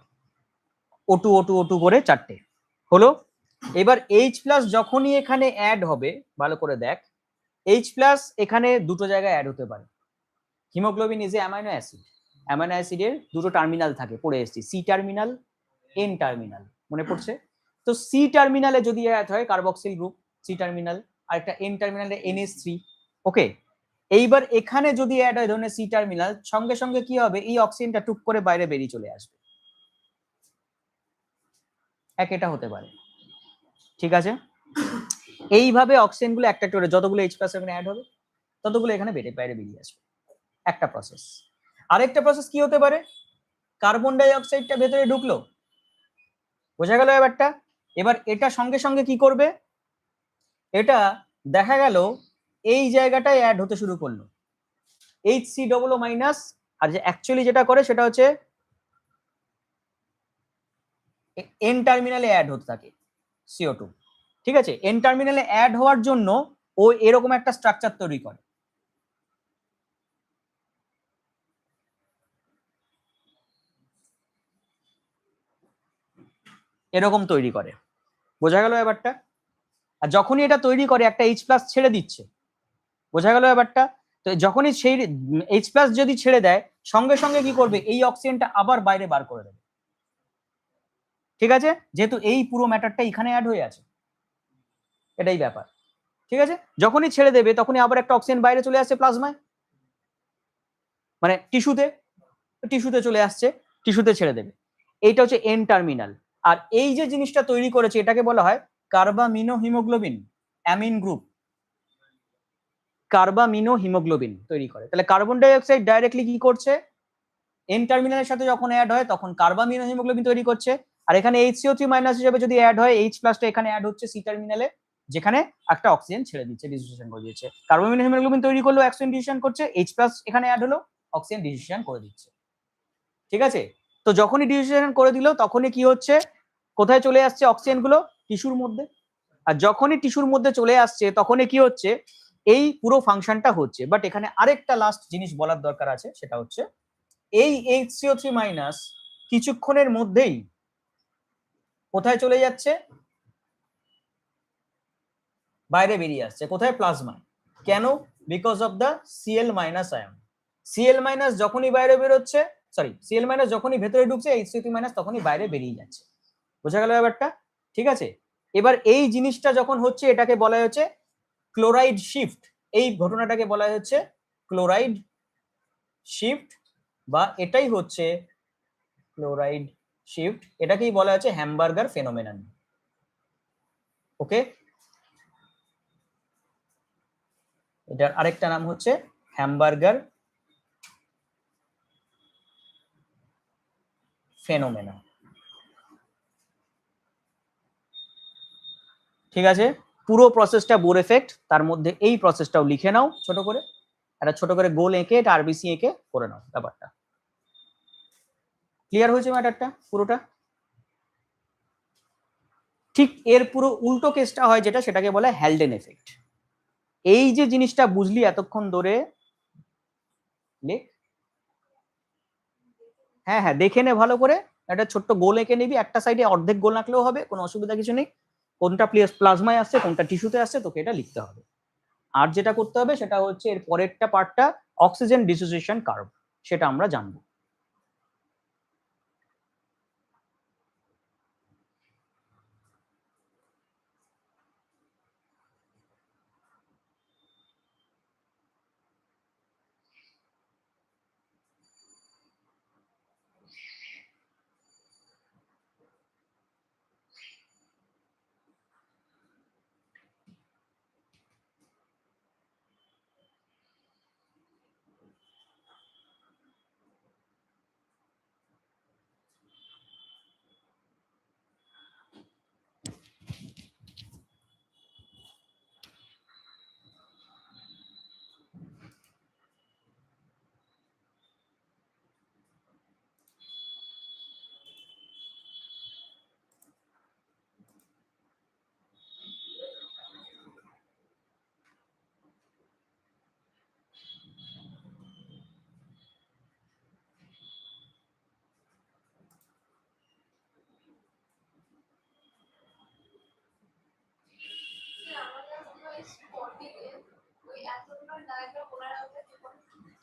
[SPEAKER 2] O2 করে 4টে হলো। এবার H প্লাস যখনই এখানে অ্যাড হবে, ভালো করে দেখ, H প্লাস এখানে দুটো জায়গায় অ্যাড হতে পারে। Haemoglobin is a amino acid, amino অ্যাসিডের দুটো টার্মিনাল থাকে, পড়ে এসেছি, C টার্মিনাল, N টার্মিনাল, মনে পড়ছে তো। C টার্মিনালে যদি অ্যাড হয় কার্বক্সিল গ্রুপ C টার্মিনাল, আর একটা N টার্মিনালে NH3। ওকে, এইবার এখানে যদি অ্যাড হয় ধরনের C টার্মিনাল, সঙ্গে সঙ্গে কি হবে, এই অক্সিজেনটা টুক করে বাইরে বেরিয়ে চলে আসবে। এটা হতে পারে, ঠিক আছে। এইভাবে অক্সিজেন গুলো একটা করে যতগুলো H প্লাস এখানে অ্যাড হবে ততগুলো এখানে বাইরে বেরিয়ে আসবে, একটা প্রসেস। আরেকটা প্রসেস কি হতে পারে, কার্বন ডাই অক্সাইডটা ভেতরে ঢুকলো, বোঝা গেল ব্যাপারটা। এবার এটা সঙ্গে সঙ্গে কি করবে, এটা দেখা গেল এই জায়গাটায় অ্যাড হতে শুরু করলো HCOO-, আর যে অ্যাকচুয়ালি যেটা করে সেটা হচ্ছে N টার্মিনালে অ্যাড হতে থাকে CO2। ঠিক আছে, এন টার্মিনালে অ্যাড হওয়ার জন্য ও এরকম একটা স্ট্রাকচার তৈরি করে। এরকম তৈরি করে, বোঝা গেল ব্যাপারটা? আর যখনই এটা তৈরি করে একটা এইচ প্লাস ছেড়ে দিচ্ছে, বোঝা গেল ব্যাপারটা? তো যখনই সেই এইচ প্লাস যদি ছেড়ে দেয়, সঙ্গে সঙ্গে কি করবে, এই অক্সিজেনটা আবার বাইরে বার করে দেবে। ঠিক আছে, যেহেতু এই পুরো ম্যাটারটা এখানে অ্যাড হয়ে আছে, এটাই ব্যাপার। ঠিক আছে, যখনই ছেড়ে দেবে তখনই আবার একটা অক্সিজেন বাইরে চলে আসছে প্লাজমায়, মানে টিস্যুতে চলে আসছে, টিস্যুতে ছেড়ে দেবে। এইটা হচ্ছে এন টার্মিনাল। আর এই যে জিনিসটা তৈরি করেছে এটাকে বলা হয় carbamino haemoglobin amine group. Carbamino haemoglobin তৈরি করে। তাহলে কার্বন ডাই অক্সাইড ডাইরেক্টলি কি করছে, এন টার্মিনালের সাথে যখন অ্যাড হয় তখন কার্বামিনো হিমোগ্লোবিন তৈরি করছে। আর এখানে HCO3 মাইনাস হিসেবে যদি অ্যাড হয়, H প্লাসটা এখানে অ্যাড হচ্ছে সি টার্মিনালে, যেখানে একটা অক্সিজেন ছেড়ে দিচ্ছে, ডিসোসিয়েশন করে দিচ্ছে। কার্বামিনো হিমোগ্লোবিন তৈরি করলো, অক্সিজেন ডিসোসিয়েশন করছে, H প্লাস এখানে অ্যাড হলো, অক্সিজেন ডিসোসিয়েশন করে দিচ্ছে। ঠিক আছে, তো যখনই ডিসোসিয়েশন করে দিল তখনই কি হচ্ছে, কোথায় চলে আসছে অক্সিজেন গুলো, টিস্যুর মধ্যে। আর যখনই টিস্যুর মধ্যে চলে আসছে তখনই কি হচ্ছে, এই পুরো ফাংশনটা হচ্ছে। বাট এখানে আরেকটা লাস্ট জিনিস বলার দরকার আছে, সেটা হচ্ছে এই HCO3 মাইনাস কিছুক্ষণের মধ্যেই কোথায় চলে যাচ্ছে, বাইরে বেরিয়ে আসছে, কোথায়, প্লাজমায়। কেন? Because of the Cl minus ion. Cl minus যখনই বাইরে বেরোচ্ছে, সরি, Cl মাইনাস যখনই ভেতরে ঢুকছে, HCO3 মাইনাস তখনই বাইরে বেরিয়ে যাচ্ছে। বোঝা গেল ব্যাপারটা? ঠিক আছে, এবার এই জিনিসটা যখন হচ্ছে এটাকে বলা হচ্ছে ক্লোরাইড শিফট। এই ঘটনাটাকে বলা হচ্ছে ক্লোরাইড শিফট, বা এটাই হচ্ছে ক্লোরাইড শিফট। এটাকেই বলা হচ্ছে হ্যামবার্গার ফেনোমেনন। ওকে, এটার আরেকটা নাম হচ্ছে হ্যামবার্গার ফেনোমেনন। ঠিক আছে, পুরো প্রসেসটা বোর এফেক্ট, তার মধ্যে এই প্রসেসটাও লিখে নাও ছোট করে, একটা ছোট করে গোল এঁকে এটা আরবিসি এঁকে করে নাও। ব্যাপারটা ক্লিয়ার হয়েছে ম্যাটারটা পুরোটা? ঠিক এর পুরো উল্টো কেসটা হয় যেটা, সেটাকে বলে হ্যালডেন এফেক্ট। এই যে জিনিসটা বুঝলি এতক্ষণ ধরে, হ্যাঁ হ্যাঁ দেখে নে ভালো করে, একটা ছোট্ট গোল এঁকে নিবি, একটা সাইডে অর্ধেক গোল আঁকলেও হবে, কোনো অসুবিধা কিছু নেই। কোনটা প্লাজমায় আসছে কোনটা টিস্যুতে আসছে তোকে এটা লিখতে হবে। আর যেটা করতে হবে সেটা হচ্ছে এর পরেরটা পার্টটা অক্সিজেন ডিসোসিয়েশন কার্ভ, সেটা আমরা জানবো।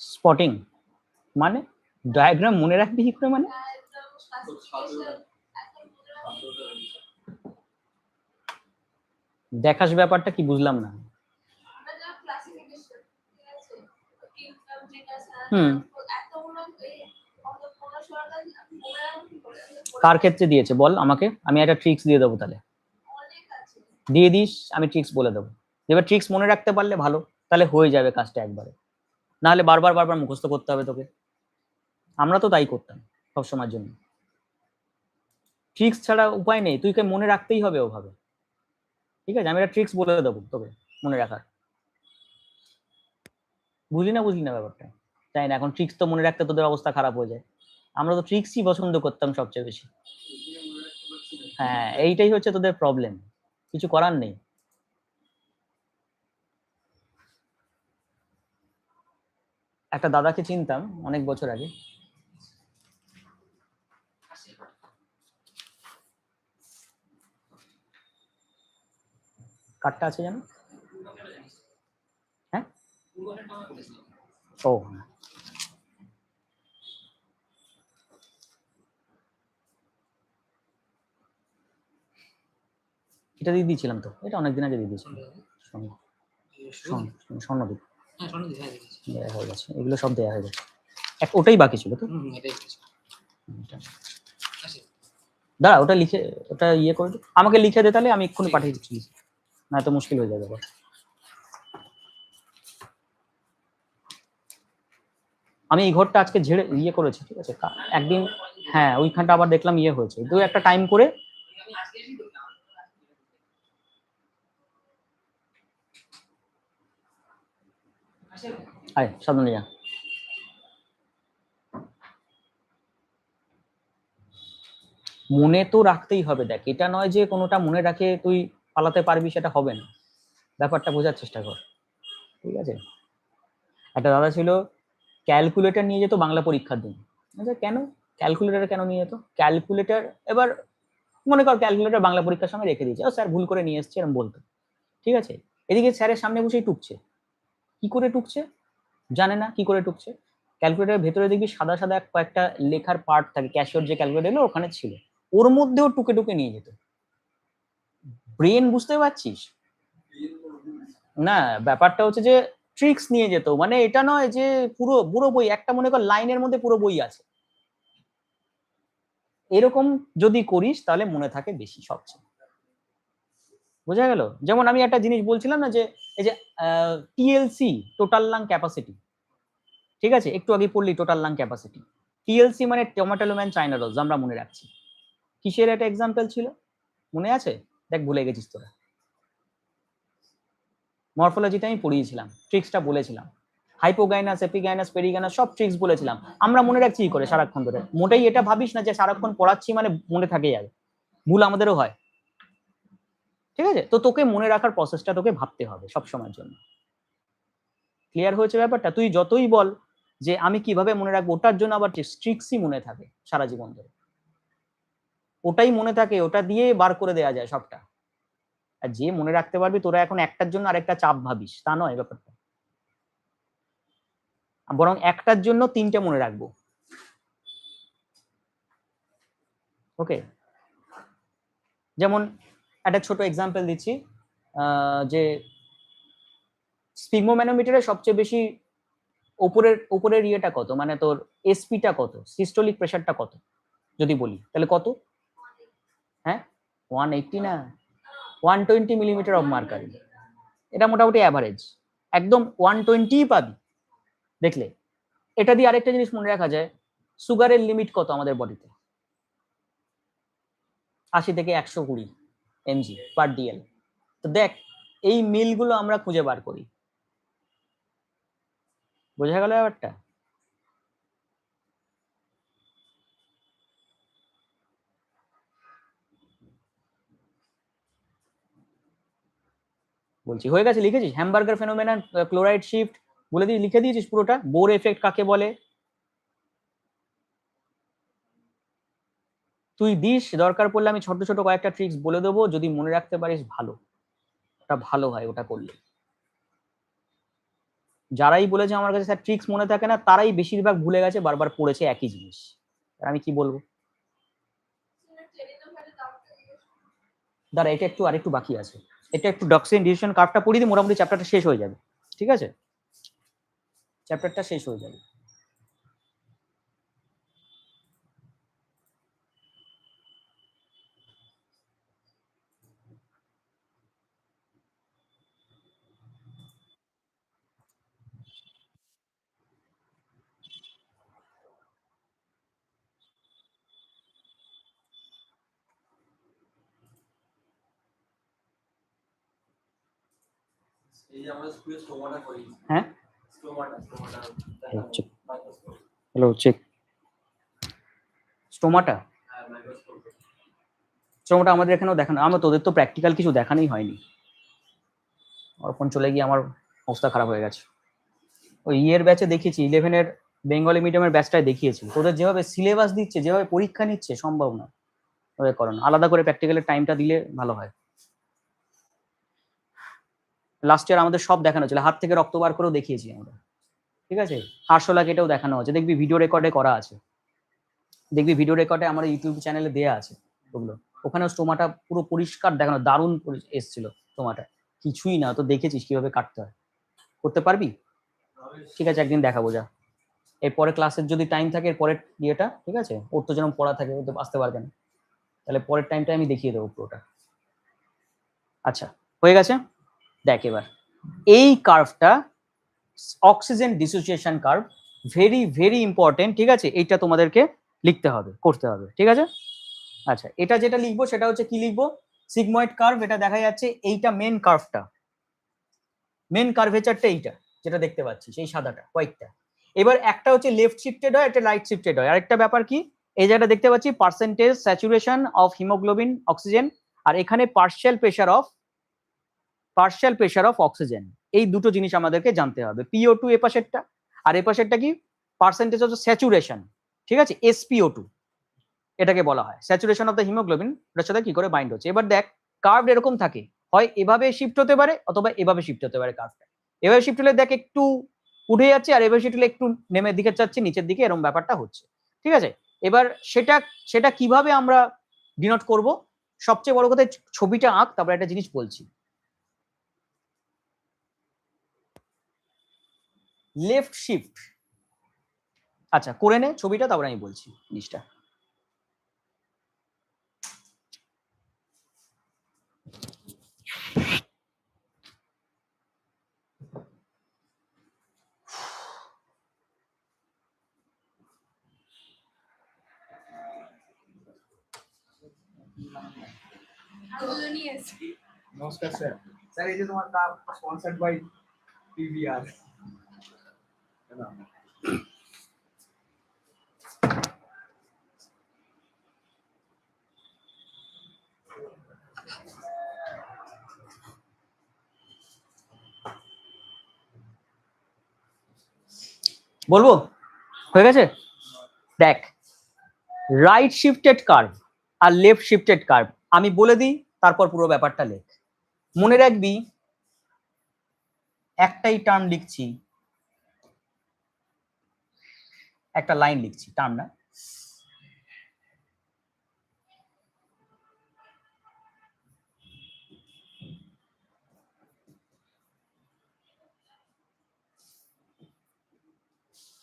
[SPEAKER 2] স্পটিং মানে ডায়াগ্রাম মনে রাখবি কি করে, মানে দেখাস ব্যাপারটা কি বুঝলাম না। হুম, কার ক্ষেত্রে দিয়েছে বল আমাকে, আমি একটা ট্রিক্স দিয়ে দেবো, তাহলে দিয়ে দিস, আমি ট্রিক্স বলে দেবো। এবার ট্রিক্স মনে রাখতে পারলে ভালো, তাহলে হয়ে যাবে কাজটা একবারে, না হলে বারবার বারবার মুখস্থ করতে হবে তোকে। আমরা তো তাই করতাম সবসময়ের জন্য। ট্রিক্স ছাড়া উপায় নেই, তুইকে মনে রাখতেই হবে ওভাবে। ঠিক আছে, আমি একটা ট্রিক্স বলে দেবো তোকে মনে রাখার। বুঝলি না ব্যাপারটা? তাই না, এখন ট্রিক্স তো মনে রাখতে তোদের অবস্থা খারাপ হয়ে যায়। আমরা তো ট্রিক্সই পছন্দ করতাম সবচেয়ে বেশি। হ্যাঁ, এইটাই হচ্ছে তোদের প্রবলেম। কিছু করার নেই। একটা দাদাকে চিনতাম অনেক বছর আগে, কার্ডটা আছে জানো? হ্যাঁ, ও এটা দিয়ে দিয়েছিলাম তো, এটা অনেকদিন আগে দিয়ে দিয়েছিলাম। স্বর্ণদ্বীপ দেওয়া হয়ে গেছে, এগুলো সব দেওয়া হয়ে গেছে, ওটাই বাকি ছিল তো। দাঁড়া, ওটা লিখে, ওটা ইয়ে করে দে, আমাকে লিখে দে তাহলে, আমি এক্ষুনি পাঠিয়ে দিচ্ছি, না তো মুশকিল হয়ে যাবে। আমি এই ঘরটা আজকে ঝেড়ে ইয়ে করেছি, ঠিক আছে, একদিন, হ্যাঁ ওইখানটা আবার দেখলাম ইয়ে হয়েছে, তুই একটা টাইম করে আয় সাবধানে যা। মনে তো রাখতেই হবে, দেখ এটা নয় যে কোনোটা মনে রাখে তুই পালাতে পারবি, সেটা হবে না, ব্যাপারটা বোঝার চেষ্টা কর, ঠিক আছে। একটা দাদা ছিল, ক্যালকুলেটর নিয়ে যেত বাংলা পরীক্ষার দিন। আচ্ছা কেন ক্যালকুলেটর কেন নিয়ে যেত? ক্যালকুলেটর, এবার মনে কর ক্যালকুলেটর বাংলা পরীক্ষার সময় রেখে দিয়েছে, ও স্যার ভুল করে নিয়ে এসছে এরকম বলতো, ঠিক আছে। এদিকে স্যারের সামনে বসেই টুকছে, কি করে টুকছে জানে না, কি করে টুকছে। ক্যালকুলেটরের ভেতরে দেখবি সাদা সাদা কয়েকটা লেখার পার্ট থাকে, ক্যাশিওর যে ক্যালকুলেটর এলো ওখানে ছিল, ওর মধ্যেও টুকে টুকে নিয়ে যেত। ব্রেন, বুঝতে পারছিস না? ব্যাপারটা হচ্ছে যে ট্রিক্স নিয়ে যেত, মানে এটা নয় যে পুরো পুরো বই, একটা মনে কর লাইনের মধ্যে পুরো বই আছে, এরকম যদি করিস তাহলে মনে থাকে বেশি সবচেয়ে, বোঝা গেল? যেমন আমি একটা জিনিস বলছিলাম না, যে এই যে টিএলসি, টোটাল লাং ক্যাপাসিটি, ঠিক আছে, একটু আগে পড়লি টোটাল লাং ক্যাপাসিটি, টিএলসি মানে টমেটোলোম্যান চাইনা রোজ, আমরা মনে রাখছি, কিসের একটা এক্সাম্পল ছিল মনে আছে? দেখ ভুলে গেছিস তোরা, মরফোলজিতে আমি পড়িয়েছিলাম, ট্রিক্সটা বলেছিলাম, হাইপোগাইনাস, এপিগাইনাস, পেরিগাইনাস সব ট্রিক্স বলেছিলাম, আমরা মনে রাখছি কি করে সারাক্ষণ ধরে? মোটেই এটা ভাবিস না যে সারাক্ষণ পড়াচ্ছি মানে মনে থাকে যাবে, ভুল আমাদেরও হয়, ঠিক আছে। তো তোকে মনে রাখার প্রসেসটা তোকে ভাবতে হবে সব সময়ের জন্য, ক্লিয়ার হয়েছে ব্যাপারটা? তুই যতই বল যে আমি কিভাবে মনে রাখবো, ওটার জন্য আবার ট্রিক্সই মনে থাকে সারা জীবন ধরে, ওটাই মনে থাকে, ওটা দিয়ে বার করে দেয়া যায় সবটা। আর যে মনে রাখতে পারবি, তোরা এখন একটার জন্য আরেকটা চাপ ভাবিস, তা নয় ব্যাপারটা, বরং একটার জন্য তিনটে মনে রাখবো, ওকে। যেমন একটা ছোট এক্সাম্পল দিচ্ছি, যে স্পিগমোম্যানোমিটারের সবচেয়ে বেশি উপরের ইয়েটা কত, মানে তোর এসপিটা কত, সিস্টোলিক প্রেশারটা কত যদি বলি তাহলে কত? হ্যাঁ 180 না, 120 মিলিমিটার অফ মার্কারি, এটা মোটামুটি অ্যাভারেজ, একদম 120 পাবি দেখলে। এটা দিয়ে আরেকটা জিনিস মনে রাখা যায়, সুগারের লিমিট কত আমাদের বডিতে, 80 থেকে 120 mg পার ডিএল। তো দেখ এই মিলগুলো আমরা খুঁজে বার করি, বোঝা গেল ব্যাপারটা? বলছি হয়ে গেছে, লিখেছিস? হ্যামবার্গার ফেনোমেনন, ক্লোরাইড শিফট বলে দিয়ে লিখে দিয়েছিস পুরোটা, বোর এফেক্ট কাকে বলে তুই দিস, দরকার পড়লে আমি ছোট ছোট কয়েকটা ট্রিক্স বলে দেবো, যদি মনে রাখতে পারিস ভালো, ওটা ভালো হয় ওটা করলে। যারাই বলেছে আমার কাছে স্যার ট্রিক্স মনে থাকে না, তারাই বেশিরভাগ ভুলে গেছে, বারবার পড়েছে একই জিনিস, আর আমি কি বলবো। দাঁড়া, এটা একটু আরেকটু বাকি আছে, এটা একটু ডক্সিন ডিসিশন কার্ভটা পড়িয়ে দিই, মোটামুটি চ্যাপ্টারটা শেষ হয়ে যাবে, ঠিক আছে, চ্যাপ্টারটা শেষ হয়ে যাবে। হ্যাঁ হ্যালো চেক স্টোমাটা, স্ট্রোমাটা আমাদের এখানেও দেখানো, আমার তোদের তো প্র্যাকটিক্যাল কিছু দেখানোই হয়নি। অর্পণ চলে গিয়ে আমার অবস্থা খারাপ হয়ে গেছে। ওই ইয়ের ব্যাচে দেখিয়েছি, 11-এর বেঙ্গলি মিডিয়ামের ব্যাচটায় দেখিয়েছি, তোদের যেভাবে সিলেবাস দিচ্ছে, যেভাবে পরীক্ষা নিচ্ছে, সম্ভব না ওদের করানো। আলাদা করে প্র্যাকটিক্যালের টাইমটা দিলে ভালো হয়। লাস্ট ইয়ার আমাদের সব দেখানো ছিল, হাত থেকে রক্ত বার করেও দেখিয়েছি আমরা, ঠিক আছে। আরশোলা কেটেও দেখানো হচ্ছে, দেখবি ভিডিও রেকর্ডে করা আছে, দেখবি ভিডিও রেকর্ডে আমার ইউটিউব চ্যানেলে দেয়া আছে ওগুলো। ওখানেও স্টোমাটা পুরো পরিষ্কার দেখানো, দারুণ এসছিল স্টোমাটা, কিছুই না, তো দেখেছিস কিভাবে কাটতে হয়, করতে পারবি? ঠিক আছে, একদিন দেখাবো যা। এরপরে ক্লাসের যদি টাইম থাকে, এর পরের ইয়েটা, ঠিক আছে, ওর তো যেরকম পড়া থাকে, ও তো আসতে পারবে না, তাহলে পরের টাইমটা আমি দেখিয়ে দেবো পুরোটা। আচ্ছা, হয়ে গেছে। দেখ এবার এই কার্ভটা oxygen dissociation curve, very very important, ঠিক আছে। এইটা তোমাদেরকে লিখতে হবে, করতে হবে, ঠিক আছে। আচ্ছা, এটা যেটা লিখবো সেটা হচ্ছে কি লিখবো, সিগময়েড কার্ভ। এটা দেখা যাচ্ছে, এইটা মেন কার্ভটা, মেন কার্ভেচারটা এইটা যেটা দেখতে পাচ্ছিস, এই সাদাটা হোয়াইটটা। এবার একটা হচ্ছে লেফট শিফটেড হয়, একটা রাইট শিফটেড হয়। আরেকটা ব্যাপার কি, এই যেটা দেখতে পাচ্ছি percentage saturation of haemoglobin oxygen, আর এখানে পার্শিয়াল প্রেশার অফ অক্সিজেন। এই দুটো জিনিস আমাদেরকে জানতে হবে। PO2 এ পাশেরটা, আর এ পাশেরটা কি, পার্সেন্টেজ অফ স্যাচুরেশন, ঠিক আছে, SpO2 এটাকে বলা হয়, স্যাচুরেশন অফ দ্য হিমোগ্লোবিন, এটার সাথে কি করে বাইন্ড হচ্ছে। এবার দেখ কার্ভ এরকম থাকে, হয় এভাবে শিফট হতে পারে অথবা এভাবে শিফট হতে পারে কার্ভটা। এভাবে শিফট হলে দেখ একটু উঠে যাচ্ছে, আর এভাবে শিফট হলে একটু নেমের দিকে যাচ্ছে, নিচের দিকে, এরকম ব্যাপারটা হচ্ছে, ঠিক আছে। এবার সেটা কিভাবে আমরা ডিনোট করব, সবচেয়ে বড় কথা ছবিটা আঁক, তারপর একটা জিনিস বলছি। লেফট শিফট, আচ্ছা করে নে ছবিটা, তারপর আমি বলছি জিনিসটা।
[SPEAKER 3] নমস্কার স্যার। স্যার এই যে তোমার কাপ স্পন্সর্ড বাই পিভিআর।
[SPEAKER 2] বলবো, হয়ে গেছে। দেখ, রাইট শিফটেড কার্ভ আর লেফট শিফটেড কার্ভ আমি বলে দিই, তারপর পুরো ব্যাপারটা লেখ। মনে রাখবি, একটাই টার্ম লিখছি, একটা লাইন লিখছি, টার্ম না।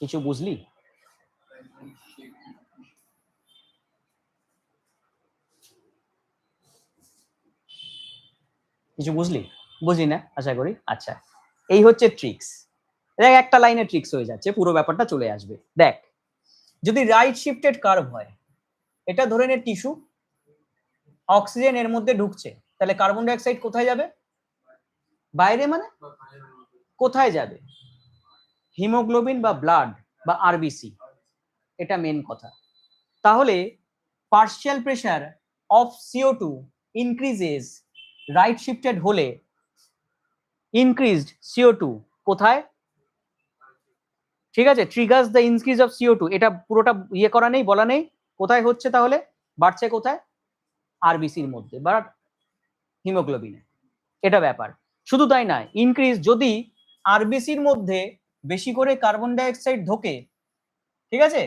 [SPEAKER 2] কিছু বুঝলি? কিছু বুঝলি? বুঝলি না আশা করি। আচ্ছা, এই হচ্ছে ট্রিক্স। দেখ একটা লাইনে ট্রিক্স হয়ে যাচ্ছে, পুরো ব্যাপারটা চলে আসবে। দেখ, যদি রাইট শিফটেড কার্ভ হয়, এটা ধরে নে টিস্যু, অক্সিজেন এর মধ্যে ঢুকছে, তাহলে কার্বন ডাই অক্সাইড কোথায় যাবে? বাইরে। মানে কোথায় যাবে? হিমোগ্লোবিন বা ব্লাড বা আরবিসি, এটা মেন কথা। তাহলে partial pressure of CO2 increases, right shifted হলে ইনক্রিজড CO2 কোথায়? ঠিক আছে, triggers the increase of CO2, এটা পুরোটা ইয়ে করা নেই, বলা নেই কোথায় হচ্ছে, তাহলে বাড়ছে কোথায়? আরবিসির মধ্যে বা হিমোগ্লোবিনে, এটা ব্যাপার। শুধু তাই নয়, ইনক্রিজ যদি আরবিসির মধ্যে বেশি করে কার্বন ডাই অক্সাইড ঢোকে, ঠিক আছে,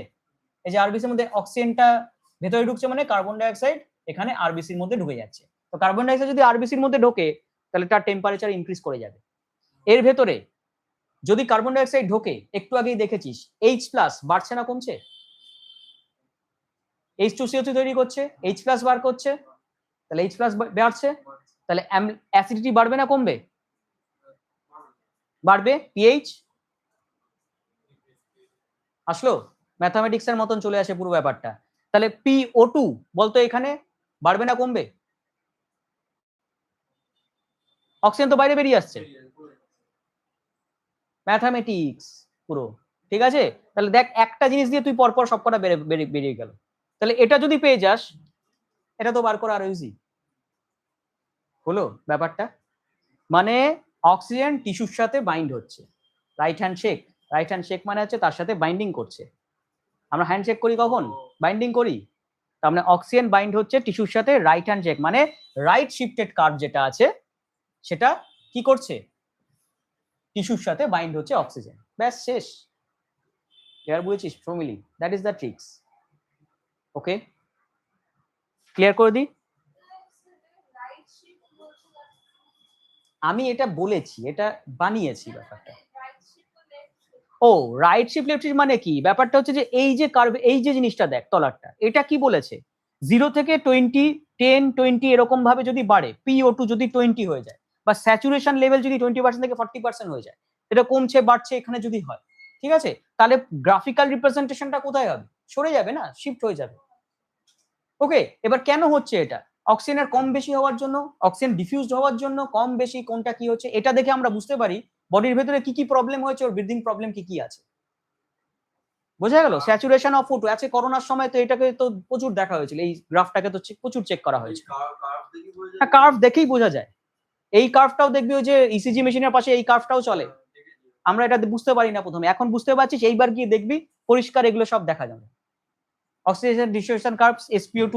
[SPEAKER 2] এই যে আরবিসির মধ্যে অক্সিজেনটা ভেতরে ঢুকছে, মানে কার্বন ডাই অক্সাইড এখানে আরবিসির মধ্যে ঢুকে যাচ্ছে। তো কার্বন ডাই অক্সাইড যদি আরবিসির মধ্যে ঢোকে, তাহলে তার টেম্পারেচার ইনক্রিজ করে যাবে। এর ভেতরে যদি কার্বন ডাই অক্সাইড ঢোকে, একটু আগেই দেখেছিস H+ বাড়ছে না কমছে? H2CO2 তৈরি করছে, H+ বার করছে, তাহলে H+ বাড়ছে, তাহলে অ্যাসিডিটি বাড়বে না কমবে? বাড়বে। pH আসলো, ম্যাথামেটিক্স এর মতন চলে আসে পুরো ব্যাপারটা। তাহলে PO2 বলতো এখানে বাড়বে না কমবে? অক্সিজেন তো বাইরে বেরিয়ে আসছে, ম্যাথামেটিক্স পুরো, ঠিক আছে। তাহলে দেখ একটা জিনিস দিয়ে তুই পরপর সবকটা বেরিয়ে গেল। তাহলে এটা যদি পেয়ে যাস, এটা তো বার করা আরো ইজি হলো ব্যাপারটা। মানে অক্সিজেন টিস্যুর সাথে বাইন্ড হচ্ছে, right hand shake. Right hand shake মানে হচ্ছে তার সাথে বাইন্ডিং করছে। আমরা হ্যান্ড শেক করি কখন? বাইন্ডিং করি। তার মানে অক্সিজেন বাইন্ড হচ্ছে টিস্যুর সাথে, রাইট হ্যান্ড শেক মানে রাইট শিফটেড কার্ভ যেটা আছে সেটা কি করছে? টিস্যুর সাথে বাইন্ড হচ্ছে অক্সিজেন, ব্যাস শেষ। ক্লিয়ার বুঝেছিস family? That is the tricks. Okay, clear করে দিই। আমি এটা বলেছি, এটা বানিয়েছি ব্যাপারটা। ও রাইট শিফট লেফট শিফট মানে কি? ব্যাপারটা হচ্ছে যে এই যে কার্ভ, এই যে জিনিসটা দেখ তলারটা, এটা কি বলেছে 0 থেকে 20, 10, 20 এরকম ভাবে যদি বাড়ে, PO2 যদি 20 হয়ে যায় বা স্যাচুরেশন লেভেল যদি 20% থেকে 40% হয়ে যায়, এটা কমছে বাড়ছে এখানে যদি হয়, ঠিক আছে, তাহলে গ্রাফিক্যাল রিপ্রেজেন্টেশনটা কোথায় হবে? সরে যাবে না, শিফট হয়ে যাবে। ওকে, এবার কেন হচ্ছে এটা? অক্সিজেনের কম বেশি হওয়ার জন্য, অক্সিজেন ডিফিউজড হওয়ার জন্য, কম বেশি কোনটা কি হচ্ছে এটা দেখে আমরা বুঝতে পারি বডির ভেতরে কি কি প্রবলেম হয়েছে, ওর ব্রিদিং প্রবলেম কি কি আছে। বোঝা গেল? স্যাচুরেশন অফ ফুড আছে করোনার সময়, তো এটাকে তো প্রচুর দেখা হয়েছিল, এই গ্রাফটাকে তো প্রচুর চেক করা হয়েছে। হ্যাঁ, কার্ভ দেখেই বোঝা যায়। এই কার্ভটাও দেখবি ওই যে ইসিজি মেশিনের পাশে এই কার্ভটাও চলে, আমরা এটা বুঝতে পারি না প্রথমে, এখন বুঝতে পারছিস, এইবার গিয়ে দেখবি পরিষ্কার এগুলো সব দেখা যাবে। Oxygen distribution curves, SpO2,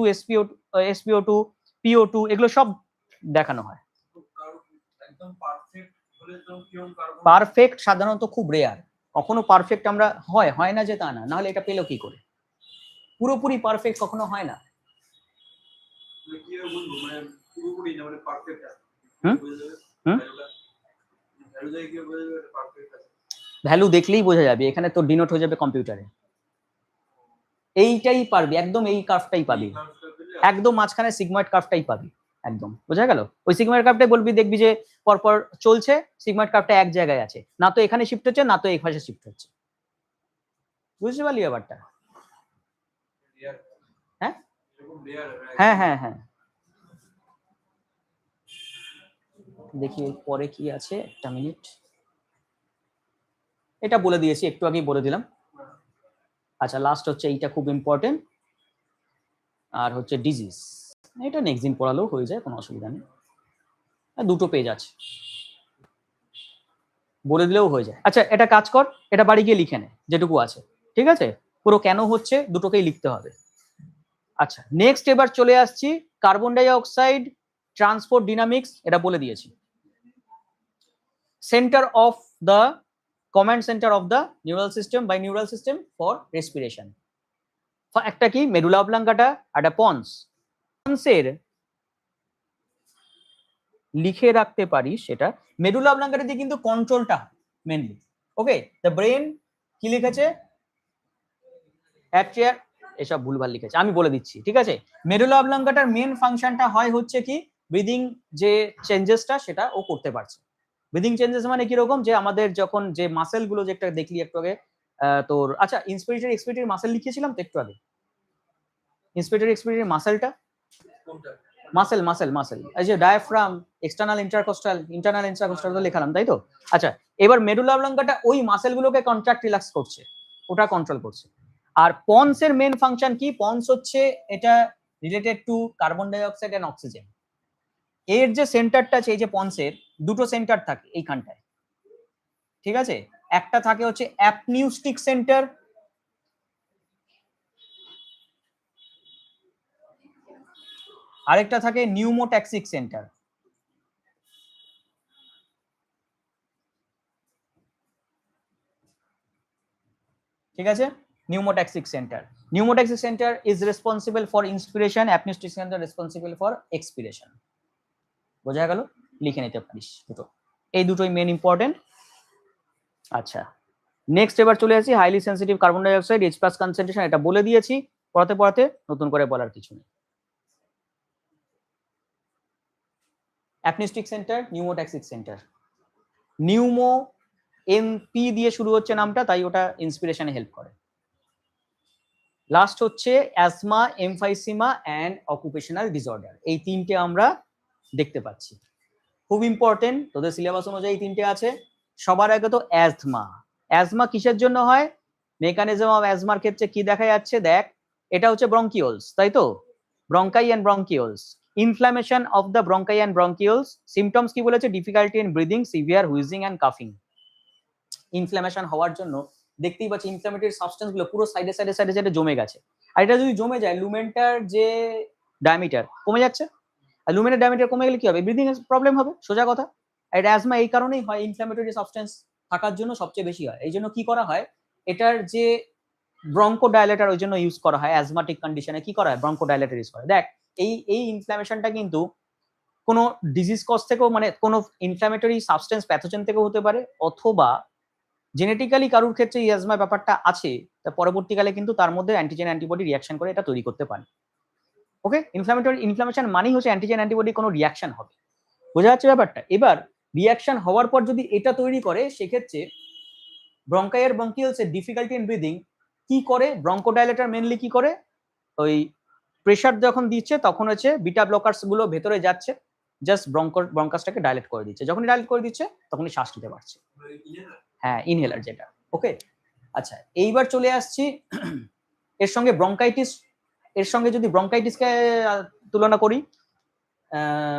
[SPEAKER 2] SpO2, PO2 এগুলো সব দেখানো হয়।
[SPEAKER 3] একদম পারফেক্ট হলে তো কিরকম কার্বন?
[SPEAKER 2] পারফেক্ট সাধারণত খুব রেয়ার, কখনো পারফেক্ট আমরা হয় না যে তা না, নাহলে এটা পেলো কি করে? পুরোপুরি পারফেক্ট কখনো হয় না।
[SPEAKER 3] মানে কি হবে বলবো, মানে পুরোপুরি না, মানে পারফেক্ট আছে।
[SPEAKER 2] হুম? হুম?
[SPEAKER 3] ভ্যালু দিয়ে কি বোঝা যাবে এটা পারফেক্ট আছে?
[SPEAKER 2] ভ্যালু দেখলেই বোঝা যাবে, এখানে তো ডিনোট হয়ে যাবে কম্পিউটারে। এইটাই পারবি, একদম এই কার্ভটাই পাবি, একদম মাঝখানে সিগময়েড কার্ভটাই পাবি, একদম বোঝা গেল? ওই সিগময়েড কার্ভটাই বলবি, দেখবি যে পরপর চলছে, সিগময়েড কার্ভটা এক জায়গায় আছে, না তো এখানে শিফট হচ্ছে না তো এই পাশে শিফট হচ্ছে। বুঝতে পারলি ব্যাপারটা? হ্যাঁ হ্যাঁ হ্যাঁ হ্যাঁ, দেখি পরে কি আছে, একটা মিনিট। এটা বলে দিয়েছি, একটু আগেই বলে দিলাম। আচ্ছা, লাস্ট হচ্ছে এইটা খুব ইম্পর্টেন্ট, আর হচ্ছে ডিজিজ। এটা নেক্সট দিন পড়ালেও হয়ে যায়, কোনো অসুবিধা নেই, দুটো পেজ আছে, বলে দিলেও হয়ে যায়। আচ্ছা, এটা কাজ কর, এটা বাড়ি গিয়ে লিখে নে যেটুকু আছে, ঠিক আছে? পুরো কেন হচ্ছে দুটোকেই লিখতে হবে। আচ্ছা, নেক্সট এবার চলে আসছি carbon die oxide transport dynamics, এটা বলে দিয়েছি। Centre of the command centre of the neural system by neural system for respiration. একটা কি মেডুলা অবলাঙ্কাটা, একটা পন্স। পন্সের লিখে রাখতে পারিস সেটা, মেডুলা অবলাঙ্কাটা দিয়ে কিন্তু কন্ট্রোলটা মেনলি। ওকে, দ্য ব্রেন কি লিখেছে? অ্যাট্রিয়ার, এসব ভুলভাল লিখেছে, আমি বলে দিচ্ছি, ঠিক আছে? মেডুলা অবলাঙ্কাটার মেন ফাংশনটা হয় হচ্ছে কি, ব্রিদিং যে চেঞ্জেসটা সেটা ও করতে পারছে। ব্রিদিং চেঞ্জেস মানে কিরকম, যে আমাদের যখন যে মাসেল গুলো যেটা দেখলি একটু আগে, তোর আচ্ছা ইন্সপিরেটরি এক্সপিরেটরি মাসেল লিখেছিলাম তো একটু আগে, ইন্সপিরেটরি এক্সপিরেটরি মাসেলটা
[SPEAKER 3] কোনটা?
[SPEAKER 2] মাসেল মাসেল মাসেল, এই যে ডায়াফ্রাম, এক্সটার্নাল ইন্টারকোস্টাল তো লেখালাম, তাই তো? আচ্ছা, এবার মেডুলা অবলাঙ্কাটা ওই মাসেল গুলোকে কন্ট্রাক্ট রিল্যাক্স করছে, ওটা কন্ট্রোল করছে। আর পন্স এর মেন ফাংশন কি? পন্স হচ্ছে এটা related to carbon die oxide and oxygen. এর যে সেন্টারটা আছে, এই যে পন্সের দুটো সেন্টার থাকে এইখানটায়, ঠিক আছে? একটা থাকে হচ্ছে অ্যাপনিউস্টিক সেন্টার, আরেকটা থাকে নিউমোট্যাক্সিক সেন্টার। ঠিক আছে, pneumotaxic centre. Pneumotaxic centre is responsible for inspiration, apneustic centre responsible for expiration. বোঝা গেল? লিখে নিতে পারিস দুটো, এই দুটোই মেন ইম্পর্টেন্ট। আচ্ছা, নেক্সট এবার চলে আসি highly sensitive carbon die oxide H+ concentration, এটা বলে দিয়েছি, পড়াতে পড়াতে নতুন করে বলার কিছু নেই। Apneustic centre, pneumotaxic centre, pneumo এমপি দিয়ে শুরু হচ্ছে নামটা, তাই ওটা ইন্সপিরেশনে হেল্প করে। লাস্ট হচ্ছে asthma, emphysema and occupational disorder, এই তিনটে আমরা দেখতে পাচ্ছি, খুব ইম্পর্টেন্ট, তোদের সিলেবাস অনুযায়ী তিনটে আছে। সবার আগে তো অ্যাজমা। অ্যাজমা কিসের জন্য হয়? মেকানিজম অফ অ্যাজমার ক্ষেত্রে কি দেখা যাচ্ছে দেখ, এটা হচ্ছে ব্রঙ্কিওলস, তাই তো?
[SPEAKER 1] Bronchi and bronchioles, inflammation of the bronchi and bronchioles, symptoms কি বলেছে, difficulty in breathing, severe wheezing and কাফিং। ইনফ্লামেশন হওয়ার জন্য দেখতেই পাচ্ছি ইনফ্লামেটরি সাবস্টেন্স গুলো পুরো সাইডে সাইডে সাইডে সাইডে জমে গেছে, আর এটা যদি জমে যায় লুমেনটার যে ডায়ামিটার কমে যাচ্ছে, আর লুমেনের ডায়ামিটার কমে গেলে কি হবে, ব্রিদিং এর প্রবলেম হবে, সোজা কথা। আর অ্যাজমা এই কারণেই হয়, ইনফ্লামেটরি সাবস্টেন্স থাকার জন্য সবচেয়ে বেশি হয়। এই জন্য কি করা হয়, এটার যে ব্রঙ্কো ডায়ালেটার ওই জন্য ইউজ করা হয় অ্যাজমাটিক কন্ডিশনে, কি করা হয়, ব্রঙ্কো ডায়ালেটার ইউজ করা হয়। দেখ এই ইনফ্লামেশনটা কিন্তু কোনো ডিজিজ কজ থেকেও, মানে কোনো ইনফ্লামেটরি সাবস্টেন্স প্যাথোজেন থেকেও হতে পারে, অথবা জেনেটিক্যালি কারোর ক্ষেত্রে এই অ্যাজমা ব্যাপারটা আছে, তা পরবর্তীকালে কিন্তু তার মধ্যে অ্যান্টিজেন অ্যান্টিবডি রিয়াকশন করে এটা তৈরি করতে পারে। ওকে, ইনফ্লামেশন মানেই হচ্ছে অ্যান্টিজেন অ্যান্টিবডি কোনো রিয়াকশন হবে, বোঝা যাচ্ছে ব্যাপারটা। এবার রিয়াকশন হওয়ার পর যদি এটা তৈরি করে, সেক্ষেত্রে ব্রঙ্কাইয়ার ব্রঙ্কিওলসের ডিফিকাল্টি ইন ব্রিদিং কি করে, ব্রঙ্কোডাইলেটর মেনলি কি করে, ওই প্রেসার যখন দিচ্ছে তখন হচ্ছে বিটা ব্লকার্স গুলো ভেতরে যাচ্ছে, জাস্ট ব্রঙ্কাসটাকে ডাইলেট করে দিচ্ছে, যখনই ডাইলেট করে দিচ্ছে তখনই শ্বাস নিতে পারছে। হ্যাঁ, ইনহেলার যেটা। ওকে, আচ্ছা এইবার চলে আসছি এর সঙ্গে ব্রঙ্কাইটিস, এর সঙ্গে যদি ব্রঙ্কাইটিসকে তুলনা করি,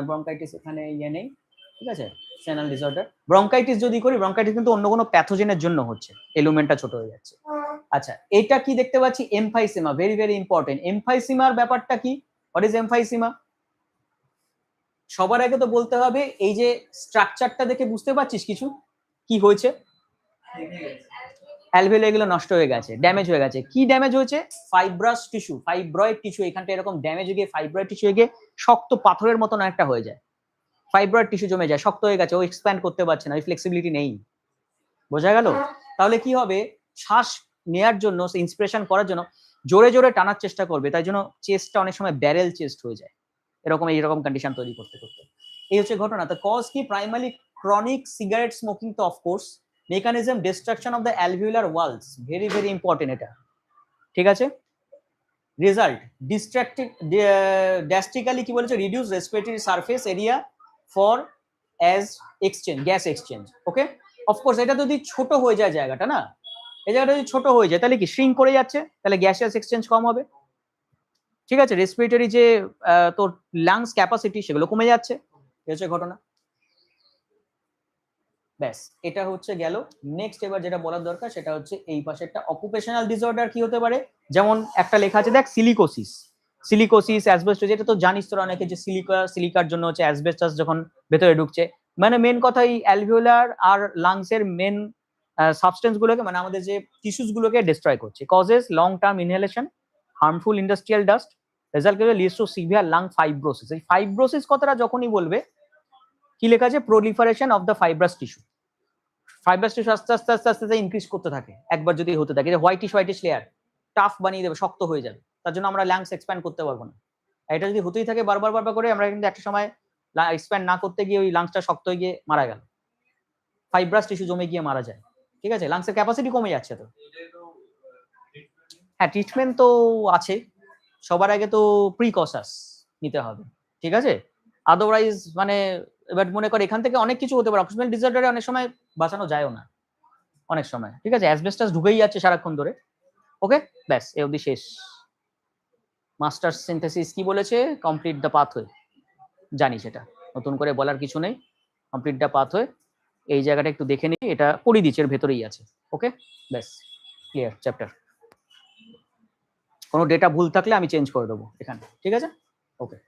[SPEAKER 1] ব্রঙ্কাইটিস এখানে ইয়ে নেই, ঠিক আছে, স্যানাল ডিসঅর্ডার। ব্রঙ্কাইটিস যদি করি, ব্রঙ্কাইটিস কিন্তু অন্য কোনো প্যাথোজেনের জন্য হচ্ছে, এলুমেন্টটা ছোট হয়ে যাচ্ছে। আচ্ছা, এটা কি দেখতে পাচ্ছি, এমফাইসিমা, ভেরি ভেরি ইম্পর্টেন্ট। এমফাইসিমার ব্যাপারটা কি, হোয়াট ইজ এমফাইসিমা? সবার আগে তো বলতে হবে এই যে স্ট্রাকচারটা দেখে বুঝতে পারছিস কিছু কি হয়েছে, অ্যালভিওলা এগুলো নষ্ট হয়ে গেছে, ড্যামেজ হয়ে গেছে। কি ড্যামেজ হয়েছে, ফাইব্রাস টিস্যু, ফাইব্রয়েড টিস্যু, এখানটা এরকম ড্যামেজ হয়ে গিয়ে ফাইব্রয়েড টিস্যু হয়ে গিয়ে শক্ত পাথরের মতন একটা হয়ে যায়, ফাইব্রয়েড টিস্যু জমে যায়, শক্ত হয়ে গেছে, ও এক্সপ্যান্ড করতে পারছে না, ওই ফ্লেক্সিবিলিটি নেই, বোঝা গেল? তাহলে কি হবে, শ্বাস নেয়ার জন্য, ইন্সপিরেশন করার জন্য জোরে জোরে টানার চেষ্টা করবে, তাই জন্য চেস্টটা অনেক সময় ব্যারেল চেস্ট হয়ে যায়, এইরকম কন্ডিশন তৈরি করতে করতে। এই হচ্ছে ঘটনা। তো কজ কি, প্রাইমারি ক্রনিক সিগারেট স্মোকিং, তো of course mechanism destruction of the alveolar walls, very very important এটা, ঠিক আছে। রেজাল্ট ড্রাস্টিক্যালি কি বলেছে, reduce respiratory surface area for as exchange, gas exchange. Okay, of course এটা যদি ছোট হয়ে যায় জায়গাটা, না এই জায়গাটা যদি ছোট হয়ে যায় তাহলে কি শ্রিঙ্ক করে যাচ্ছে, তাহলে গ্যাসিয়াস এক্সচেঞ্জ কম হবে, ঠিক আছে। রেসপিরেটরি যে তোর লাংস ক্যাপাসিটি সেগুলো কমে যাচ্ছে, এই হচ্ছে ঘটনা। ব্যাস, এটা হচ্ছে গেল। নেক্সট এবার যেটা বলার দরকার সেটা হচ্ছে এই পাশে একটা অকুপেশনাল ডিসঅর্ডার কি হতে পারে, যেমন একটা লেখা আছে দেখ, সিলিকোসিস, অ্যাসবেস্টস, এটা তো জানিস তোরা অনেকে, যে সিলিকার জন্য হচ্ছে অ্যাসবেস্টাস যখন ভেতরে ঢুকছে, মানে মেন কথা এই অ্যালভিওলার আর লাংসের মেন সাবস্টেন্স গুলোকে, মানে আমাদের যে টিস্যুস গুলোকে ডিস্ট্রয় করছে, causes long term inhalation, harmful industrial dust, result করে leads to severe lung fibrosis. এই ফাইব্রোসিস কথাটা যখনই বলবে, কি লেখা আছে, proliferation of the fibrous tissue, fibrous tissue আস্তে আস্তে আস্তে আস্তে ইনক্রিজ করতে থাকে, একবার যদি হতে থাকে, হোয়াইটিশ লেয়ার টাফ বানিয়ে দেবে, শক্ত হয়ে যাবে, তার জন্য আমরা লাংস এক্সপ্যান্ড করতে পারবো না। এটা যদি হতেই থাকে বারবার বারবার করে, আমরা কিন্তু একটা সময় এক্সপ্যান্ড না করতে গিয়ে ওই লাংসটা শক্ত হয়ে গিয়ে মারা গেল, ফাইব্রাস টিস্যু জমে গিয়ে মারা যায়, ঠিক আছে, লাংসের ক্যাপাসিটি কমে যাচ্ছে। তো হ্যাঁ, ট্রিটমেন্ট তো আছে, সবার আগে তো প্রিকশাস নিতে হবে, ঠিক আছে, আদারওয়াইজ মানে এবার মনে কর এখান থেকে অনেক কিছু হতে পারে, অকুপেশনাল ডিসঅর্ডারে অনেক সময় বাঁচানো যায়ও না, অনেক সময়, ঠিক আছে, অ্যাসবেস্টাস ঢুকেই যাচ্ছে সারাক্ষণ ধরে। ওকে, ব্যাস এই অবধি শেষ। মাস্টার সিনথেসিস কি বলেছে, কমপ্লিট দ্য পাথওয়ে, জানি সেটা নতুন করে বলার কিছু নেই, কমপ্লিট দ্য পাথওয়ে, এই জায়গাটা একটু দেখে নিই, এটা পড়ি দিচ্ছে, এর ভেতরেই আছে। ওকে, ব্যাস ক্লিয়ার চ্যাপ্টার। কোনো ডেটা ভুল থাকলে আমি চেঞ্জ করে দেবো এখানে, ঠিক আছে। ওকে,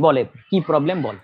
[SPEAKER 1] বলে কি প্রবলেম বল।